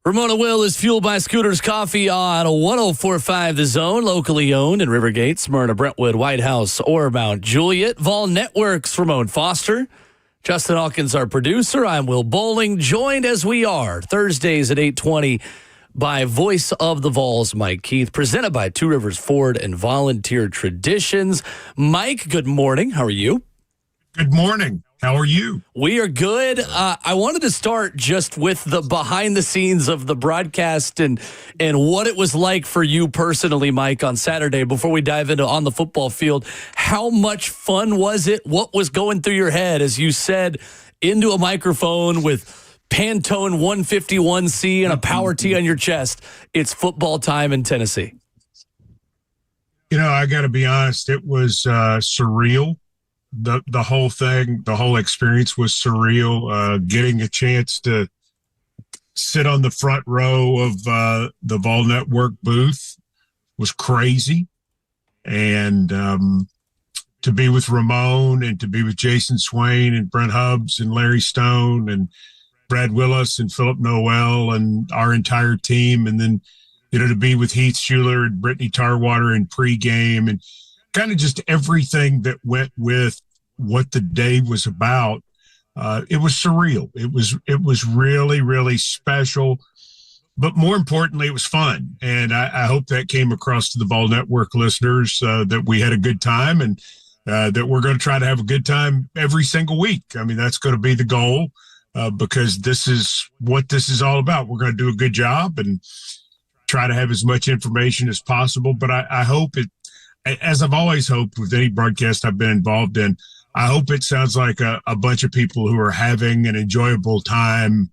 Speaker 2: Ramona Will is fueled by Scooters Coffee on 104.5 The Zone, locally owned in Rivergate, Smyrna, Brentwood, White House, or Mount Juliet. Vol Networks, Ramon Foster. Justin Hawkins, our producer. I'm Will Bowling, joined as we are Thursdays at 8:20 by Voice of the Vols, Mike Keith, presented by Two Rivers Ford and Volunteer Traditions. Mike, good morning. How are you?
Speaker 13: Good morning. How are you?
Speaker 2: We are good. I wanted to start just with the behind the scenes of the broadcast and what it was like for you personally, Mike, on Saturday before we dive into on the football field. How much fun was it? What was going through your head as you said into a microphone with Pantone 151C and a power tee on your chest? It's football time in Tennessee.
Speaker 13: You know, I got to be honest. It was surreal. The whole thing, the whole experience was surreal. Getting a chance to sit on the front row of the Vol Network booth was crazy. And to be with Ramon and to be with Jason Swain and Brent Hubbs and Larry Stone and Brad Willis and Philip Noel and our entire team. And then, you know, to be with Heath Schuler and Brittany Tarwater in pregame and kind of just everything that went with what the day was about. It was surreal. It was really, really special, but more importantly, it was fun. And I hope that came across to the Vol Network listeners that we had a good time and that we're going to try to have a good time every single week. I mean, that's going to be the goal because this is what this is all about. We're going to do a good job and try to have as much information as possible. But I hope it, as I've always hoped with any broadcast I've been involved in, I hope it sounds like a bunch of people who are having an enjoyable time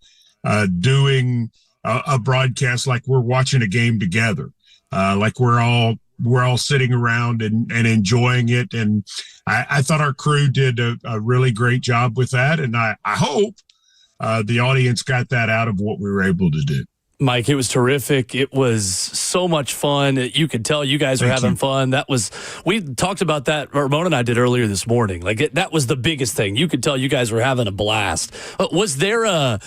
Speaker 13: doing a broadcast like we're watching a game together, like we're all sitting around and enjoying it. And I thought our crew did a really great job with that. And I hope the audience got that out of what we were able to do.
Speaker 2: Mike, it was terrific. It was so much fun. You could tell you guys were having fun. We talked about that. Ramon and I did earlier this morning. That was the biggest thing. You could tell you guys were having a blast. Was there a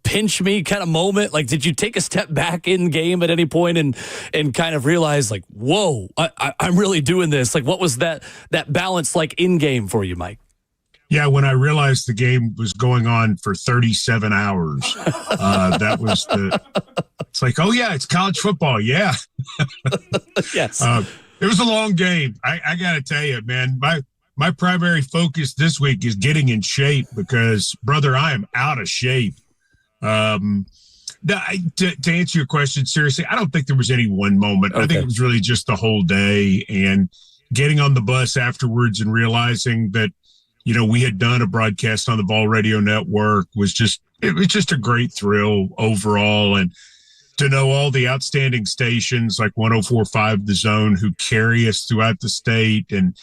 Speaker 2: pinch me kind of moment? Like, did you take a step back in game at any point and kind of realize like, whoa, I'm really doing this? Like, what was that balance like in game for you, Mike?
Speaker 13: Yeah, when I realized the game was going on for 37 hours, that was it's like, oh, yeah, it's college football. Yeah.
Speaker 2: Yes.
Speaker 13: It was a long game. I got to tell you, man, my primary focus this week is getting in shape because, brother, I am out of shape. To answer your question, seriously, I don't think there was any one moment. Okay. I think it was really just the whole day and getting on the bus afterwards and realizing that, you know, we had done a broadcast on the Vol Radio Network it was just a great thrill overall. And to know all the outstanding stations like 104.5 The Zone who carry us throughout the state and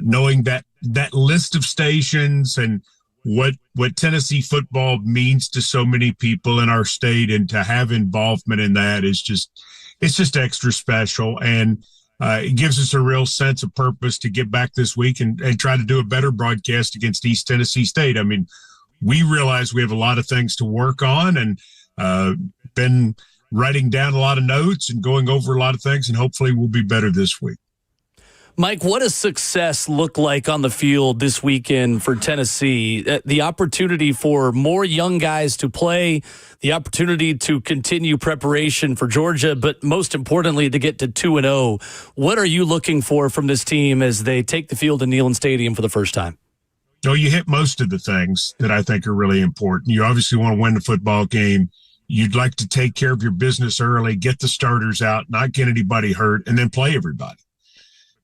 Speaker 13: knowing that list of stations and what Tennessee football means to so many people in our state and to have involvement in that it's just extra special. And it gives us a real sense of purpose to get back this week and try to do a better broadcast against East Tennessee State. I mean, we realize we have a lot of things to work on and been writing down a lot of notes and going over a lot of things, and hopefully we'll be better this week.
Speaker 2: Mike, what does success look like on the field this weekend for Tennessee? The opportunity for more young guys to play, the opportunity to continue preparation for Georgia, but most importantly, to get to 2-0. What are you looking for from this team as they take the field in Neyland Stadium for the first time?
Speaker 13: No, you hit most of the things that I think are really important. You obviously want to win the football game. You'd like to take care of your business early, get the starters out, not get anybody hurt, and then play everybody.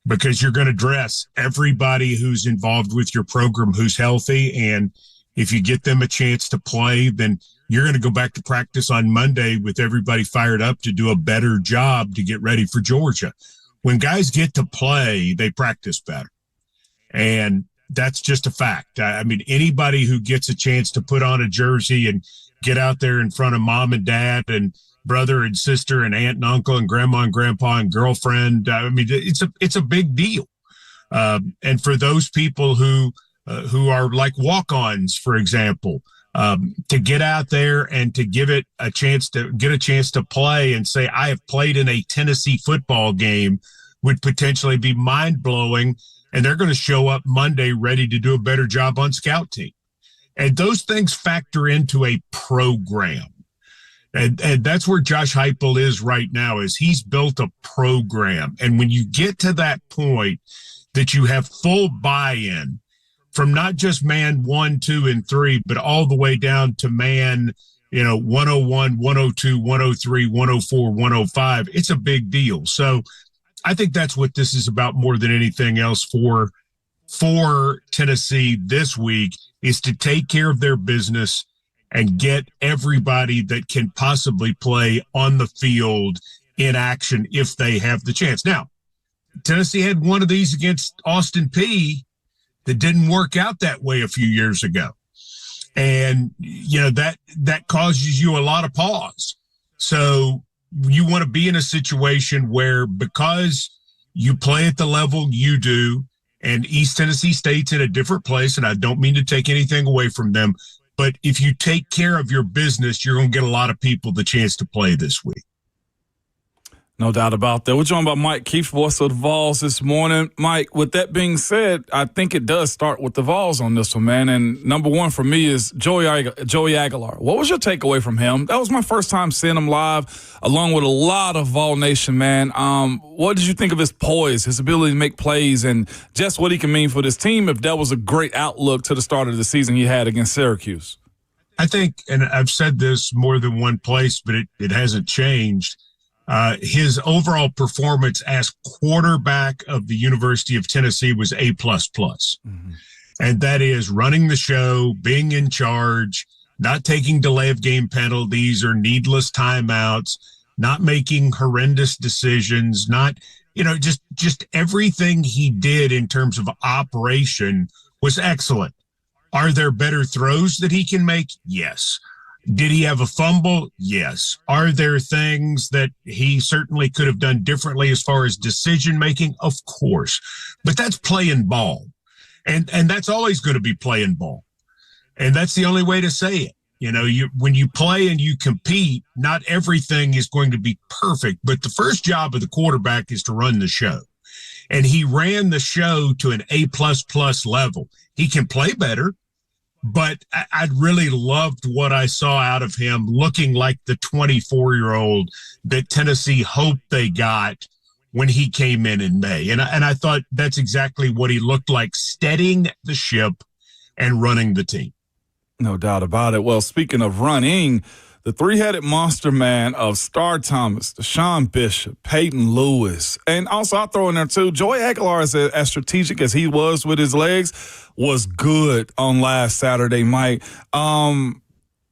Speaker 13: Because you're going to dress everybody who's involved with your program who's healthy. And if you get them a chance to play, then you're going to go back to practice on Monday with everybody fired up to do a better job to get ready for Georgia. When guys get to play, they practice better. And that's just a fact. I mean, anybody who gets a chance to put on a jersey and get out there in front of mom and dad and brother and sister and aunt and uncle and grandma and grandpa and girlfriend. I mean, it's a big deal. And for those people who are like walk-ons, for example, to get out there and to get a chance to play and say, I have played in a Tennessee football game would potentially be mind-blowing, and they're going to show up Monday ready to do a better job on scout team. And those things factor into a program. And that's where Josh Heupel is right now, is he's built a program. And when you get to that point that you have full buy-in from not just man 1, 2, and 3, but all the way down to man, 101, 102, 103, 104, 105, it's a big deal. So I think that's what this is about more than anything else for Tennessee this week, is to take care of their business and get everybody that can possibly play on the field in action if they have the chance. Now, Tennessee had one of these against Austin Peay that didn't work out that way a few years ago. And, that causes you a lot of pause. So you want to be in a situation where, because you play at the level you do, and East Tennessee State's in a different place, and I don't mean to take anything away from them, but if you take care of your business, you're going to get a lot of people the chance to play this week.
Speaker 3: No doubt about that. We're joined by Mike Keefe, voice of the Vols this morning. Mike, with that being said, I think it does start with the Vols on this one, man. And number one for me is Joey Aguilar. What was your takeaway from him? That was my first time seeing him live, along with a lot of Vol Nation, man. What did you think of his poise, his ability to make plays, and just what he can mean for this team if that was a great outlook to the start of the season he had against Syracuse?
Speaker 13: I think, and I've said this more than one place, but it hasn't changed, his overall performance as quarterback of the University of Tennessee was A++. Mm-hmm. And that is running the show, being in charge, not taking delay of game penalties or needless timeouts, not making horrendous decisions, not, just everything he did in terms of operation was excellent. Are there better throws that he can make? Yes. Did he have a fumble? Yes. Are there things that he certainly could have done differently as far as decision-making? Of course. But that's playing ball. And that's always going to be playing ball. And that's the only way to say it. When you play and you compete, not everything is going to be perfect. But the first job of the quarterback is to run the show. And he ran the show to an A++ level. He can play better. But I really loved what I saw out of him, looking like the 24-year-old that Tennessee hoped they got when he came in May. And I thought that's exactly what he looked like, steadying the ship and running the team.
Speaker 3: No doubt about it. Well, speaking of running, the three-headed monster man of Star Thomas, Deshaun Bishop, Peyton Lewis, and also I'll throw in there too, Joey Aguilar, as strategic as he was with his legs, was good on last Saturday, Mike.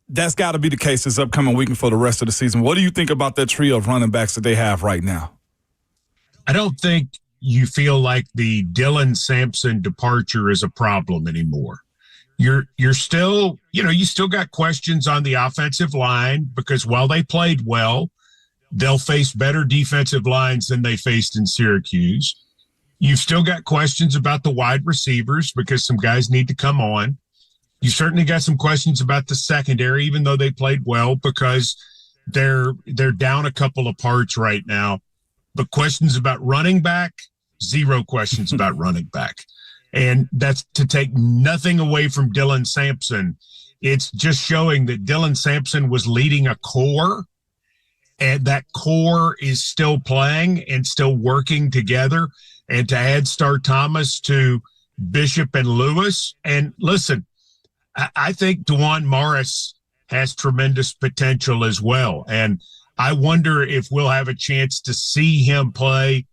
Speaker 3: That's got to be the case this upcoming weekend for the rest of the season. What do you think about that trio of running backs that they have right now?
Speaker 13: I don't think you feel like the Dylan Sampson departure is a problem anymore. You're still, you still got questions on the offensive line, because while they played well, they'll face better defensive lines than they faced in Syracuse. You've still got questions about the wide receivers, because some guys need to come on. You certainly got some questions about the secondary, even though they played well, because they're down a couple of parts right now. But questions about running back, zero questions about running back. And that's to take nothing away from Dylan Sampson. It's just showing that Dylan Sampson was leading a core, and that core is still playing and still working together. And to add Star Thomas to Bishop and Lewis. And listen, I think DeJuan Morris has tremendous potential as well. And I wonder if we'll have a chance to see him play.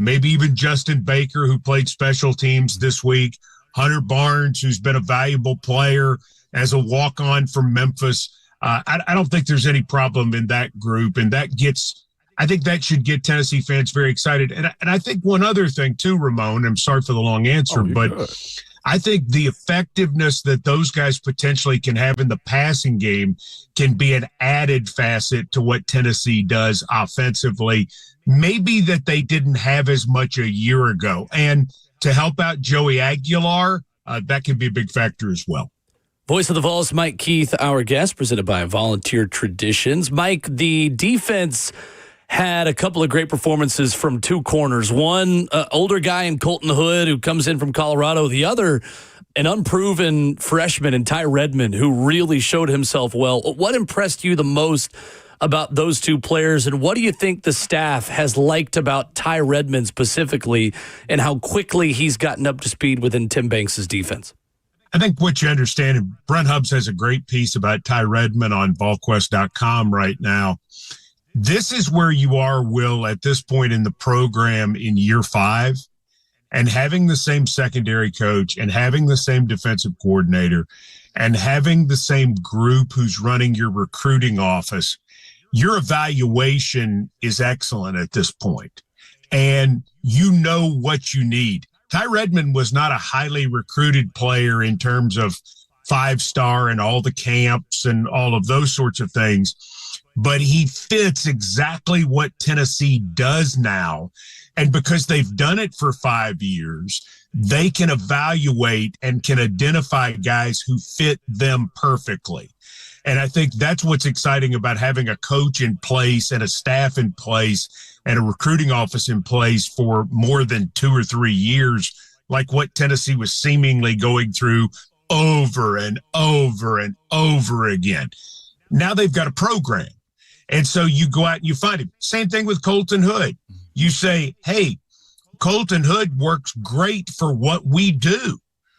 Speaker 13: Maybe even Justin Baker, who played special teams this week, Hunter Barnes, who's been a valuable player as a walk-on from Memphis. I don't think there's any problem in that group, and I think that should get Tennessee fans very excited. And I think one other thing too, Ramon, I'm sorry for the long answer, but good. I think the effectiveness that those guys potentially can have in the passing game can be an added facet to what Tennessee does offensively, maybe that they didn't have as much a year ago. And to help out Joey Aguilar, that can be a big factor as well.
Speaker 2: Voice of the Vols, Mike Keith, our guest, presented by Volunteer Traditions. Mike, the defense had a couple of great performances from two corners. One, older guy in Colton Hood who comes in from Colorado. The other, an unproven freshman in Ty Redmond who really showed himself well. What impressed you the most about those two players, and what do you think the staff has liked about Ty Redmond specifically and how quickly he's gotten up to speed within Tim Banks' defense?
Speaker 13: I think what you understand, and Brent Hubbs has a great piece about Ty Redmond on VolQuest.com right now. This is where you are, Will, at this point in the program in year 5, and having the same secondary coach and having the same defensive coordinator and having the same group who's running your recruiting office. Your evaluation is excellent at this point, and you know what you need. Ty Redmond was not a highly recruited player in terms of 5-star and all the camps and all of those sorts of things, but he fits exactly what Tennessee does now. And because they've done it for 5 years, they can evaluate and can identify guys who fit them perfectly. And I think that's what's exciting about having a coach in place and a staff in place and a recruiting office in place for more than 2 or 3 years, like what Tennessee was seemingly going through over and over and over again. Now they've got a program. And so you go out and you find him. Same thing with Colton Hood. You say, hey, Colton Hood works great for what we do,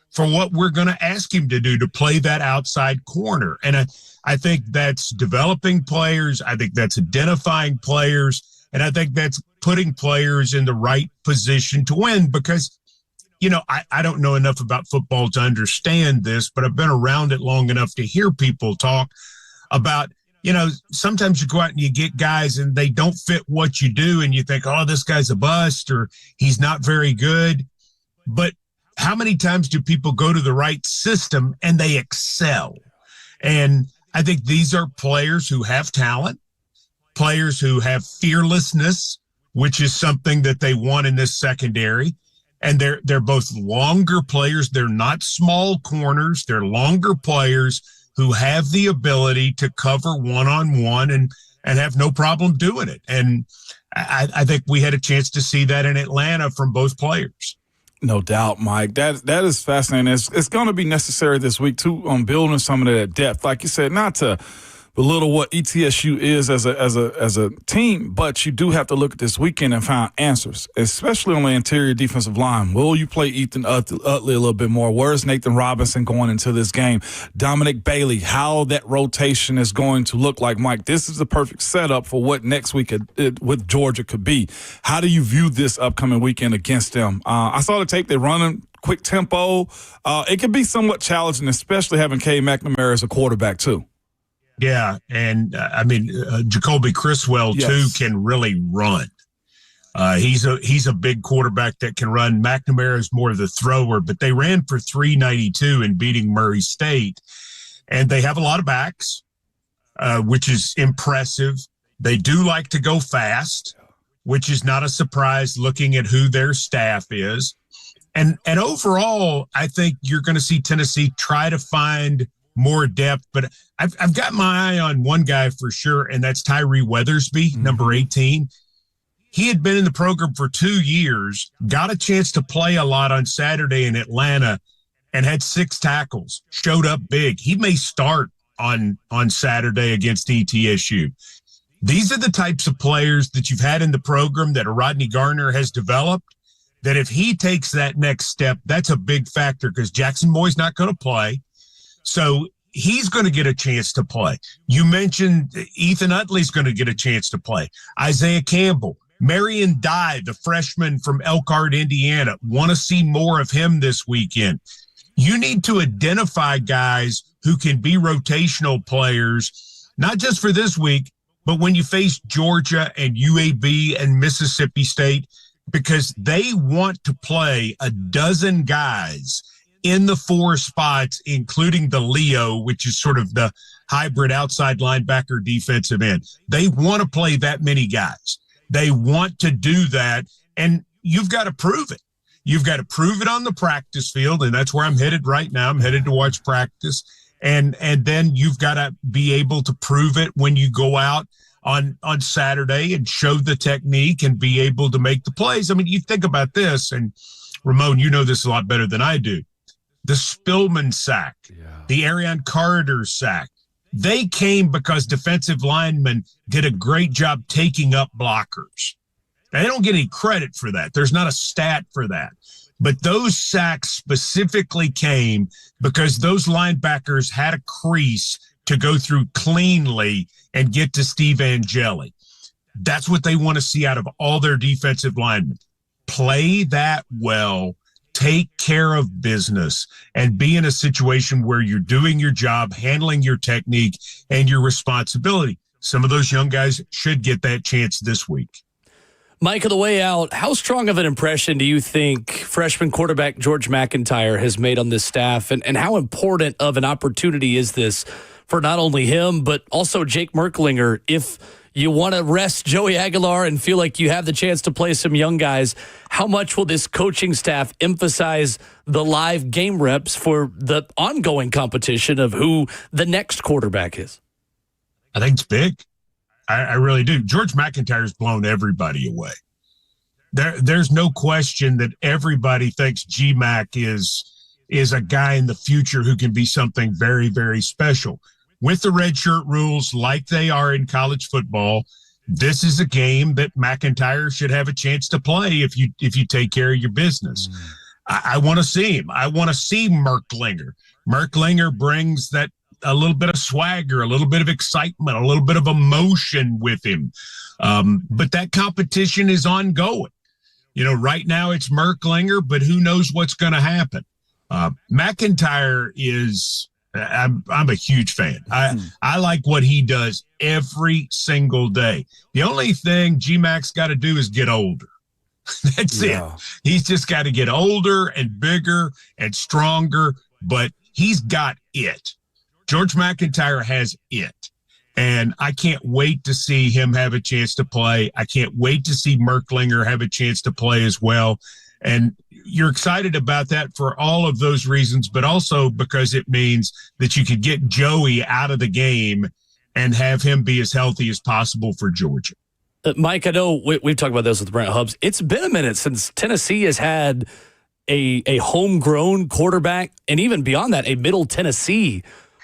Speaker 13: for what we're going to ask him to do, to play that outside corner. And I think that's developing players. I think that's identifying players. And I think that's putting players in the right position to win because, you know, I don't know enough about football to understand this, but I've been around it long enough to hear people talk about, you know, sometimes you go out and you get guys and they don't fit what you do and you think, oh, this guy's a bust or he's not very good. But how many times do people go to the right system and they excel? And I think these are players who have talent, players who have fearlessness, which is something that they want in this secondary. And they're both longer players. They're not small corners. They're longer players who have the ability to cover one-on-one and have no problem doing it. And I think we had a chance to see that in Atlanta from both players.
Speaker 3: No doubt, Mike. That is fascinating. It's going to be necessary this week, too, on building some of that depth. Like you said, not to belittle what ETSU is as a team, but you do have to look at this weekend and find answers, especially on the interior defensive line. Will you play Ethan Utley a little bit more? Where's Nathan Robinson going into this game? Dominic Bailey, how that rotation is going to look like. Mike, this is the perfect setup for what next week with Georgia could be. How do you view this upcoming weekend against them? I saw the tape. They're running quick tempo. It could be somewhat challenging, especially having Cade McNamara as a quarterback too.
Speaker 13: Yeah, and Jacoby Criswell too can really run. He's a big quarterback that can run. McNamara is more of the thrower, but they ran for 392 in beating Murray State, and they have a lot of backs, which is impressive. They do like to go fast, which is not a surprise looking at who their staff is. And overall, I think you're going to see Tennessee try to find more depth, but I've got my eye on one guy for sure, and that's Tyree Weathersby, number 18. He had been in the program for 2 years, got a chance to play a lot on Saturday in Atlanta, and had 6 tackles, showed up big. He may start on Saturday against ETSU. These are the types of players that you've had in the program that Rodney Garner has developed, that if he takes that next step, that's a big factor because Jackson Boy's not going to play. So he's going to get a chance to play. You mentioned Ethan Utley's going to get a chance to play. Isaiah Campbell, Marion Dye, the freshman from Elkhart, Indiana. Want to see more of him this weekend. You need to identify guys who can be rotational players, not just for this week, but when you face Georgia and UAB and Mississippi State, because they want to play a dozen guys in the 4 spots, including the Leo, which is sort of the hybrid outside linebacker defensive end. They want to play that many guys. They want to do that, and you've got to prove it. You've got to prove it on the practice field, and that's where I'm headed right now. I'm headed to watch practice. And then you've got to be able to prove it when you go out on Saturday and show the technique and be able to make the plays. I mean, you think about this, and Ramon, you know this a lot better than I do. The Spillman sack, the Arion Carter sack, they came because defensive linemen did a great job taking up blockers. Now, they don't get any credit for that. There's not a stat for that. But those sacks specifically came because those linebackers had a crease to go through cleanly and get to Steve Angeli. That's what they want to see out of all their defensive linemen. Play that well, take care of business, and be in a situation where you're doing your job, handling your technique, and your responsibility. Some of those young guys should get that chance this week.
Speaker 2: Mike, on the way out, how strong of an impression do you think freshman quarterback George McIntyre has made on this staff, and how important of an opportunity is this for not only him, but also Jake Merklinger? If you want to rest Joey Aguilar and feel like you have the chance to play some young guys, how much will this coaching staff emphasize the live game reps for the ongoing competition of who the next quarterback is?
Speaker 13: I think it's big. I really do. George McIntyre's blown everybody away. There's no question that everybody thinks G-Mac is a guy in the future who can be something very, very special. With the redshirt rules like they are in college football, this is a game that McIntyre should have a chance to play if you take care of your business. I want to see him. I want to see Merklinger. Merklinger brings that a little bit of swagger, a little bit of excitement, a little bit of emotion with him. But that competition is ongoing. You know, right now it's Merklinger, but who knows what's going to happen. McIntyre is, I'm a huge fan. I like what he does every single day. The only thing G-Mac's got to do is get older. That's it. He's just got to get older and bigger and stronger, but he's got it. George McIntyre has it, and I can't wait to see him have a chance to play. I can't wait to see Merklinger have a chance to play as well, and you're excited about that for all of those reasons, but also because it means that you could get Joey out of the game and have him be as healthy as possible for Georgia.
Speaker 2: Mike, I know we've talked about this with Brent Hubbs. It's been a minute since Tennessee has had a homegrown quarterback, and even beyond that, a Middle Tennessee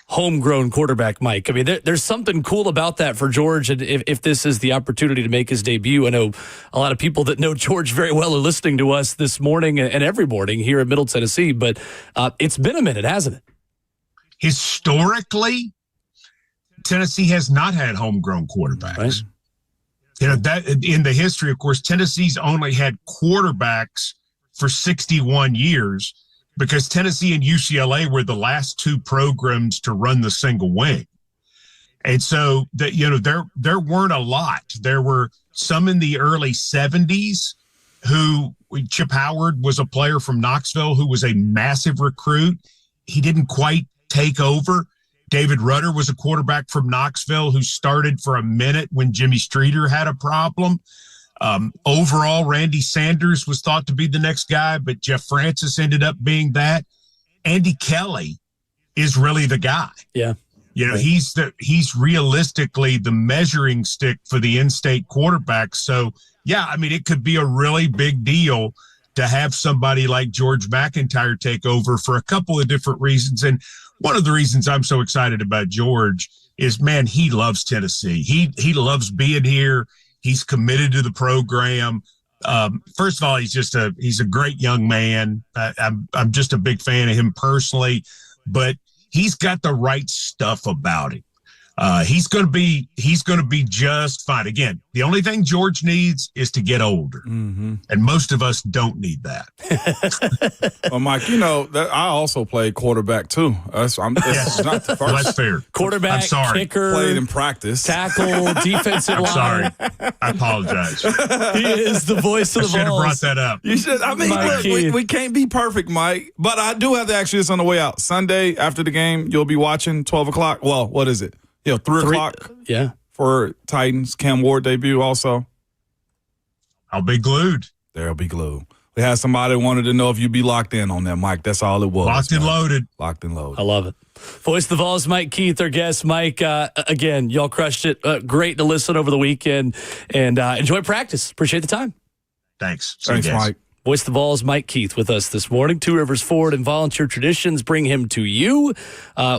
Speaker 2: homegrown quarterback, Mike. I mean, there's something cool about that for George, and if this is the opportunity to make his debut. I know a lot of people that know George very well are listening to us this morning and every morning here in Middle Tennessee, but it's been a minute, hasn't it?
Speaker 13: Historically, Tennessee has not had homegrown quarterbacks. Right. You know, that in the history, of course, Tennessee's only had quarterbacks for 61 years, because Tennessee and UCLA were the last two programs to run the single wing. And so that, you know, there weren't a lot. There were some in the early 70s who Chip Howard was a player from Knoxville who was a massive recruit. He didn't quite take over. David Rudder was a quarterback from Knoxville who started for a minute when Jimmy Streeter had a problem. Overall, Randy Sanders was thought to be the next guy, but Jeff Francis ended up being that. Andy Kelly is really the guy.
Speaker 2: Yeah.
Speaker 13: You know, he's realistically the measuring stick for the in-state quarterbacks. So, yeah, I mean, it could be a really big deal to have somebody like George McIntyre take over for a couple of different reasons. And one of the reasons I'm so excited about George is, man, he loves Tennessee. He loves being here. He's committed to the program. First of all, he's a great young man. I'm just a big fan of him personally, but he's got the right stuff about him. He's going to be just fine. Again, the only thing George needs is to get older, and most of us don't need that.
Speaker 3: Well, Mike, you know that I also played quarterback too. This is not the first.
Speaker 13: Well, that's fair.
Speaker 2: Quarterback, kicker,
Speaker 3: played in practice,
Speaker 2: tackle, defensive line.
Speaker 13: Sorry, I apologize.
Speaker 2: He is the voice of the Vols.
Speaker 13: I should have brought that up.
Speaker 3: You should. I mean, look, we can't be perfect, Mike. But I do have to ask you this on the way out. Sunday after the game, you'll be watching 12 o'clock. Well, what is it? 3 o'clock.
Speaker 2: Yeah.
Speaker 3: For Titans, Cam Ward debut also.
Speaker 13: I'll be glued.
Speaker 3: There'll be glued. We had somebody who wanted to know if you'd be locked in on that, Mike. That's all it was.
Speaker 13: Locked and loaded.
Speaker 3: Locked and loaded.
Speaker 2: I love it. Voice of the Vols, Mike Keith, our guest. Mike, again, y'all crushed it. Great to listen over the weekend, and enjoy practice. Appreciate the time.
Speaker 13: Thanks.
Speaker 3: Thanks, Mike.
Speaker 2: Voice of the Vols, Mike Keith, with us this morning. Two Rivers Ford and Volunteer Traditions bring him to you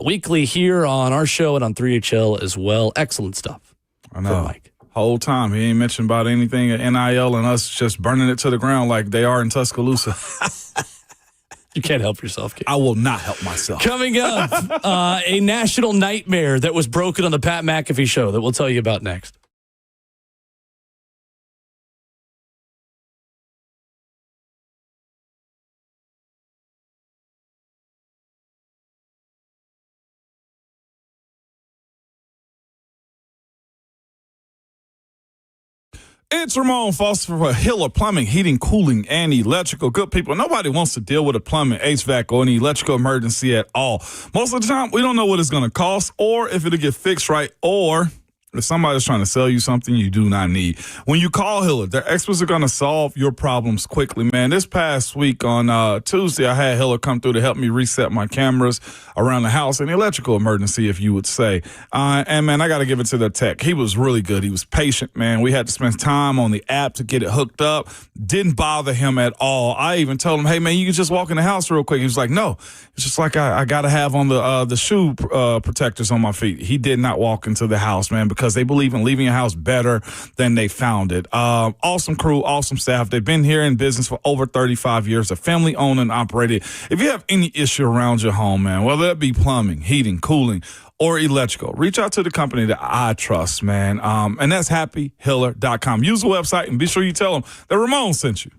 Speaker 2: weekly here on our show and on 3HL as well. Excellent stuff.
Speaker 3: I know. Mike. Whole time he ain't mentioned about anything at NIL and us just burning it to the ground like they are in Tuscaloosa.
Speaker 2: You can't help yourself, Keith.
Speaker 3: I will not help myself.
Speaker 2: Coming up, a national nightmare that was broken on the Pat McAfee show that we'll tell you about next.
Speaker 3: It's Ramon Foster for Hiller Plumbing, Heating, Cooling, and Electrical. Good people, nobody wants to deal with a plumbing, HVAC, or any electrical emergency at all. Most of the time, we don't know what it's going to cost or if it'll get fixed right or if somebody's trying to sell you something you do not need. When you call Hiller, their experts are going to solve your problems quickly, man. This past week on Tuesday, I had Hiller come through to help me reset my cameras around the house, an electrical emergency, if you would say. And, man, I got to give it to the tech. He was really good. He was patient, man. We had to spend time on the app to get it hooked up. Didn't bother him at all. I even told him, hey, man, you can just walk in the house real quick. He was like, no. It's just like I got to have on the shoe protectors on my feet. He did not walk into the house, man, because they believe in leaving your house better than they found it. Awesome crew, awesome staff. They've been here in business for over 35 years. They're family owned and operated. If you have any issue around your home, man, whether it be plumbing, heating, cooling, or electrical, reach out to the company that I trust, man. And that's happyhiller.com. Use the website and be sure you tell them that Ramon sent you.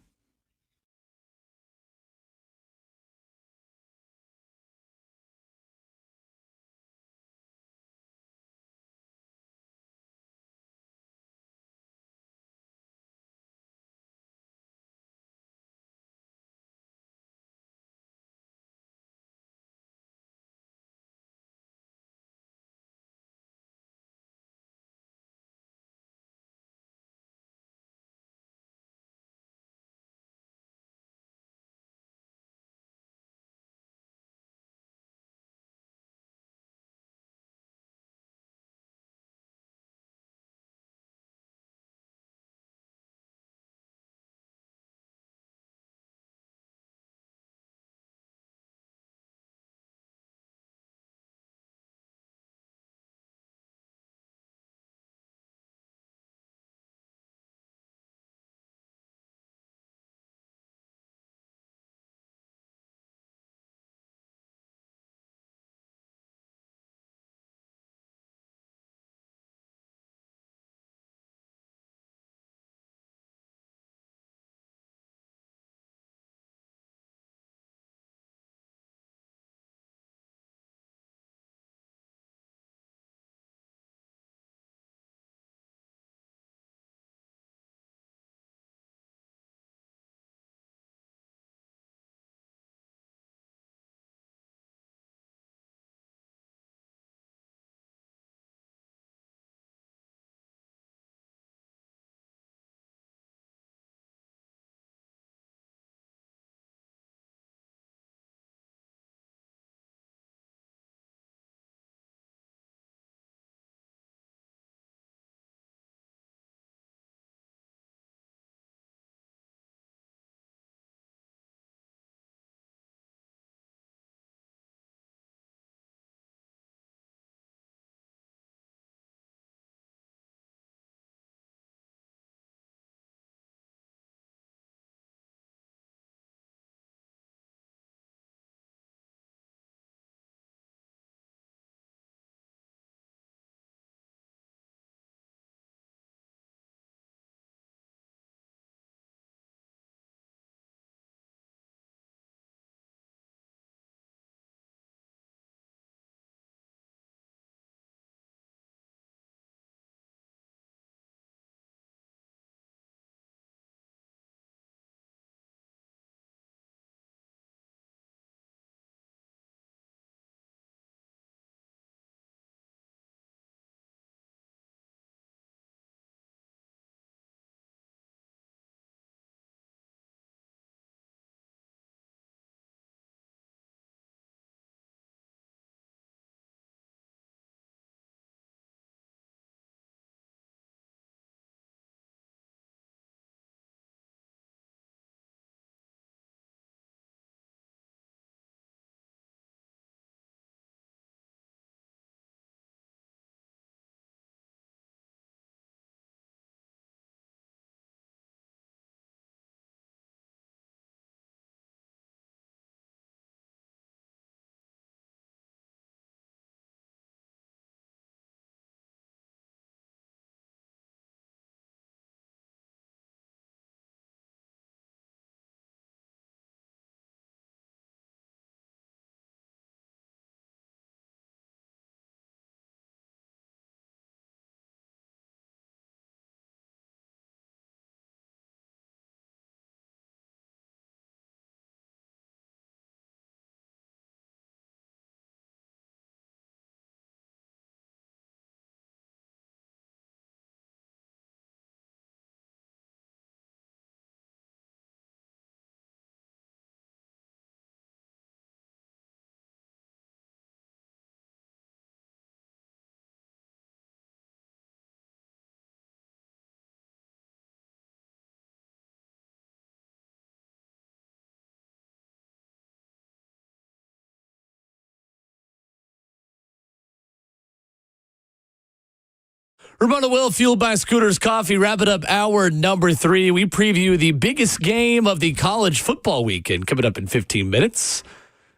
Speaker 2: Ramona Will, fueled by Scooters Coffee. Wrap it up hour number 3. We preview the biggest game of the college football weekend coming up in 15 minutes.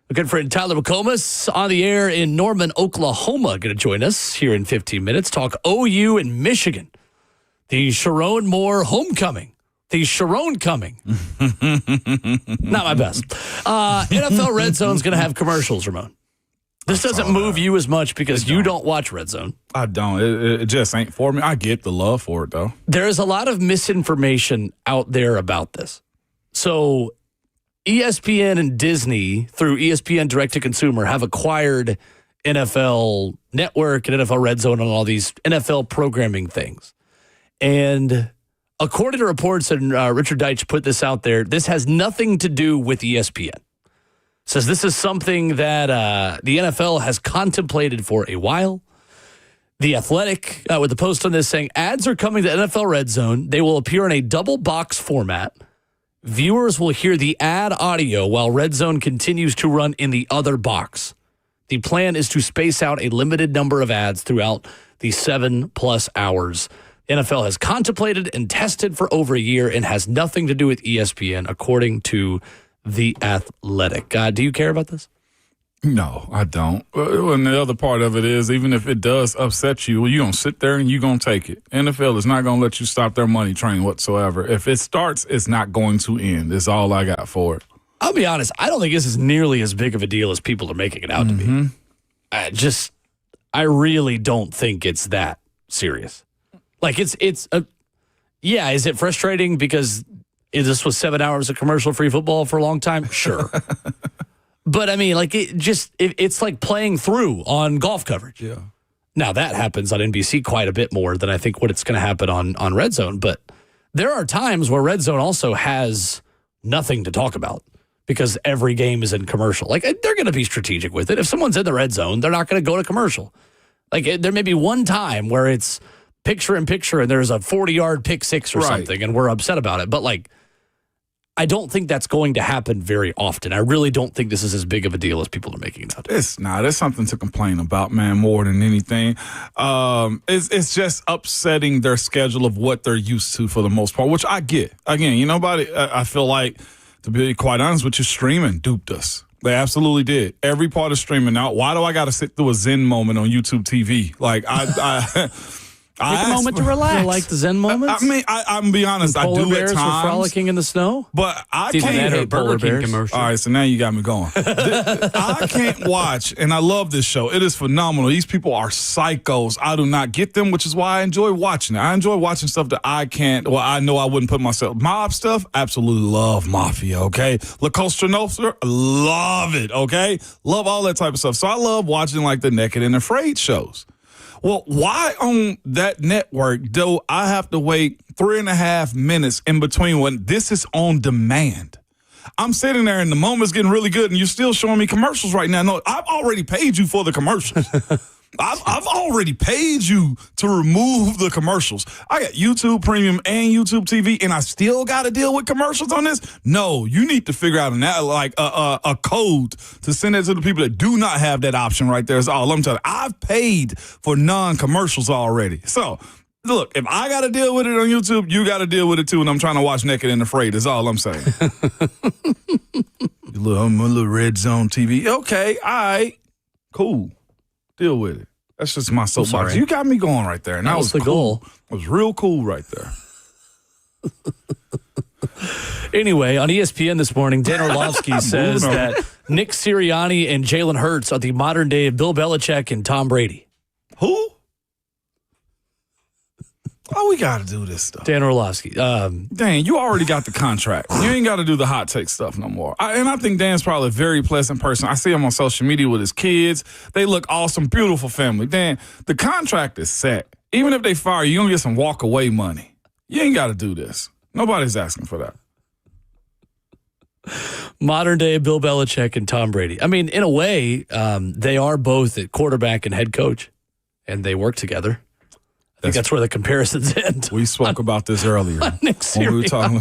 Speaker 2: My good friend Tyler McComas on the air in Norman, Oklahoma, going to join us here in 15 minutes. Talk OU and Michigan. The Sharon Moore homecoming. The Sharon coming. Not my best. NFL Red Zone's going to have commercials, Ramon. This doesn't move you as much because you don't watch Red Zone.
Speaker 3: I don't. It just ain't for me. I get the love for it, though.
Speaker 2: There is a lot of misinformation out there about this. So ESPN and Disney, through ESPN Direct-to-Consumer, have acquired NFL Network and NFL Red Zone and all these NFL programming things. And according to reports, and Richard Deitch put this out there, this has nothing to do with ESPN. Says this is something that the NFL has contemplated for a while. The Athletic, with the post on this saying, ads are coming to NFL Red Zone. They will appear in a double box format. Viewers will hear the ad audio while Red Zone continues to run in the other box. The plan is to space out a limited number of ads throughout the 7+ hours. The NFL has contemplated and tested for over a year and has nothing to do with ESPN, according to The Athletic. Do you care about this?
Speaker 3: No, I don't. And the other part of it is, even if it does upset you, you're going to sit there and you're going to take it. NFL is not going to let you stop their money train whatsoever. If it starts, it's not going to end. That's all I got for it.
Speaker 2: I'll be honest. I don't think this is nearly as big of a deal as people are making it out to be. I really don't think it's that serious. Like, is it frustrating because this was 7 hours of commercial-free football for a long time? Sure. But, I mean, like, it's like playing through on golf coverage.
Speaker 3: Yeah.
Speaker 2: Now, that happens on NBC quite a bit more than I think what it's going to happen on Red Zone. But there are times where Red Zone also has nothing to talk about because every game is in commercial. Like, they're going to be strategic with it. If someone's in the Red Zone, they're not going to go to commercial. Like, there may be one time where it's picture-in-picture and there's a 40-yard pick six or something, and we're upset about it. But, like, I don't think that's going to happen very often. I really don't think this is as big of a deal as people are making it out.
Speaker 3: It's not. It's something to complain about, man, more than anything. It's just upsetting their schedule of what they're used to for the most part, which I get. Again, I feel like, to be quite honest with you, streaming duped us. They absolutely did. Every part of streaming. Now, why do I got to sit through a Zen moment on YouTube TV? Like,
Speaker 2: Take a moment to relax. You like the Zen moments?
Speaker 3: I mean, I'm be honest. I do at times. Polar bears were
Speaker 2: frolicking in the snow?
Speaker 3: But I can't.
Speaker 1: Burger King commercial.
Speaker 3: All right, so now you got me going. I can't watch, and I love this show. It is phenomenal. These people are psychos. I do not get them, which is why I enjoy watching it. I enjoy watching stuff that I can't, well, I know I wouldn't put myself. Mob stuff, absolutely love Mafia, okay? La Costa Nostra, love it, okay? Love all that type of stuff. So I love watching, like, the Naked and Afraid shows. Well, why on that network do I have to wait 3.5 minutes in between when this is on demand? I'm sitting there and the moment's getting really good and you're still showing me commercials right now. No, I've already paid you for the commercials. I've already paid you to remove the commercials. I got YouTube Premium and YouTube TV, and I still got to deal with commercials on this? No, you need to figure out a code to send it to the people that do not have that option right there. Is all I'm telling you. I've paid for non-commercials already. So, look, if I got to deal with it on YouTube, you got to deal with it too, and I'm trying to watch Naked and Afraid. Is all I'm saying. I'm a little Red Zone TV. Okay, all right, cool. Deal with it. That's just my soapbox. You got me going right there. And that was
Speaker 2: the
Speaker 3: cool.
Speaker 2: goal.
Speaker 3: It was real cool right there.
Speaker 2: Anyway, on ESPN this morning, Dan Orlovsky says that Nick Sirianni and Jalen Hurts are the modern day Bill Belichick and Tom Brady.
Speaker 3: Who? Oh, we got to do this stuff.
Speaker 2: Dan Orlovsky.
Speaker 3: Dan, you already got the contract. You ain't got to do the hot take stuff no more. And I think Dan's probably a very pleasant person. I see him on social media with his kids. They look awesome, beautiful family. Dan, the contract is set. Even if they fire you, you're going to get some walk-away money. You ain't got to do this. Nobody's asking for that.
Speaker 2: Modern day Bill Belichick and Tom Brady. I mean, in a way, they are both at quarterback and head coach, and they work together. I think that's where the comparisons end.
Speaker 3: We spoke about this earlier.
Speaker 2: Nick
Speaker 3: when we were talking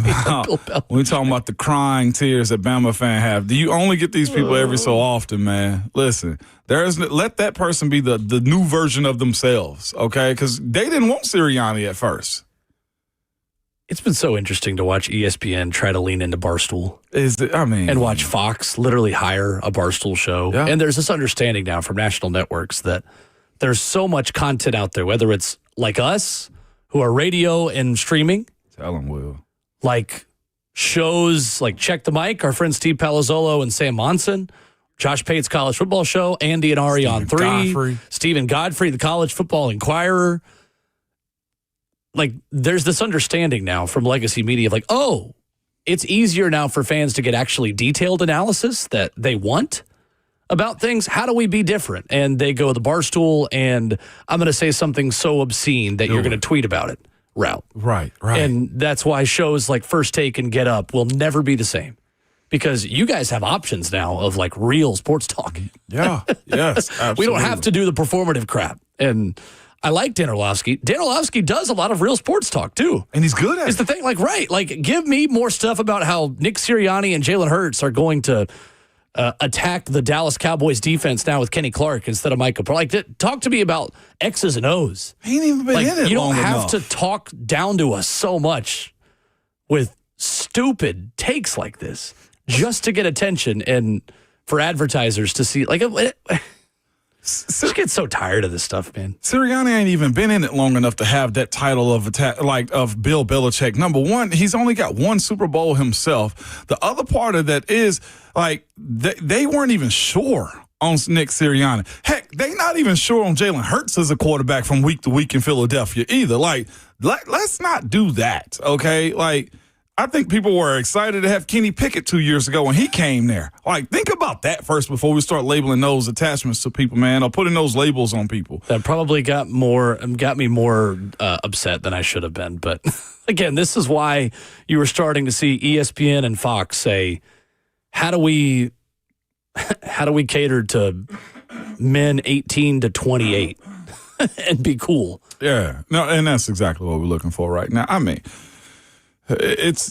Speaker 3: about the crying tears that Bama fans have. Do you only get these people every so often, man? Listen, let that person be the new version of themselves, okay? Because they didn't want Sirianni at first.
Speaker 2: It's been so interesting to watch ESPN try to lean into Barstool.
Speaker 3: And
Speaker 2: watch Fox literally hire a Barstool show. Yeah. And there's this understanding now from national networks that there's so much content out there, whether it's like us, who are radio and streaming.
Speaker 3: Tell them, Will.
Speaker 2: Like shows like Check the Mic, our friends Steve Palazzolo and Sam Monson, Josh Pate's college football show, Andy and Ari on 3, Stephen Godfrey, the College Football Inquirer. Like, there's this understanding now from legacy media of like, oh, it's easier now for fans to get actually detailed analysis that they want about things. How do we be different? And they go the Barstool and I'm going to say something so obscene that you're going to tweet about it route.
Speaker 3: Right.
Speaker 2: And that's why shows like First Take and Get Up will never be the same because you guys have options now of like real sports talk.
Speaker 3: Yeah. Yes. Absolutely.
Speaker 2: We don't have to do the performative crap. And I like Dan Orlovsky. Dan Orlovsky does a lot of real sports talk too.
Speaker 3: And he's good at it.
Speaker 2: It's the thing, like give me more stuff about how Nick Sirianni and Jalen Hurts are going to attack the Dallas Cowboys defense now with Kenny Clark instead of Michael. Like, talk to me about X's and O's.
Speaker 3: He ain't even been in it.
Speaker 2: You don't
Speaker 3: long
Speaker 2: have
Speaker 3: enough
Speaker 2: to talk down to us so much with stupid takes like this just to get attention and for advertisers to see. Like, just get so tired of this stuff, man.
Speaker 3: Sirianni ain't even been in it long enough to have that title of of Bill Belichick. Number one, he's only got one Super Bowl himself. The other part of that is like they weren't even sure on Nick Sirianni. Heck, they not even sure on Jalen Hurts as a quarterback from week to week in Philadelphia either. Like, let's not do that, okay? Like, I think people were excited to have Kenny Pickett 2 years ago when he came there. Like, think about that first before we start labeling those attachments to people, man, or putting those labels on people.
Speaker 2: That probably got me more upset than I should have been. But again, this is why you were starting to see ESPN and Fox say, how do we cater to men 18 to 28 and be cool?
Speaker 3: Yeah, no, and that's exactly what we're looking for right now. I mean,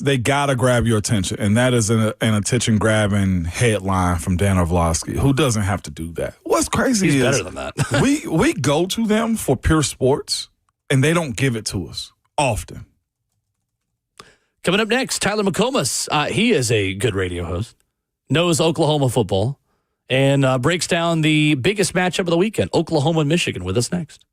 Speaker 3: they gotta grab your attention, and that is an attention-grabbing headline from Dan Orlovsky, who doesn't have to do that. What's crazy
Speaker 2: He's
Speaker 3: is
Speaker 2: better than that.
Speaker 3: we go to them for pure sports, and they don't give it to us often.
Speaker 2: Coming up next, Tyler McComas. He is a good radio host, knows Oklahoma football, and breaks down the biggest matchup of the weekend, Oklahoma and Michigan, with us next.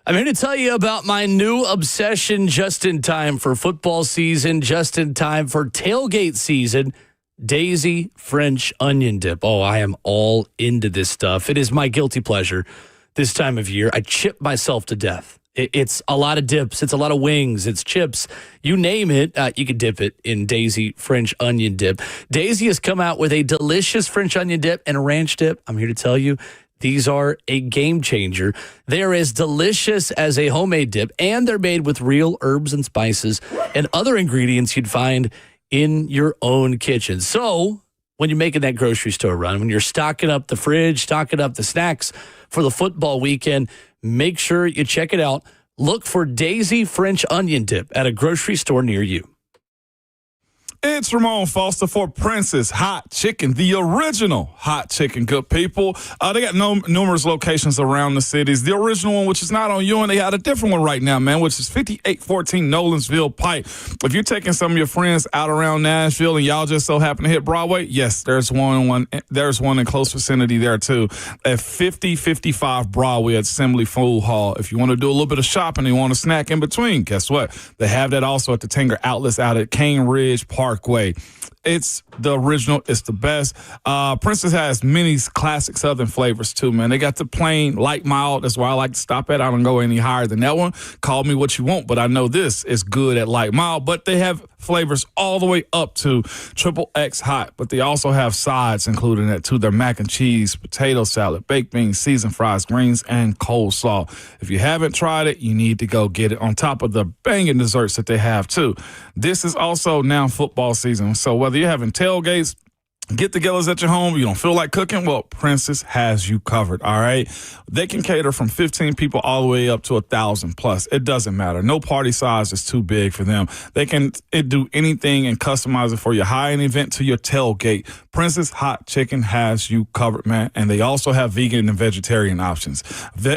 Speaker 2: I'm here to tell you about my new obsession just in time for football season, just in time for tailgate season, Daisy French onion dip. Oh, I am all into this stuff. It is my guilty pleasure this time of year. I chip myself to death. It's a lot of dips. It's a lot of wings. It's chips. You name it, you can dip it in Daisy French onion dip. Daisy has come out with a delicious French onion dip and a ranch dip. I'm here to tell you, these are a game changer. They're as delicious as a homemade dip, and they're made with real herbs and spices and other ingredients you'd find in your own kitchen. So when you're making that grocery store run, when you're stocking up the fridge, stocking up the snacks for the football weekend, make sure you check it out. Look for Daisy French onion dip at a grocery store near you.
Speaker 3: It's Ramon Foster for Prince's Hot Chicken, the original hot chicken, good people. They got numerous locations around the cities. The original one, which is not on you, and they got a different one right now, man, which is 5814 Nolensville Pike. If you're taking some of your friends out around Nashville and y'all just so happen to hit Broadway, yes, there's one in close vicinity there too, at 5055 Broadway at Assembly Food Hall. If you want to do a little bit of shopping and you want a snack in between, guess what? They have that also at the Tanger Outlets out at Cane Ridge Park. dark way. It's the original. It's the best. Princess has many classic Southern flavors, too, man. They got the plain, light, mild. That's why I like to stop at. I don't go any higher than that one. Call me what you want, but I know this is good at light, mild. But they have flavors all the way up to XXX hot. But they also have sides included in that, too. Their mac and cheese, potato salad, baked beans, seasoned fries, greens, and coleslaw. If you haven't tried it, you need to go get it on top of the banging desserts that they have, too. This is also now football season, so whether you're having tailgates, get-togethers at your home, you don't feel like cooking, well, Princess has you covered, all right? They can cater from 15 people all the way up to 1,000 plus. It doesn't matter. No party size is too big for them. They can do anything and customize it for your high-end event to your tailgate. Princess Hot Chicken has you covered, man. And they also have vegan and vegetarian options,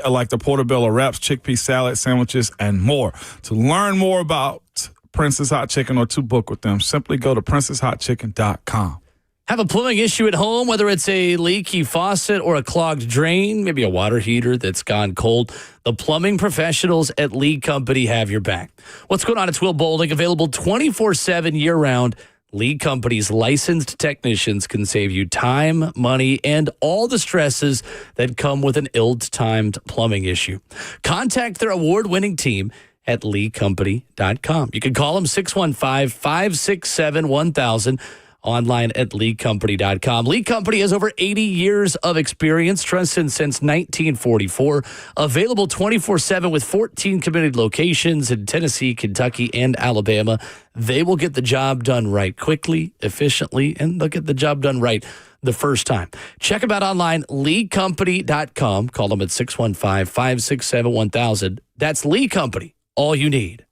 Speaker 3: like the portobello wraps, chickpea salad, sandwiches, and more. To learn more about Princess Hot Chicken or to book with them, simply go to princesshotchicken.com.
Speaker 2: Have a plumbing issue at home, whether it's a leaky faucet or a clogged drain, maybe a water heater that's gone cold. The plumbing professionals at Lee Company have your back. What's going on? It's Will Bowling, available 24/7 year-round. Lee Company's licensed technicians can save you time, money, and all the stresses that come with an ill-timed plumbing issue. Contact their award-winning team at leecompany.com. You can call them 615-567-1000. Online at leecompany.com. Lee Company has over 80 years of experience, trusted since 1944. Available 24/7 with 14 committed locations in Tennessee, Kentucky, and Alabama. They will get the job done right quickly, efficiently, and they'll get the job done right the first time. Check them out online, leecompany.com. Call them at 615-567-1000. That's Lee Company, all you need.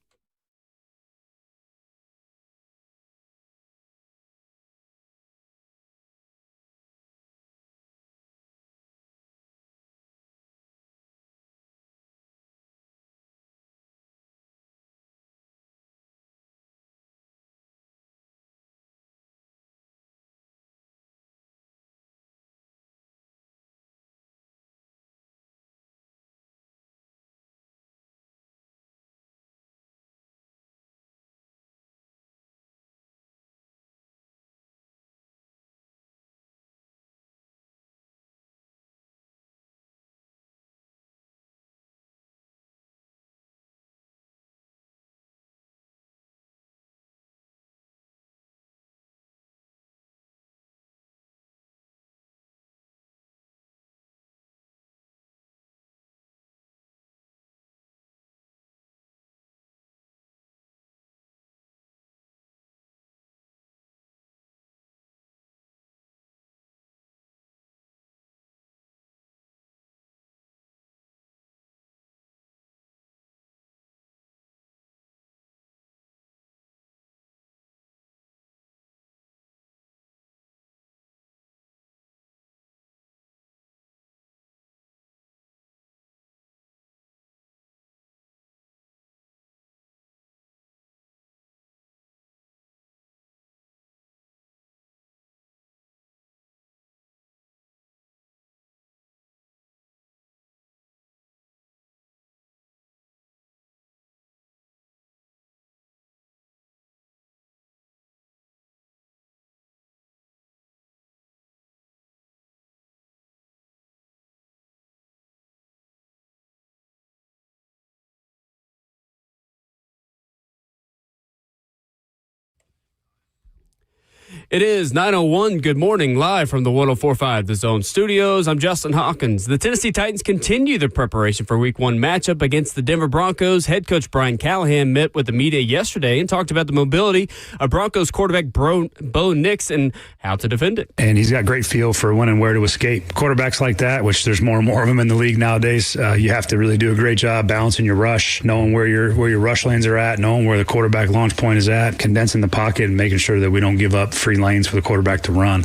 Speaker 1: It is 9:01. Good morning, live from the 104.5 The Zone Studios. I'm Justin Hawkins. The Tennessee Titans continue their preparation for Week 1 matchup against the Denver Broncos. Head coach Brian Callahan met with the media yesterday and talked about the mobility of Broncos quarterback Bo Nix and how to defend it.
Speaker 8: And he's got great feel for when and where to escape. Quarterbacks like that, which there's more and more of them in the league nowadays, you have to really do a great job balancing your rush, knowing where your rush lanes are at, knowing where the quarterback launch point is at, condensing the pocket and making sure that we don't give up free lanes for the quarterback to run.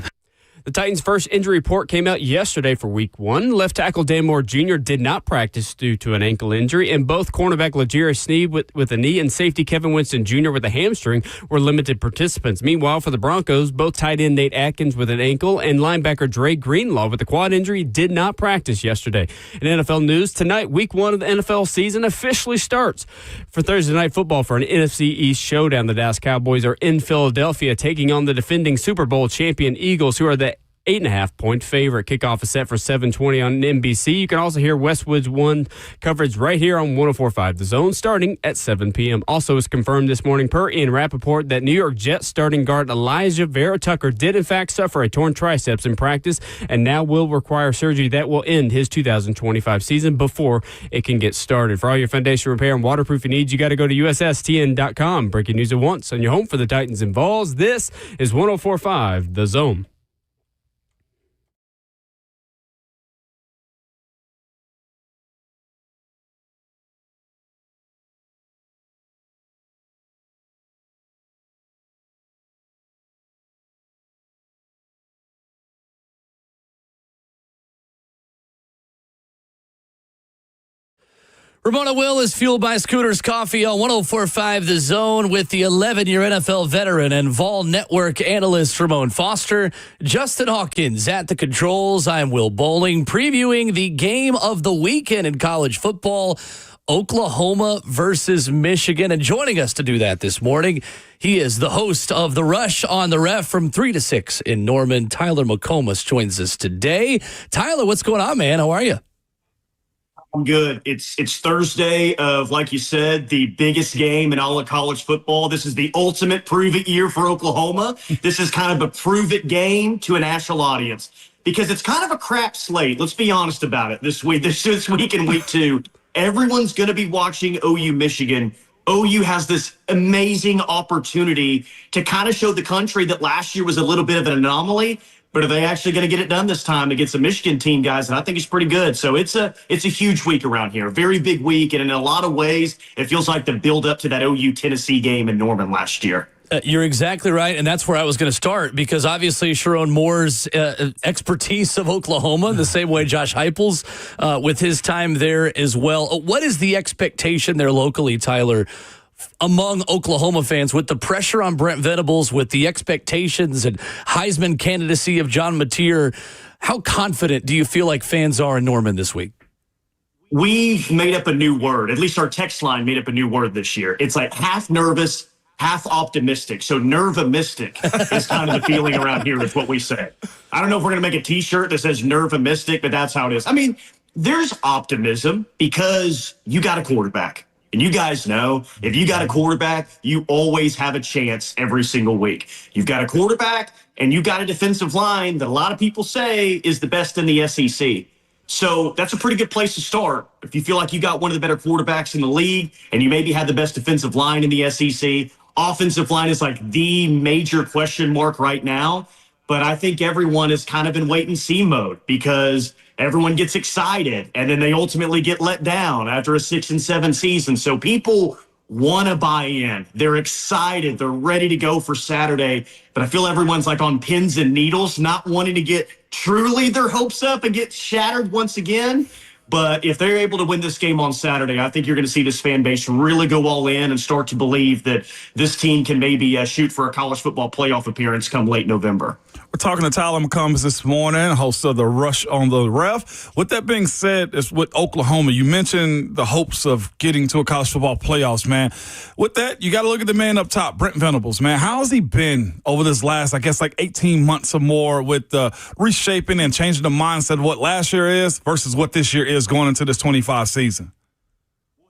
Speaker 1: The Titans' first injury report came out yesterday for Week 1. Left tackle Dan Moore Jr. did not practice due to an ankle injury, and both cornerback L'Jarius Sneed with a knee and safety Kevin Winston Jr. with a hamstring were limited participants. Meanwhile, for the Broncos, both tight end Nate Atkins with an ankle and linebacker Dre Greenlaw with a quad injury did not practice yesterday. In NFL news, tonight, Week 1 of the NFL season officially starts. For Thursday Night Football for an NFC East showdown, the Dallas Cowboys are in Philadelphia taking on the defending Super Bowl champion Eagles, who are the 8.5-point favorite. Kickoff is set for 7:20 on NBC. You can also hear Westwood's One coverage right here on 104.5 The Zone starting at 7 p.m. Also, is confirmed this morning per Ian Rappaport that New York Jets starting guard Elijah Vera Tucker did in fact suffer a torn triceps in practice and now will require surgery that will end his 2025 season before it can get started. For all your foundation repair and waterproofing needs, you got to go to USSTN.com. Breaking news at once on your home for the Titans and Vols. This is 104.5 The Zone.
Speaker 2: Ramona Will is fueled by Scooters Coffee on 104.5 The Zone with the 11-year NFL veteran and Vol Network analyst Ramon Foster. Justin Hawkins at the controls. I'm Will Bowling, previewing the game of the weekend in college football, Oklahoma versus Michigan. And joining us to do that this morning, he is the host of The Rush on the Ref from 3 to 6 in Norman. Tyler McComas joins us today. Tyler, what's going on, man? How are you?
Speaker 14: I'm good. It's Thursday of, like you said, the biggest game in all of college football. This is the ultimate prove-it year for Oklahoma. This is kind of a prove-it game to a national audience because it's kind of a crap slate. Let's be honest about it. This week in week 2, everyone's going to be watching OU Michigan. OU has this amazing opportunity to kind of show the country that last year was a little bit of an anomaly. But are they actually going to get it done this time against a Michigan team, guys? And I think it's pretty good. So it's a huge week around here, a very big week. And in a lot of ways, it feels like the build up to that OU-Tennessee game in Norman last year.
Speaker 2: You're exactly right, and that's where I was going to start because obviously Sharon Moore's expertise of Oklahoma, the same way Josh Heupel's with his time there as well. What is the expectation there locally, Tyler, among Oklahoma fans with the pressure on Brent Venables, with the expectations and Heisman candidacy of John Mateer? How confident do you feel like fans are in Norman this week?
Speaker 14: We've made up a new word. At least our text line made up a new word this year. It's like half nervous, half optimistic. So nerve-amistic is kind of the feeling around here is what we say. I don't know if we're going to make a T-shirt that says nerve-amistic, but that's how it is. I mean, there's optimism because you got a quarterback. And you guys know, if you got a quarterback, you always have a chance every single week. You've got a quarterback, and you've got a defensive line that a lot of people say is the best in the SEC. So that's a pretty good place to start. If you feel like you got one of the better quarterbacks in the league, and you maybe have the best defensive line in the SEC, offensive line is like the major question mark right now. But I think everyone is kind of in wait-and-see mode because everyone gets excited, and then they ultimately get let down after a 6-7 season. So people want to buy in. They're excited. They're ready to go for Saturday. But I feel everyone's like on pins and needles, not wanting to get truly their hopes up and get shattered once again. But if they're able to win this game on Saturday, I think you're going to see this fan base really go all in and start to believe that this team can maybe shoot for a college football playoff appearance come late November.
Speaker 3: We're talking to Tyler McComas this morning, host of The Rush on the Ref. With that being said, is with Oklahoma, you mentioned the hopes of getting to a college football playoffs, man. With that, you got to look at the man up top, Brent Venables, man. How has he been over this last, I guess, like 18 months or more with reshaping and changing the mindset of what last year is versus what this year is going into this 25 season?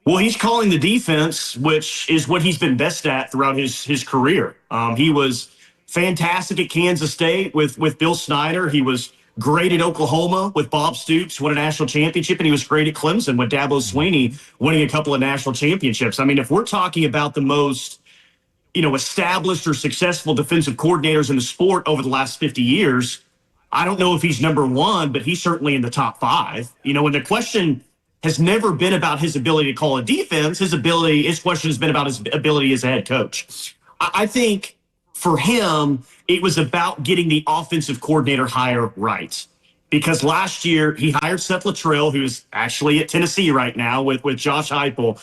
Speaker 14: Well, he's calling the defense, which is what he's been best at throughout his career. He was fantastic at Kansas State with Bill Snyder. He was great at Oklahoma with Bob Stoops, won a national championship, and he was great at Clemson with Dabo Swinney, winning a couple of national championships. I mean, if we're talking about the most, established or successful defensive coordinators in the sport over the last 50 years, I don't know if he's number one, but he's certainly in the top 5. And the question has never been about his ability to call a defense. His question has been about his ability as a head coach. I think for him, it was about getting the offensive coordinator hire right. Because last year he hired Seth Luttrell, who's actually at Tennessee right now with Josh Heupel.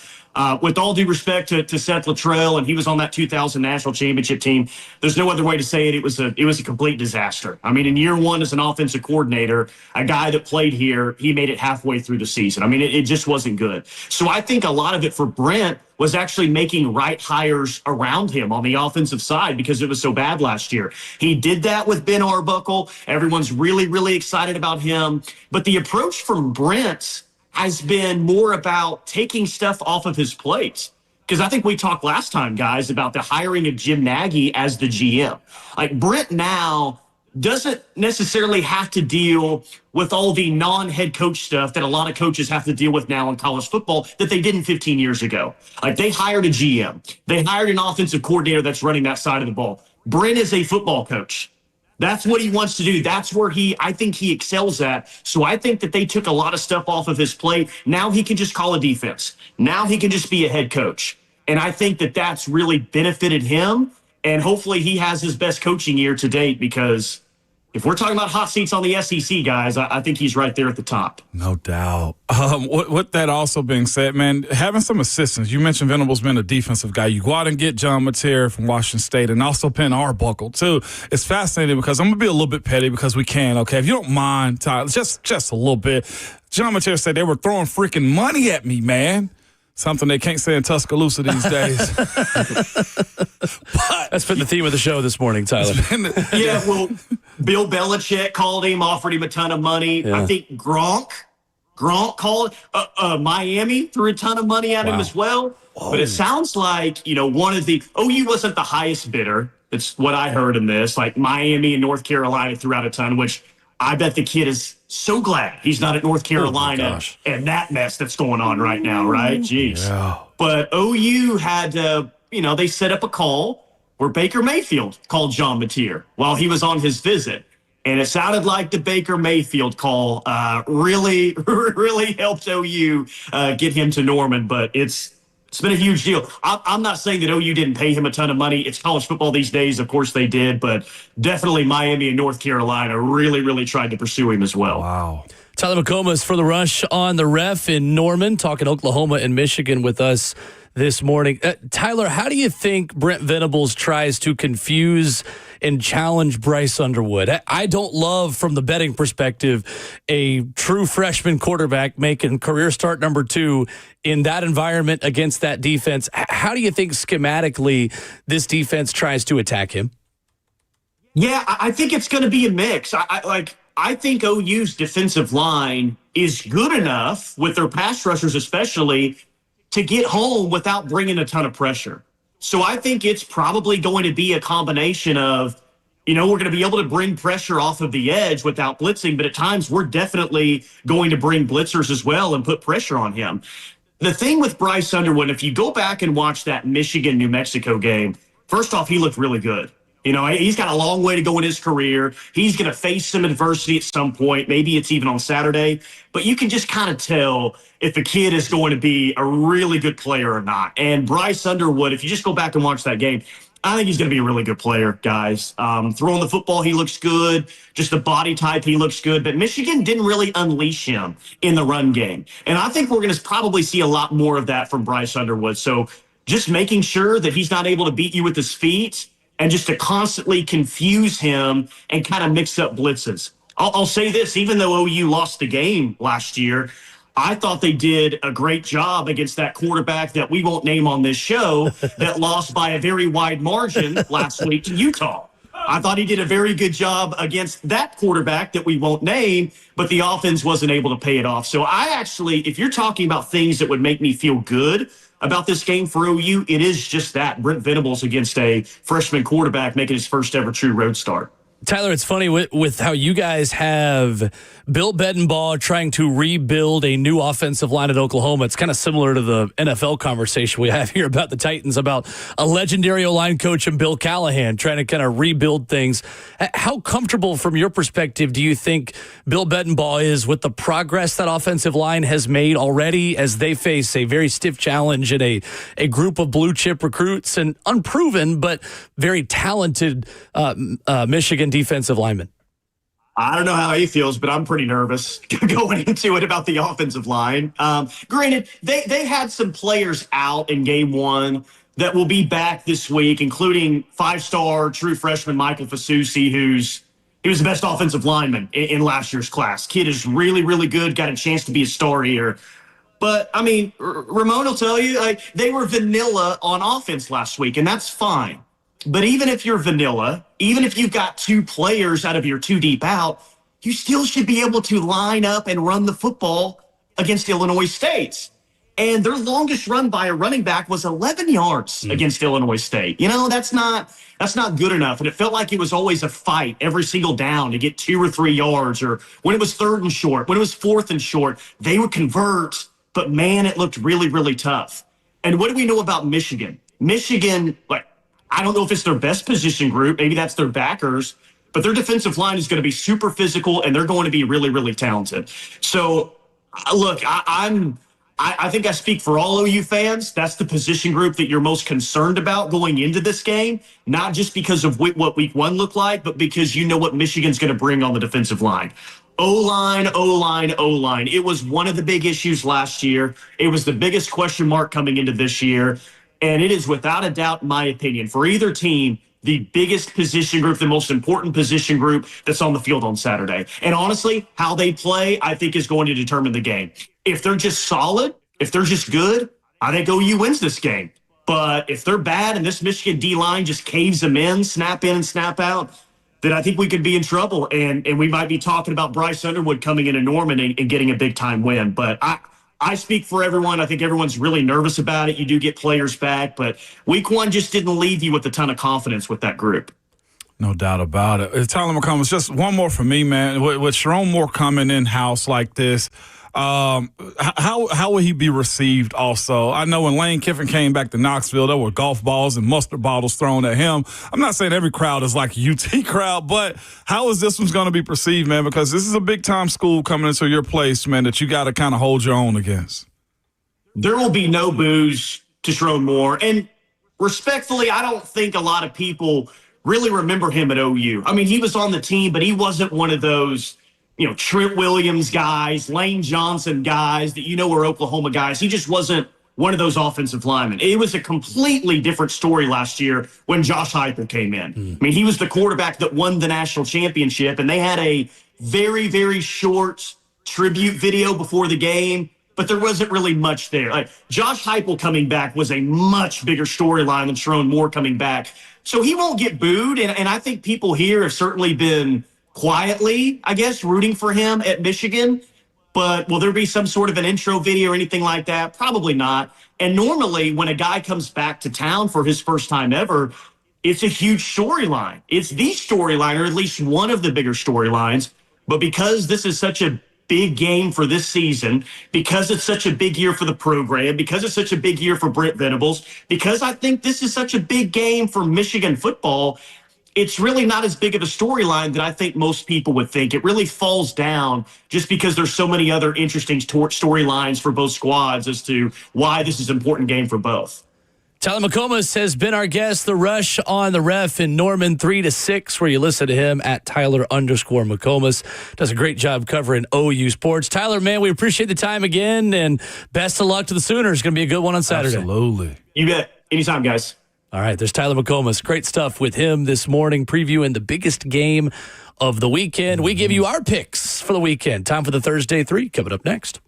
Speaker 14: With all due respect to Seth Luttrell, and he was on that 2000 national championship team, there's no other way to say it. It was a complete disaster. I mean, in year one as an offensive coordinator, a guy that played here, he made it halfway through the season. I mean, it just wasn't good. So I think a lot of it for Brent was actually making right hires around him on the offensive side because it was so bad last year. He did that with Ben Arbuckle. Everyone's really, really excited about him. But the approach from Brent has been more about taking stuff off of his plate. Because I think we talked last time, guys, about the hiring of Jim Nagy as the GM. Like, Brent now doesn't necessarily have to deal with all the non-head coach stuff that a lot of coaches have to deal with now in college football that they didn't 15 years ago. Like, they hired a GM. They hired an offensive coordinator that's running that side of the ball. Brent is a football coach. That's what he wants to do. That's where I think he excels at. So I think that they took a lot of stuff off of his plate. Now he can just call a defense. Now he can just be a head coach. And I think that that's really benefited him. And hopefully he has his best coaching year to date, because if we're talking about hot seats on the SEC, guys, I think he's right there at the top.
Speaker 3: No doubt. With that also being said, man, having some assistants. You mentioned Venable's been a defensive guy. You go out and get John Mateer from Washington State and also Ben Arbuckle, too. It's fascinating because I'm going to be a little bit petty because we can, okay? If you don't mind, Tyler, just a little bit. John Mateer said they were throwing freaking money at me, man. Something they can't say in Tuscaloosa these days. But
Speaker 2: that's been the theme of the show this morning, Tyler.
Speaker 14: Yeah, well, Bill Belichick called him, offered him a ton of money. Yeah. I think Gronk called Miami, threw a ton of money at him as well. Whoa. But it sounds like, one of the OU wasn't the highest bidder. It's what I heard in this. Like, Miami and North Carolina threw out a ton, which I bet the kid is so glad he's not at North Carolina and that mess that's going on right now, right? Jeez. Yeah. But OU had, they set up a call where Baker Mayfield called John Mateer while he was on his visit. And it sounded like the Baker Mayfield call really, really helped OU get him to Norman. But it's been a huge deal. I'm not saying that OU didn't pay him a ton of money. It's college football these days. Of course they did. But definitely Miami and North Carolina really, really tried to pursue him as well.
Speaker 3: Wow.
Speaker 2: Tyler McComas for The Rush on the Ref in Norman, talking Oklahoma and Michigan with us this morning. Tyler, how do you think Brent Venables tries to confuse and challenge Bryce Underwood? I don't love, from the betting perspective, a true freshman quarterback making career start number 2 in that environment against that defense. How do you think schematically this defense tries to attack him?
Speaker 14: Yeah, I think it's going to be a mix. I think OU's defensive line is good enough, with their pass rushers especially, to get home without bringing a ton of pressure. So I think it's probably going to be a combination of, we're going to be able to bring pressure off of the edge without blitzing, but at times we're definitely going to bring blitzers as well and put pressure on him. The thing with Bryce Underwood, if you go back and watch that Michigan-New Mexico game, first off, he looked really good. He's got a long way to go in his career. He's going to face some adversity at some point. Maybe it's even on Saturday. But you can just kind of tell if a kid is going to be a really good player or not. And Bryce Underwood, if you just go back and watch that game, I think he's going to be a really good player, guys. Throwing the football, he looks good. Just the body type, he looks good. But Michigan didn't really unleash him in the run game. And I think we're going to probably see a lot more of that from Bryce Underwood. So just making sure that he's not able to beat you with his feet, and just to constantly confuse him and kind of mix up blitzes. I'll say this, even though OU lost the game last year, I thought they did a great job against that quarterback that we won't name on this show that lost by a very wide margin last week to Utah. I thought he did a very good job against that quarterback that we won't name, but the offense wasn't able to pay it off. So I actually, if you're talking about things that would make me feel good about this game for OU, it is just that Brent Venables against a freshman quarterback making his first ever true road start.
Speaker 2: Tyler, it's funny with how you guys have Bill Bedenbaugh trying to rebuild a new offensive line at Oklahoma. It's kind of similar to the NFL conversation we have here about the Titans, about a legendary O-line coach and Bill Callahan trying to kind of rebuild things. How comfortable, from your perspective, do you think Bill Bedenbaugh is with the progress that offensive line has made already as they face a very stiff challenge in a group of blue-chip recruits and unproven but very talented Michigan defensive linemen?
Speaker 14: I don't know how he feels, but I'm pretty nervous going into it about the offensive line. Granted, they had some players out in game one that will be back this week, including five-star true freshman Michael Fasusi, he was the best offensive lineman in last year's class. Kid is really, really good, got a chance to be a star here. But, I mean, Ramon will tell you, they were vanilla on offense last week, and that's fine. But even if you're vanilla, even if you've got two players out of your two deep out, you still should be able to line up and run the football against Illinois State. And their longest run by a running back was 11 yards against Illinois State. You know, that's not good enough. And it felt like it was always a fight every single down to get 2 or 3 yards, or when it was 3rd and short, when it was 4th and short, they would convert. But, man, it looked really, really tough. And what do we know about Michigan? Michigan, I don't know if it's their best position group. Maybe that's their backers. But their defensive line is going to be super physical, and they're going to be really, really talented. So, look, I think I speak for all OU fans. That's the position group that you're most concerned about going into this game, not just because of what week one looked like, but because you know what Michigan's going to bring on the defensive line. O-line, O-line, O-line. It was one of the big issues last year. It was the biggest question mark coming into this year. And it is without a doubt, in my opinion, for either team, the biggest position group, the most important position group that's on the field on Saturday. And honestly, how they play, I think, is going to determine the game. If they're just solid, if they're just good, I think OU wins this game. But if they're bad and this Michigan D-line just caves them in and snap out, then I think we could be in trouble. And we might be talking about Bryce Underwood coming into Norman and getting a big-time win. But I speak for everyone. I think everyone's really nervous about it. You do get players back, but week one just didn't leave you with a ton of confidence with that group.
Speaker 3: No doubt about it. Tyler McComas, just one more for me, man. With Sharon Moore coming in-house like this, how will he be received also? I know when Lane Kiffin came back to Knoxville, there were golf balls and mustard bottles thrown at him. I'm not saying every crowd is like a UT crowd, but how is this one's going to be perceived, man? Because this is a big-time school coming into your place, man, that you got to kind of hold your own against.
Speaker 14: There will be no boos to Sharon Moore. And respectfully, I don't think a lot of people really remember him at OU. I mean, he was on the team, but he wasn't one of those Trent Williams guys, Lane Johnson guys that were Oklahoma guys. He just wasn't one of those offensive linemen. It was a completely different story last year when Josh Heupel came in. I mean, he was the quarterback that won the national championship, and they had a very, very short tribute video before the game, but there wasn't really much there. Josh Heupel coming back was a much bigger storyline than Sharon Moore coming back. So he won't get booed, and I think people here have certainly been quietly, I guess, rooting for him at Michigan. But will there be some sort of an intro video or anything like that? Probably not. And normally when a guy comes back to town for his first time ever, it's a huge storyline. It's the storyline, or at least one of the bigger storylines. But because this is such a big game for this season, because it's such a big year for the program, because it's such a big year for Brent Venables, because I think this is such a big game for Michigan football, it's really not as big of a storyline that I think most people would think. It really falls down just because there's so many other interesting storylines for both squads as to why this is an important game for both.
Speaker 2: Tyler McComas has been our guest. The Rush on the Ref in Norman 3 to 6, where you listen to him at Tyler_McComas. Does a great job covering OU sports. Tyler, man, we appreciate the time again, and best of luck to the Sooners. It's going to be a good one on Saturday.
Speaker 3: Absolutely.
Speaker 14: You bet. Anytime, guys.
Speaker 2: All right, there's Tyler McComas. Great stuff with him this morning, previewing the biggest game of the weekend. We give you our picks for the weekend. Time for the Thursday 3 coming up next.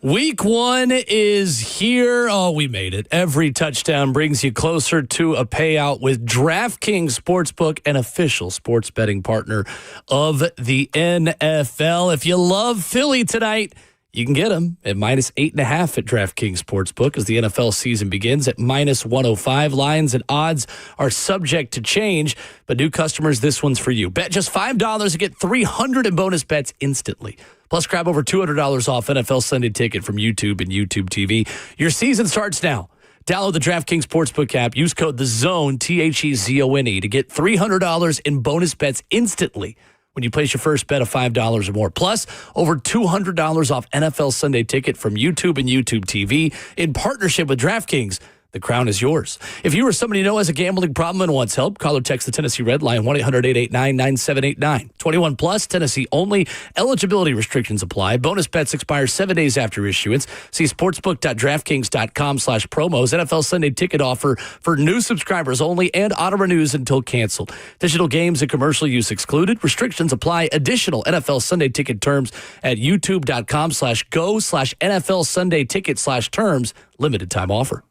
Speaker 2: Week 1 is here. Oh, we made it. Every touchdown brings you closer to a payout with DraftKings Sportsbook, an official sports betting partner of the NFL. If you love Philly tonight, you can get them at -8.5 at DraftKings Sportsbook as the NFL season begins at -105. Lines and odds are subject to change, but new customers, this one's for you. Bet just $5 and get $300 in bonus bets instantly. Plus, grab over $200 off NFL Sunday Ticket from YouTube and YouTube TV. Your season starts now. Download the DraftKings Sportsbook app. Use code THEZONE, THEZONE, to get $300 in bonus bets instantly when you place your first bet of $5 or more. Plus, over $200 off NFL Sunday Ticket from YouTube and YouTube TV in partnership with DraftKings. The crown is yours. If you or somebody you know has a gambling problem and wants help, call or text the Tennessee Red Line, 1-800-889-9789. 21 plus, Tennessee only. Eligibility restrictions apply. Bonus bets expire 7 days after issuance. See sportsbook.draftkings.com/promos. NFL Sunday Ticket offer for new subscribers only and auto renews until canceled. Digital games and commercial use excluded. Restrictions apply. Additional NFL Sunday Ticket terms at youtube.com/go/NFL Sunday Ticket/terms. Limited time offer.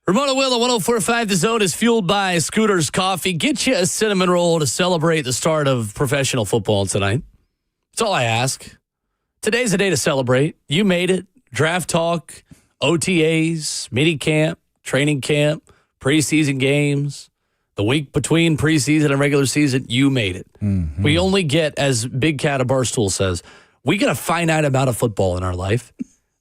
Speaker 2: Ramona Will at 104.5 The Zone is fueled by Scooter's Coffee. Get you a cinnamon roll to celebrate the start of professional football tonight. That's all I ask. Today's a day to celebrate. You made it. Draft talk, OTAs, mini camp, training camp, preseason games, the week between preseason and regular season. You made it. Mm-hmm. We only get, as Big Cat of Barstool says, we get a finite amount of football in our life.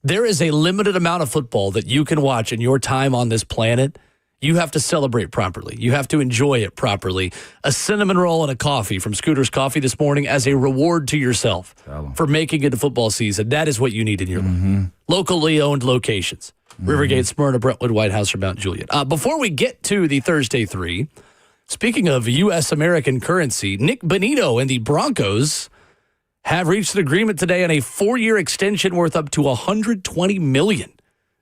Speaker 2: There is a limited amount of football that you can watch in your time on this planet. You have to celebrate properly. You have to enjoy it properly. A cinnamon roll and a coffee from Scooter's Coffee this morning as a reward to yourself for making it to football season. That is what you need in your life. Locally owned locations. Rivergate, Smyrna, Brentwood, White House, or Mount Juliet. Before we get to the Thursday 3, speaking of U.S. American currency, Nick Bonito and the Broncos have reached an agreement today on a 4-year extension worth up to $120 million,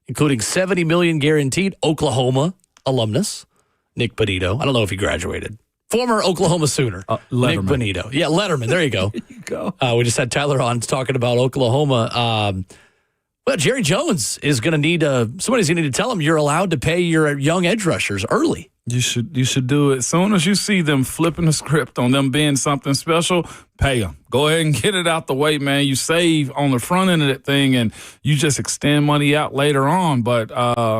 Speaker 2: including $70 million guaranteed. Oklahoma alumnus, Nick Bonito. I don't know if he graduated. Former Oklahoma Sooner, Nick Bonito. Yeah, Letterman. There you go.
Speaker 3: There you go.
Speaker 2: We just had Tyler on talking about Oklahoma. Well, Jerry Jones is going to need somebody's going to need to tell him you're allowed to pay your young edge rushers early.
Speaker 3: You should do it. As soon as you see them flipping the script on them being something special, pay them. Go ahead and get it out the way, man. You save on the front end of that thing, and you just extend money out later on. But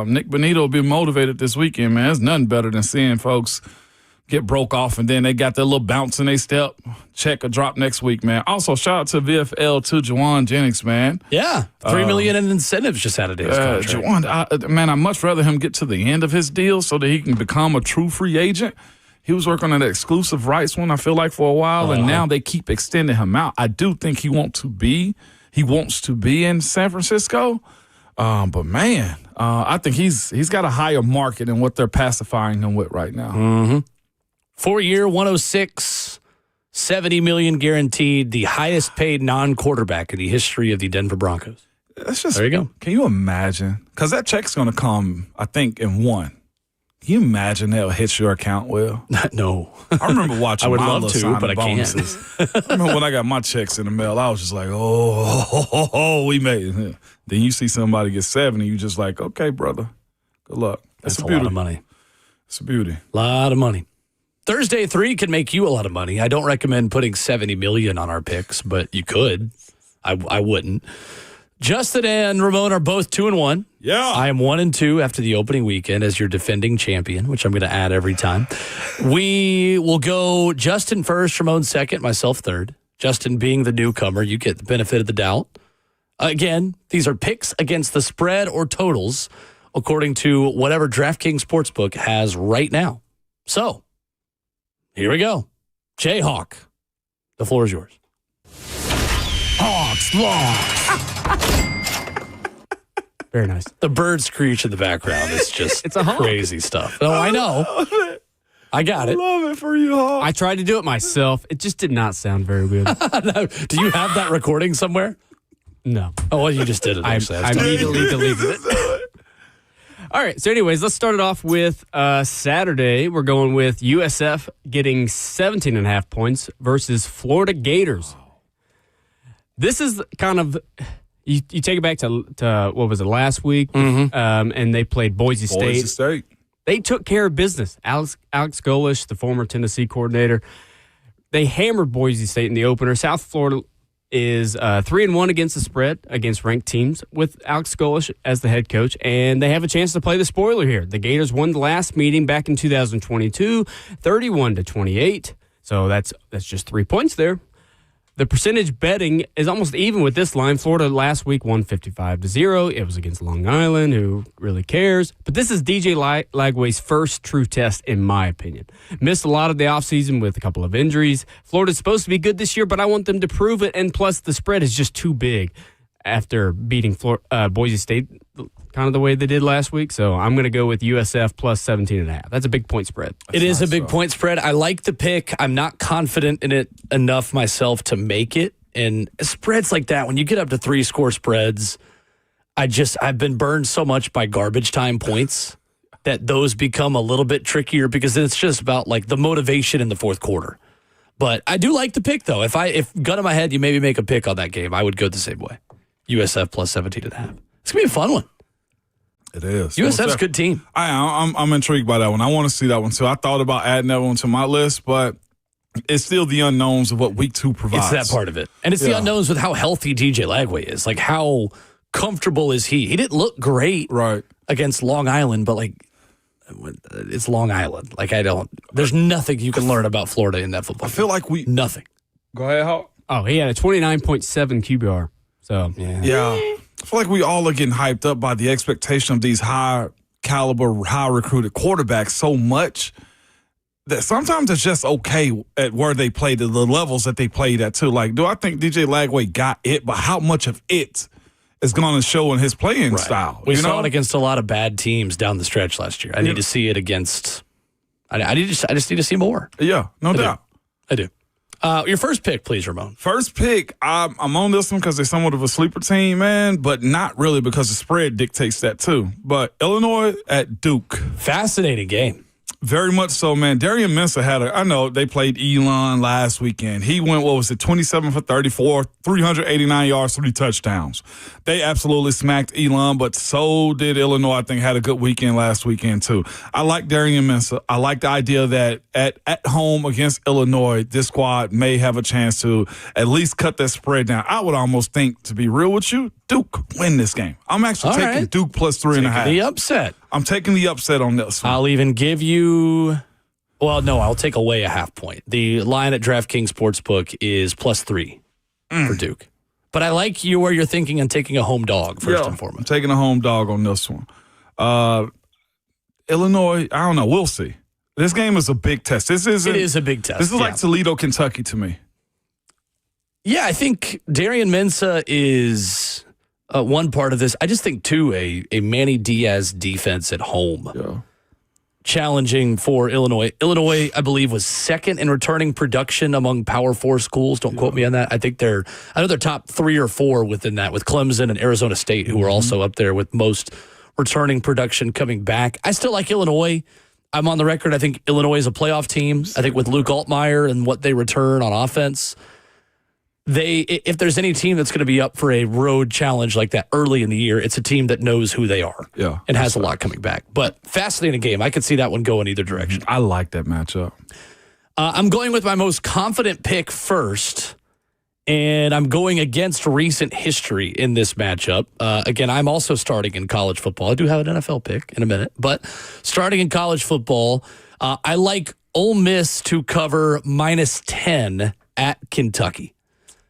Speaker 3: Nick Bonito will be motivated this weekend, man. There's nothing better than seeing folks get broke off, and then they got that little bounce in their step. Check or drop next week, man. Also, shout out to VFL to Juwan Jennings, man.
Speaker 2: Yeah, $3 million in incentives just out of his contract.
Speaker 3: Juwan, man, I'd much rather him get to the end of his deal so that he can become a true free agent. He was working on that exclusive rights one, I feel like, for a while, and now they keep extending him out. I do think he wants to be in San Francisco, but man, I think he's got a higher market than what they're pacifying him with right now.
Speaker 2: Mm-hmm. 4-year, 106, $70 million guaranteed, the highest paid non-quarterback in the history of the Denver Broncos. There you go.
Speaker 3: Can you imagine? Because that check's going to come, I think, in one. Can you imagine that hits your account, Will?
Speaker 2: No.
Speaker 3: I remember watching
Speaker 2: I would
Speaker 3: my
Speaker 2: love to, but I
Speaker 3: bonuses. I remember when I got my checks in the mail, I was just like, oh, we made it. Then you see somebody get 70, you just like, okay, brother, good luck.
Speaker 2: That's a lot of money.
Speaker 3: It's a beauty.
Speaker 2: A lot of money. Thursday 3 can make you a lot of money. I don't recommend putting $70 million on our picks, but you could. I wouldn't. Justin and Ramon are both 2-1.
Speaker 3: Yeah.
Speaker 2: I am 1-2 after the opening weekend as your defending champion, which I'm going to add every time. We will go Justin first, Ramon second, myself third. Justin being the newcomer, you get the benefit of the doubt. Again, these are picks against the spread or totals according to whatever DraftKings Sportsbook has right now. So, here we go. Jayhawk, the floor is yours.
Speaker 9: Hawks lost.
Speaker 1: Very nice.
Speaker 2: The bird screech in the background is just
Speaker 1: it's a hawk.
Speaker 2: Crazy stuff. Oh, I know. I got it.
Speaker 3: Love it for you, Hawk.
Speaker 1: I tried to do it myself. It just did not sound very good.
Speaker 2: No. Do you have that recording somewhere?
Speaker 1: No.
Speaker 2: Oh, well, you just did it.
Speaker 1: I immediately deleted it. All right. So anyways, let's start it off with Saturday. We're going with USF getting 17.5 points versus Florida Gators. This is kind of, you take it back to what was it, last week?
Speaker 2: Mm-hmm.
Speaker 1: And they played Boise State. They took care of business. Alex Golish, the former Tennessee coordinator, they hammered Boise State in the opener. South Florida is 3-1 against the spread against ranked teams with Alex Golish as the head coach, and they have a chance to play the spoiler here. The Gators won the last meeting back in 2022, 31-28. So that's just 3 points there. The percentage betting is almost even with this line. Florida last week won 55-0. It was against Long Island. Who really cares? But this is DJ Lagway's first true test, in my opinion. Missed a lot of the offseason with a couple of injuries. Florida's supposed to be good this year, but I want them to prove it. And plus, the spread is just too big after beating Boise State kind of the way they did last week. So I'm going to go with USF plus 17.5. That's a big point spread.
Speaker 2: It is a big point spread. I like the pick. I'm not confident in it enough myself to make it. And spreads like that, when you get up to 3-score spreads, I've been burned so much by garbage time points that those become a little bit trickier because then it's just about like the motivation in the fourth quarter. But I do like the pick though. If gun in my head, you maybe make a pick on that game, I would go the same way. USF plus 17.5. It's going to be a fun one.
Speaker 3: It is.
Speaker 2: USF's a good team.
Speaker 3: I'm intrigued by that one. I want to see that one too. I thought about adding that one to my list, but it's still the unknowns of what week 2 provides.
Speaker 2: It's that part of it. And it's the unknowns with how healthy DJ Lagway is. Like, how comfortable is he? He didn't look great against Long Island, but, like, it's Long Island. Like, there's nothing you can learn about Florida in that football.
Speaker 3: I feel like
Speaker 2: nothing.
Speaker 3: Go ahead, Hawk.
Speaker 1: Oh, he had a 29.7 QBR. So,
Speaker 3: yeah. I feel like we all are getting hyped up by the expectation of these high caliber, high recruited quarterbacks so much that sometimes it's just okay at where they played, at the levels that they played at too. Like, do I think DJ Lagway got it, but how much of it is going to show in his playing style?
Speaker 2: We saw it against a lot of bad teams down the stretch last year. I need to see it against. I just need to see more.
Speaker 3: Yeah, no doubt.
Speaker 2: I do. Your first pick, please, Ramon.
Speaker 3: First pick, I'm on this one because they're somewhat of a sleeper team, man, but not really because the spread dictates that too. But Illinois at Duke.
Speaker 2: Fascinating game.
Speaker 3: Very much so, man. Darian Mensah I know they played Elon last weekend. He went, 27 for 34, 389 yards, 3 touchdowns. They absolutely smacked Elon, but so did Illinois. I think had a good weekend last weekend too. I like Darian Mensah. I like the idea that at home against Illinois, this squad may have a chance to at least cut that spread down. I would almost think, to be real with you, Duke win this game. I'm actually taking Duke plus 3.5.
Speaker 2: The upset.
Speaker 3: I'm taking the upset on this one.
Speaker 2: I'll even give you, I'll take away a half point. The line at DraftKings Sportsbook is plus 3 for Duke. But I like where you're thinking and taking a home dog first and foremost.
Speaker 3: I'm taking a home dog on this one. Illinois, I don't know. We'll see. This game is a big test. It
Speaker 2: is a big test.
Speaker 3: This is like Toledo, Kentucky to me.
Speaker 2: Yeah, I think Darian Mensah is one part of this. I just think, too, a Manny Diaz defense at home. Challenging for Illinois. Illinois, I believe, was second in returning production among Power 4 schools. Don't quote me on that. I know they're top 3 or 4 within that, with Clemson and Arizona State, who are also up there with most returning production coming back. I still like Illinois. I'm on the record. I think Illinois is a playoff team. I think with Luke Altmaier and what they return on offense, if there's any team that's going to be up for a road challenge like that early in the year, it's a team that knows who they are and has a lot coming back. But fascinating game. I could see that one go in either direction.
Speaker 3: I like that matchup.
Speaker 2: I'm going with my most confident pick first, and I'm going against recent history in this matchup. Again, I'm also starting in college football. I do have an NFL pick in a minute, but starting in college football, I like Ole Miss to cover -10 at Kentucky.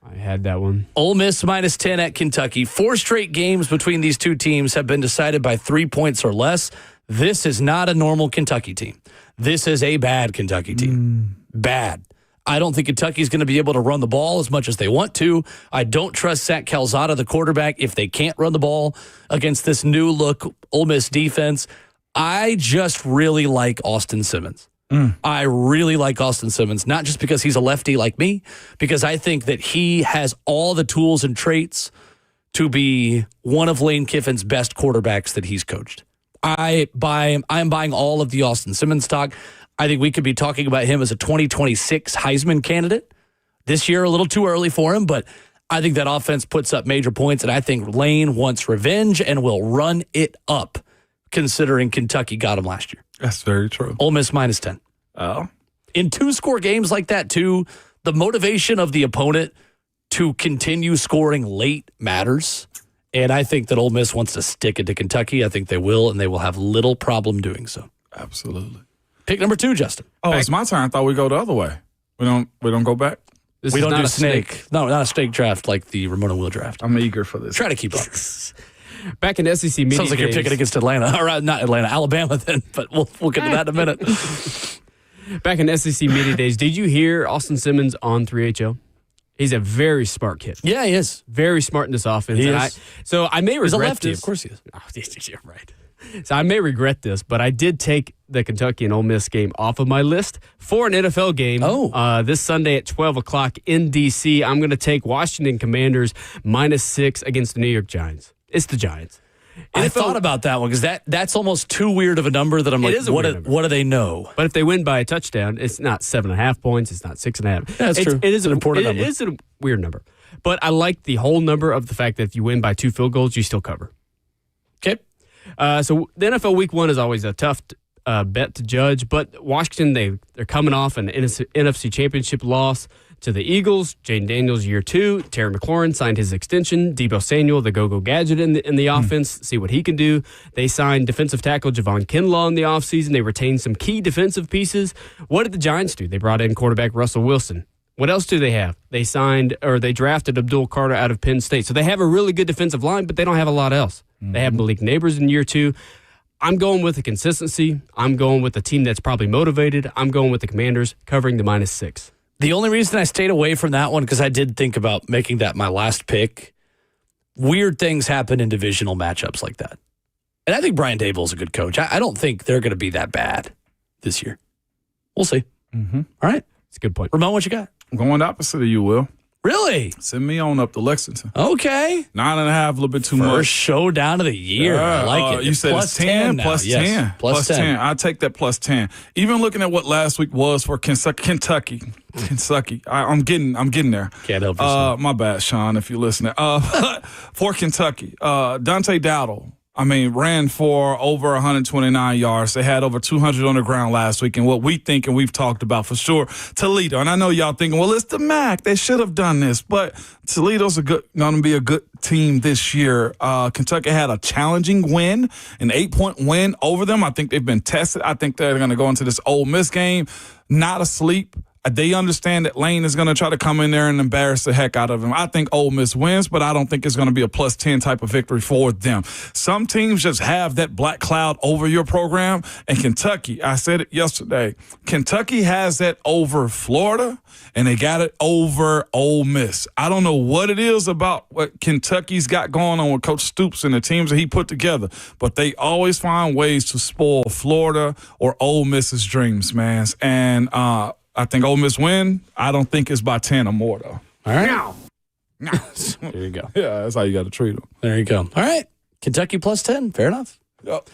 Speaker 1: I had that one.
Speaker 2: Ole Miss -10 at Kentucky. 4 straight games between these two teams have been decided by 3 points or less. This is not a normal Kentucky team. This is a bad Kentucky team. Bad. I don't think Kentucky's going to be able to run the ball as much as they want to. I don't trust Zach Calzada, the quarterback, if they can't run the ball against this new look Ole Miss defense. I just really like Austin Simmons. I really like Austin Simmons, not just because he's a lefty like me, because I think that he has all the tools and traits to be one of Lane Kiffin's best quarterbacks that he's coached. I'm buying all of the Austin Simmons stock. I think we could be talking about him as a 2026 Heisman candidate. This year, a little too early for him, but I think that offense puts up major points, and I think Lane wants revenge and will run it up, considering Kentucky got him last year.
Speaker 3: That's very true.
Speaker 2: Ole Miss -10.
Speaker 3: Oh.
Speaker 2: In 2-score games like that, too, the motivation of the opponent to continue scoring late matters. And I think that Ole Miss wants to stick it to Kentucky. I think they will, and they will have little problem doing so.
Speaker 3: Absolutely.
Speaker 2: Pick number 2, Justin.
Speaker 3: Oh, it's my turn. I thought we go the other way. We don't go back?
Speaker 2: We don't do snake. No, not a snake draft like the Ramona Wheel draft.
Speaker 3: I'm eager for this.
Speaker 2: Try to keep up.
Speaker 1: Back in SEC media
Speaker 2: Sounds like you're picking against Atlanta. Or not Atlanta, Alabama then, but we'll get to that in a minute.
Speaker 1: Back in SEC media days, did you hear Austin Simmons on 3HO? He's a very smart kid.
Speaker 2: Yeah, he is.
Speaker 1: Very smart in this offense.
Speaker 2: He is.
Speaker 1: So I may regret
Speaker 2: He's a lefty,
Speaker 1: this.
Speaker 2: of course he is.
Speaker 1: Oh, you're right. So I may regret this, but I did take the Kentucky and Ole Miss game off of my list for an NFL game. This Sunday at 12 o'clock in D.C. I'm going to take Washington Commanders -6 against the New York Giants. It's the Giants.
Speaker 2: I thought about that one because that's almost too weird of a number that I'm like, what do they know?
Speaker 1: But if they win by a touchdown, it's not 7.5 points. It's not 6.5.
Speaker 2: That's true.
Speaker 1: It is an important number.
Speaker 2: It
Speaker 1: is a weird number. But I like the whole number of the fact that if you win by 2 field goals, you still cover.
Speaker 2: Okay.
Speaker 1: So the NFL Week 1 is always a tough bet to judge, but Washington, they're coming off an NFC Championship loss to the Eagles. Jaden Daniels, year 2. Terry McLaurin signed his extension. Debo Samuel, the go-go gadget in the offense, see what he can do. They signed defensive tackle Javon Kinlaw in the offseason. They retained some key defensive pieces. What did the Giants do? They brought in quarterback Russell Wilson. What else do they have? They drafted Abdul Carter out of Penn State. So they have a really good defensive line, but they don't have a lot else. They have Malik Neighbors in year 2. I'm going with the consistency. I'm going with the team that's probably motivated. I'm going with the Commanders covering the -6.
Speaker 2: The only reason I stayed away from that one, because I did think about making that my last pick, weird things happen in divisional matchups like that. And I think Brian Daboll's a good coach. I don't think they're going to be that bad this year. We'll see.
Speaker 3: Mm-hmm.
Speaker 2: All right.
Speaker 1: That's a good point.
Speaker 2: Ramon, what you got?
Speaker 3: I'm going the opposite of you, Will.
Speaker 2: Really?
Speaker 3: Send me on up to Lexington.
Speaker 2: Okay.
Speaker 3: 9.5, a little bit too much.
Speaker 2: First showdown of the year. I like it.
Speaker 3: You said
Speaker 2: plus
Speaker 3: it's 10,
Speaker 2: now.
Speaker 3: plus
Speaker 2: Yes.
Speaker 3: 10.
Speaker 2: Plus 10.
Speaker 3: I take that plus 10. Even looking at what last week was for Kentucky. I'm getting there.
Speaker 2: Can't help yourself.
Speaker 3: My bad, Sean, if you're listening. For Kentucky, Dante Dowdle, ran for over 129 yards. They had over 200 on the ground last week. And what we think, and we've talked about for sure, Toledo. And I know y'all thinking, well, it's the Mack. They should have done this. But Toledo's going to be a good team this year. Kentucky had a challenging win, an 8-point win over them. I think they've been tested. I think they're going to go into this Ole Miss game not asleep. They understand that Lane is going to try to come in there and embarrass the heck out of him. I think Ole Miss wins, but I don't think it's going to be a plus 10 type of victory for them. Some teams just have that black cloud over your program, and Kentucky, I said it yesterday, Kentucky has that over Florida, and they got it over Ole Miss. I don't know what it is about what Kentucky's got going on with Coach Stoops and the teams that he put together, but they always find ways to spoil Florida or Ole Miss's dreams, man. And I think Ole Miss win. I don't think it's by 10 or more, though.
Speaker 2: All right.
Speaker 3: No.
Speaker 2: There you go.
Speaker 3: Yeah, that's how you got to treat them.
Speaker 2: There you go. All right. Kentucky plus 10. Fair enough.
Speaker 3: Yep.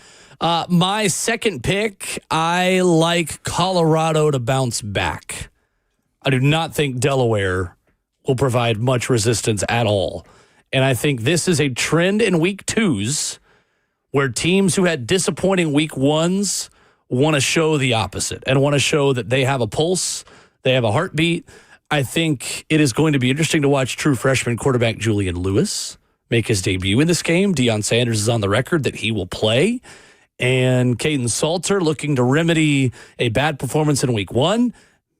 Speaker 2: My second pick, I like Colorado to bounce back. I do not think Delaware will provide much resistance at all. And I think this is a trend in week 2s where teams who had disappointing week 1s want to show the opposite and want to show that they have a pulse, they have a heartbeat. I think it is going to be interesting to watch true freshman quarterback Julian Lewis make his debut in this game. Deion Sanders is on the record that he will play. And Caden Salter looking to remedy a bad performance in week 1,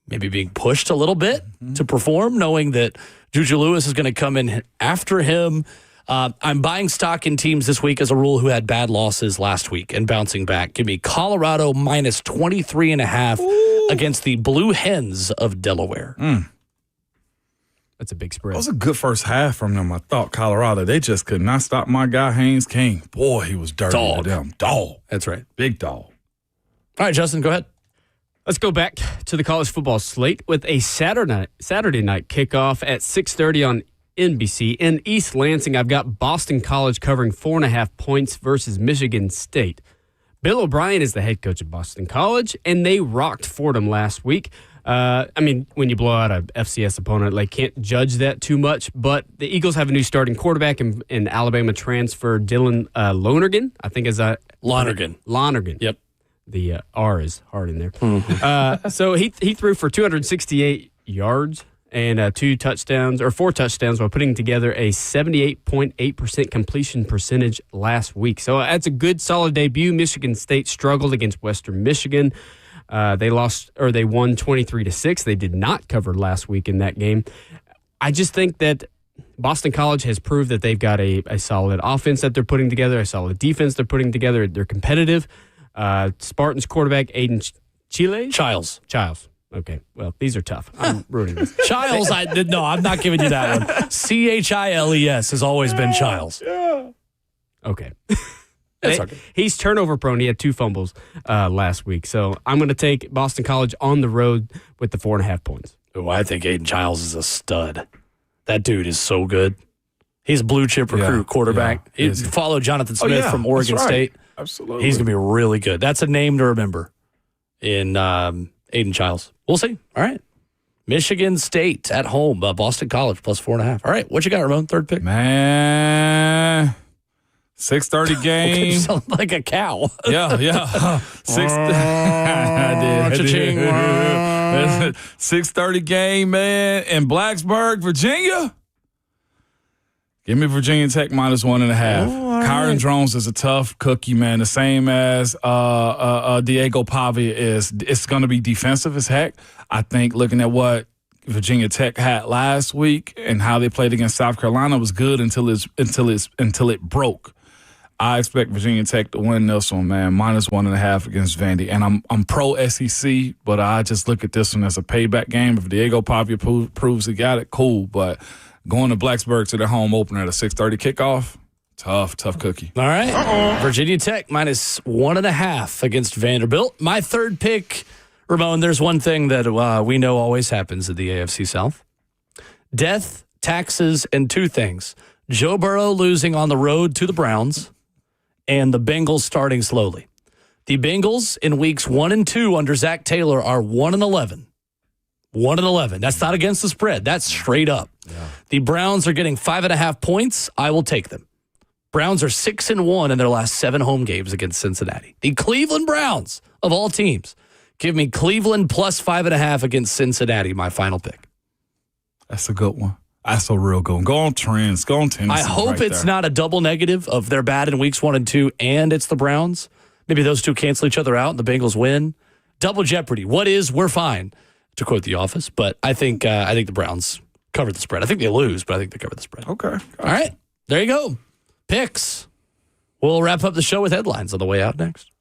Speaker 2: maybe being pushed a little bit to perform, knowing that Juju Lewis is going to come in after him. I'm buying stock in teams this week as a rule who had bad losses last week and bouncing back. Give me Colorado minus 23.5 against the Blue Hens of Delaware.
Speaker 1: That's a big spread.
Speaker 3: That was a good first half from them. I thought Colorado, they just could not stop my guy, Haynes King. Boy, he was dirty to them. Dog.
Speaker 2: That's right.
Speaker 3: Big dog.
Speaker 2: All right, Justin, go ahead.
Speaker 1: Let's go back to the college football slate with a Saturday night kickoff at 6:30 on NBC. In East Lansing, I've got Boston College covering 4.5 points versus Michigan State. Bill O'Brien is the head coach of Boston College, and they rocked Fordham last week. When you blow out a FCS opponent, can't judge that too much, but the Eagles have a new starting quarterback in Alabama transfer Dylan Lonergan, I think is a... Lonergan.
Speaker 2: Yep.
Speaker 1: The R is hard in there. So he threw for 268 yards and 4 touchdowns while putting together a 78.8% completion percentage last week. So that's a good, solid debut. Michigan State struggled against Western Michigan. They won 23-6. They did not cover last week in that game. I just think that Boston College has proved that they've got a solid offense that they're putting together, a solid defense they're putting together. They're competitive. Spartans quarterback Aiden Childs. Okay, well, these are tough. I'm ruining this.
Speaker 2: Childs, I'm not giving you that one. Chiles has always been Childs.
Speaker 1: Yeah. Okay.
Speaker 2: That's okay.
Speaker 1: He's turnover prone. He had 2 fumbles last week. So I'm going to take Boston College on the road with the 4.5 points.
Speaker 2: Oh, I think Aiden Childs is a stud. That dude is so good. He's a blue chip recruit quarterback. He followed Jonathan Smith from Oregon State.
Speaker 3: Absolutely.
Speaker 2: He's going to be really good. That's a name to remember in Aiden Childs. We'll see. All right. Michigan State at home. Boston College plus 4.5. All right. What you got, Ramon? Third pick?
Speaker 3: Man. 6:30 game.
Speaker 2: You sound like a cow.
Speaker 3: Yeah. 6:30 game, man, in Blacksburg, Virginia. Give me Virginia Tech -1.5. Kyron Drones is a tough cookie, man. The same as Diego Pavia is. It's going to be defensive as heck. I think looking at what Virginia Tech had last week and how they played against South Carolina was good until it broke. I expect Virginia Tech to win this one, man. -1.5 against Vandy. And I'm pro SEC, but I just look at this one as a payback game. If Diego Pavia proves he got it, cool. But going to Blacksburg to their home opener at a 6:30 kickoff, tough cookie.
Speaker 2: All right. Virginia Tech -1.5 against Vanderbilt. My third pick, Ramon, there's one thing that we know always happens at the AFC South. Death, taxes, and two things. Joe Burrow losing on the road to the Browns and the Bengals starting slowly. The Bengals in weeks 1 and 2 under Zach Taylor are 1-11. 1-11. That's not against the spread. That's straight up. Yeah. The Browns are getting 5.5 points. I will take them. Browns are 6-1 in their last 7 home games against Cincinnati. The Cleveland Browns, of all teams, give me Cleveland +5.5 against Cincinnati, my final pick.
Speaker 3: That's a good one. That's a real good one. Go on Trends. Go on Tennessee.
Speaker 2: I hope it's not a double negative of they're bad in weeks 1 and 2 and it's the Browns. Maybe those two cancel each other out and the Bengals win. Double jeopardy. What is, we're fine, to quote The Office. But I think the Browns cover the spread. I think they lose, but I think they cover the spread.
Speaker 3: Okay. Gotcha.
Speaker 2: All right. There you go. Picks. We'll wrap up the show with headlines on the way out next.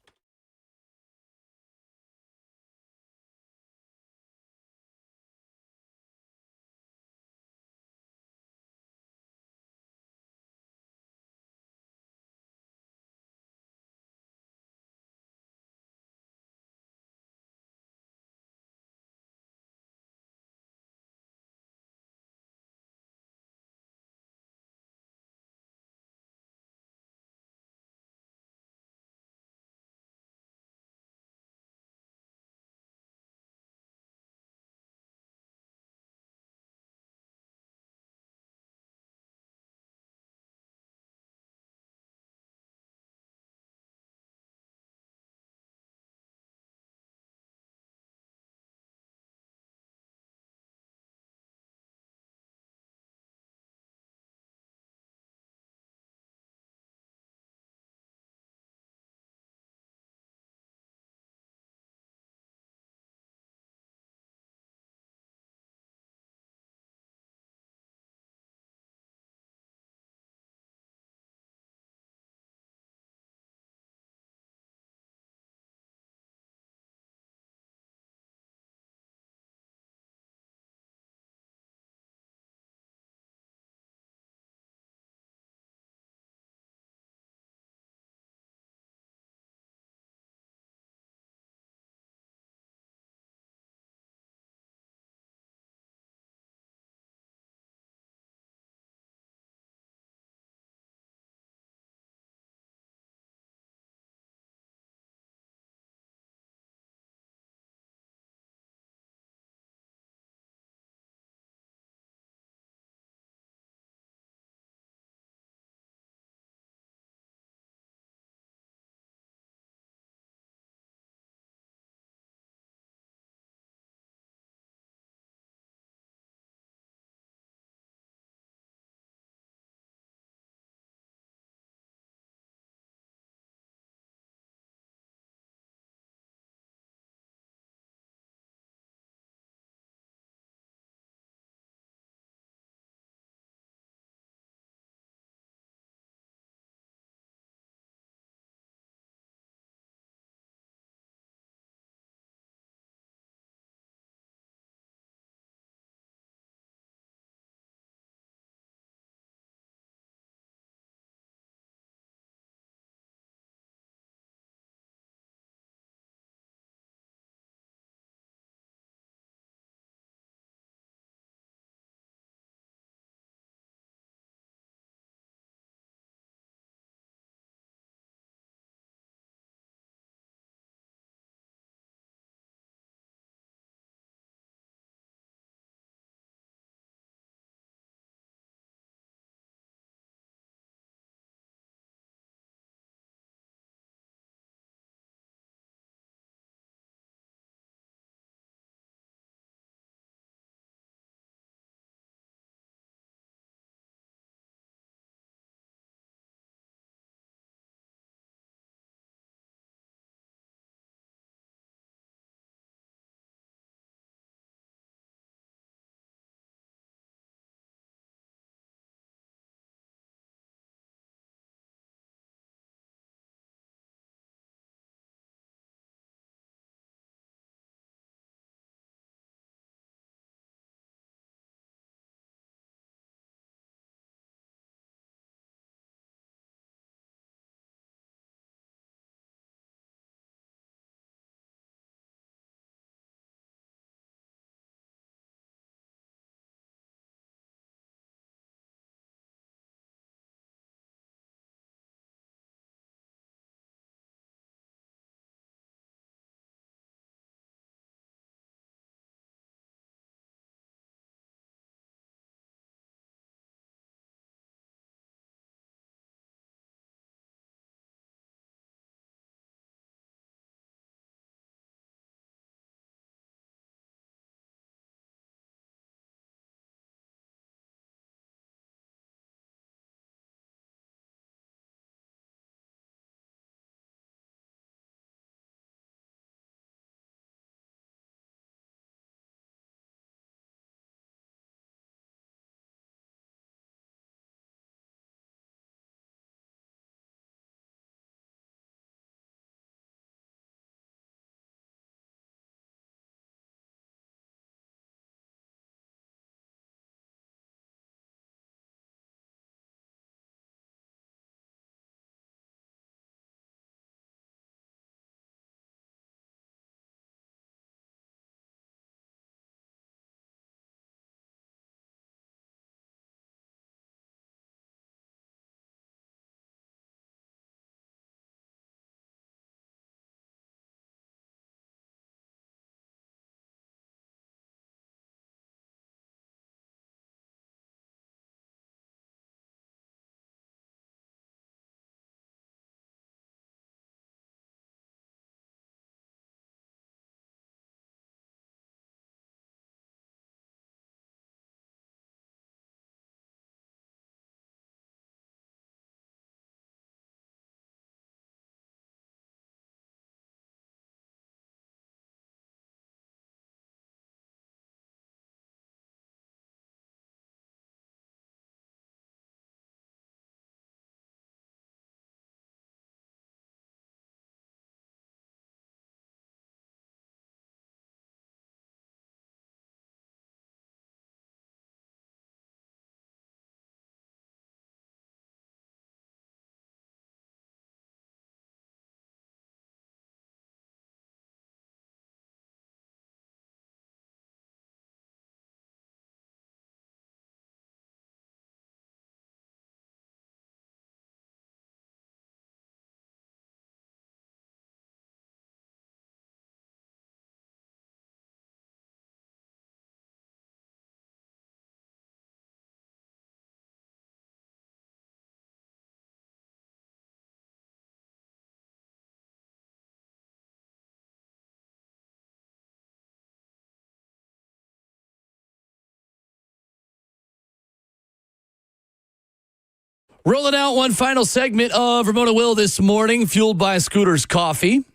Speaker 2: Rolling out one final segment of Ramona Will this morning, fueled by Scooter's Coffee.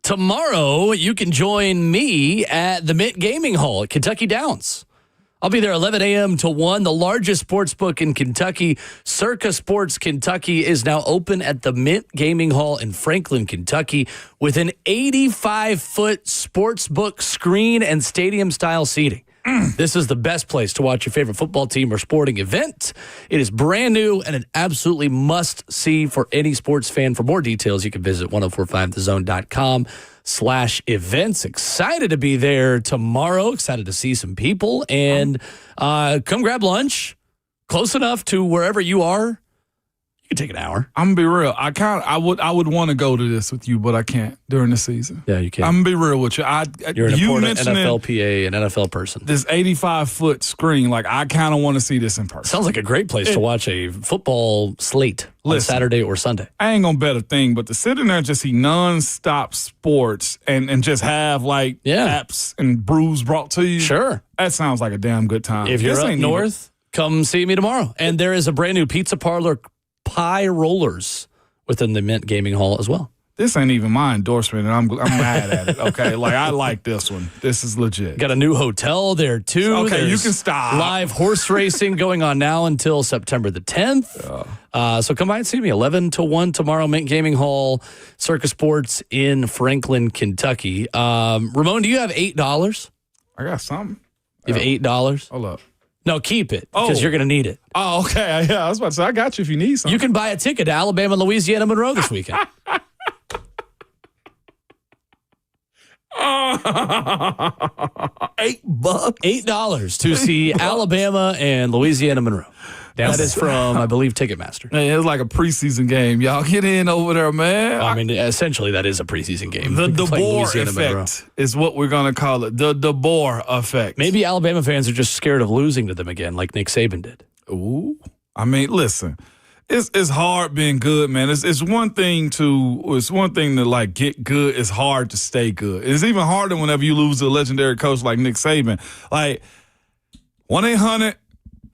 Speaker 2: Tomorrow, you can join me at the Mint Gaming Hall at Kentucky Downs. I'll be there 11 a.m. to 1. The largest sports book in Kentucky, Circa Sports Kentucky, is now open at the Mint Gaming Hall in Franklin, Kentucky, with an 85-foot sports book screen and stadium-style seating. This is the best place to watch your favorite football team or sporting event. It is brand new and an absolutely must-see for any sports fan. For more details, you can visit 1045thezone.com/events. Excited to be there tomorrow. Excited to see some people. And come grab lunch. Close enough to wherever you are. You can take an hour.
Speaker 3: I'm gonna be real. I would want to go to this with you, but I can't during the season.
Speaker 2: Yeah, you can't.
Speaker 3: I'm gonna be real with you.
Speaker 2: You're an important
Speaker 3: mentioning
Speaker 2: NFL PA and NFL person.
Speaker 3: This 85-foot screen, like I kind of want to see this in person.
Speaker 2: Sounds like a great place to watch a football slate on Saturday or Sunday.
Speaker 3: I ain't gonna bet a thing, but to sit in there and just see nonstop sports and just have like apps and brews brought to you.
Speaker 2: Sure,
Speaker 3: that sounds like a damn good time.
Speaker 2: If you're up north, come see me tomorrow. And there is a brand new pizza parlor, Pie Rollers, within the Mint Gaming Hall as well.
Speaker 3: This ain't even my endorsement, and I'm mad at it. Okay, like I like this one. This is legit.
Speaker 2: Got a new hotel there too.
Speaker 3: Okay,
Speaker 2: There's
Speaker 3: you can stop.
Speaker 2: Live horse racing going on now until September the 10th. So come by and see me 11 to 1 tomorrow, Mint Gaming Hall, Circa Sports in Franklin, Kentucky. Ramon, do you have $8?
Speaker 3: I got something.
Speaker 2: You have $8?
Speaker 3: Hold up.
Speaker 2: No, keep it because you're going to need it.
Speaker 3: Oh, okay. Yeah, I was about to say, I got you if you need something.
Speaker 2: You can buy a ticket to Alabama, Louisiana, Monroe this weekend. $8 to see Alabama and Louisiana, Monroe. That is from, I believe, Ticketmaster.
Speaker 3: Man, it's like a preseason game. Y'all get in over there, man.
Speaker 2: I mean, essentially, that is a preseason game.
Speaker 3: The DeBoer effect is what we're going to call it. The DeBoer effect.
Speaker 2: Maybe Alabama fans are just scared of losing to them again, like Nick Saban did.
Speaker 3: Ooh. I mean, listen, it's hard being good, man. It's one thing to like get good. It's hard to stay good. It's even harder whenever you lose to a legendary coach like Nick Saban. Like 1-800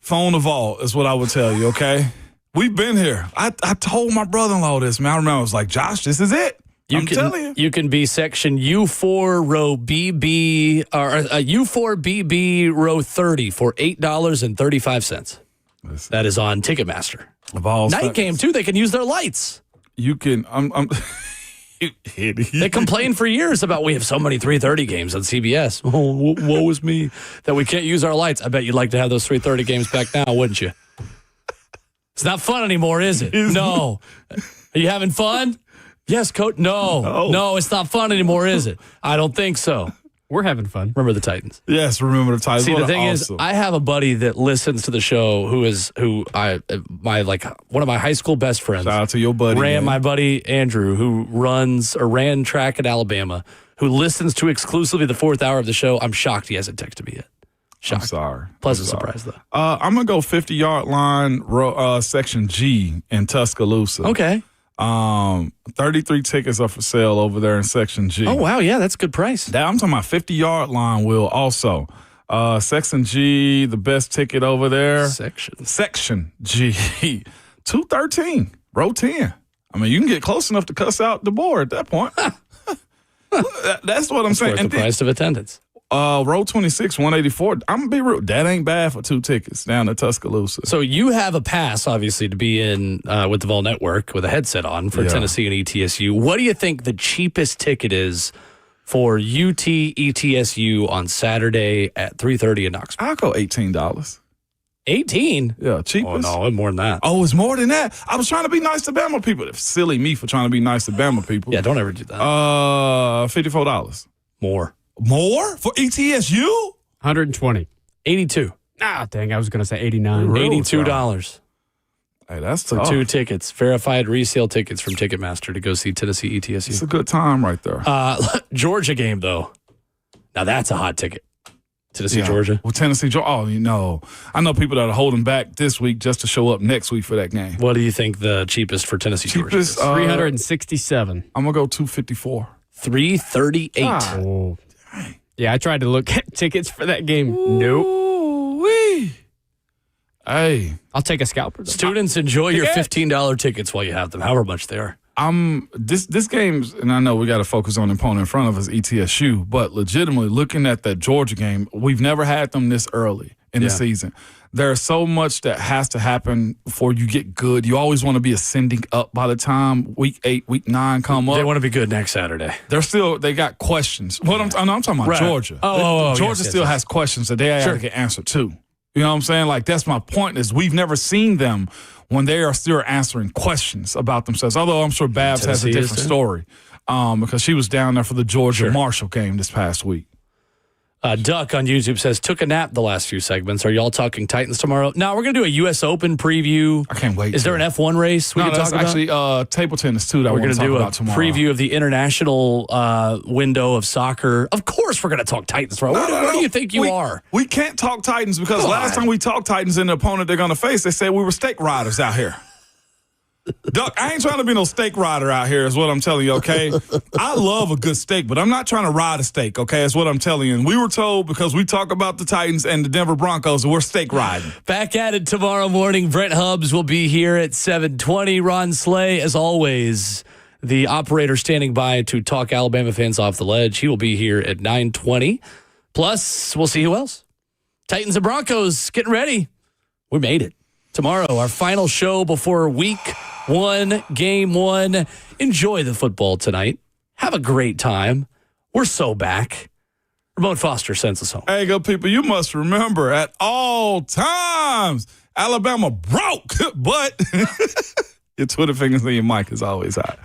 Speaker 3: phone the vault is what I would tell you. Okay, we've been here. I told my brother-in-law this, man. I remember I was like, Josh, this is it. I'm telling you.
Speaker 2: You can be section U4 row BB or U4 BB row 30 for $8.35. That is on Ticketmaster. Night game too. They can use their lights.
Speaker 3: You can.
Speaker 2: They complained for years about we have so many 3:30 games on CBS. Oh, woe is me that we can't use our lights. I bet you'd like to have those 3:30 games back now, wouldn't you? It's not fun anymore, is it? No. Are you having fun? Yes, coach. No, it's not fun anymore, is it? I don't think so.
Speaker 1: We're having fun.
Speaker 2: Remember the Titans.
Speaker 3: Yes, remember the Titans.
Speaker 2: See, the thing is, I have a buddy that listens to the show one of my high school best friends.
Speaker 3: Shout out to your buddy.
Speaker 2: My buddy Andrew, who ran track at Alabama, who listens to exclusively the fourth hour of the show. I'm shocked he hasn't texted me yet. Shocked.
Speaker 3: I'm sorry.
Speaker 2: Pleasant surprise, though.
Speaker 3: I'm going to go 50-yard line, section G in Tuscaloosa.
Speaker 2: Okay.
Speaker 3: 33 tickets are for sale over there in section G.
Speaker 2: Oh, wow. Yeah, that's a good price.
Speaker 3: I'm talking about 50-yard line, Will, also. Section G, the best ticket over there. Section G. 213, row 10. I mean, you can get close enough to cuss out DeBoer at that point. That's what I'm saying.
Speaker 2: Worth the price of attendance.
Speaker 3: Row 26, 184. I'm going to be real. That ain't bad for 2 tickets down to Tuscaloosa.
Speaker 2: So you have a pass, obviously, to be in with the Vol Network with a headset on for Tennessee and ETSU. What do you think the cheapest ticket is for UT ETSU on Saturday at 3:30 in Knoxville?
Speaker 3: I'll go $18.
Speaker 2: 18?
Speaker 3: Yeah, cheapest.
Speaker 2: Oh, no, more than that.
Speaker 3: Oh, it's more than that. I was trying to be nice to Bama people. It's silly me for trying to be nice to Bama people.
Speaker 2: Yeah, don't ever do that.
Speaker 3: $54.
Speaker 2: More
Speaker 3: for ETSU?
Speaker 1: 120.
Speaker 2: 82.
Speaker 1: Ah, dang, I was going to say 89.
Speaker 2: $82.
Speaker 3: Hey, that's
Speaker 2: for
Speaker 3: tough.
Speaker 2: 2 tickets, verified resale tickets from Ticketmaster to go see Tennessee ETSU.
Speaker 3: It's a good time right there.
Speaker 2: Georgia game, though. Now, that's a hot ticket. Tennessee, Georgia.
Speaker 3: Well, Tennessee, Georgia. Oh, I know people that are holding back this week just to show up next week for that game.
Speaker 2: What do you think the cheapest for Tennessee, Georgia is?
Speaker 1: 367.
Speaker 3: I'm going to go 254.
Speaker 2: 338.
Speaker 3: Oh.
Speaker 1: Yeah, I tried to look at tickets for that game. Nope.
Speaker 3: Hey,
Speaker 1: I'll take a scalper.
Speaker 2: Students, enjoy your $15 tickets while you have them, however much they are.
Speaker 3: This game's, and I know we got to focus on the opponent in front of us, ETSU, but legitimately looking at that Georgia game, we've never had them this early in the season. There's so much that has to happen before you get good. You always want to be ascending up by the time week 8, week 9 come up.
Speaker 2: They want to be good next Saturday.
Speaker 3: They got questions. I'm talking about Georgia. Georgia still has questions that they have to get answered too. You know what I'm saying? Like, that's my point is we've never seen them when they are still answering questions about themselves. Although I'm sure Babs has a different story because she was down there for the Georgia Marshall game this past week.
Speaker 2: Duck on YouTube says, took a nap the last few segments. Are y'all talking Titans tomorrow? No, we're going to do a U.S. Open preview.
Speaker 3: I can't wait.
Speaker 2: Is there an F1 race we can talk about?
Speaker 3: Actually table tennis, too, that we're going to
Speaker 2: do
Speaker 3: about tomorrow.
Speaker 2: Preview of the international window of soccer. Of course we're going to talk Titans tomorrow. What do you think you are?
Speaker 3: We can't talk Titans because last time we talked Titans and the opponent they're going to face, they said we were steak riders out here. Duck, I ain't trying to be no steak rider out here is what I'm telling you, okay? I love a good steak, but I'm not trying to ride a steak, okay? That's what I'm telling you. And we were told because we talk about the Titans and the Denver Broncos that we're steak riding.
Speaker 2: Back at it tomorrow morning. Brent Hubbs will be here at 7:20. Ron Slay, as always, the operator standing by to talk Alabama fans off the ledge. He will be here at 9:20. Plus, we'll see who else. Titans and Broncos getting ready. We made it. Tomorrow, our final show before week 1, game 1. Enjoy the football tonight. Have a great time. We're so back. Ramon Foster sends us home.
Speaker 3: Hey, good people, you must remember at all times, Alabama broke, but your Twitter fingers and your mic is always hot.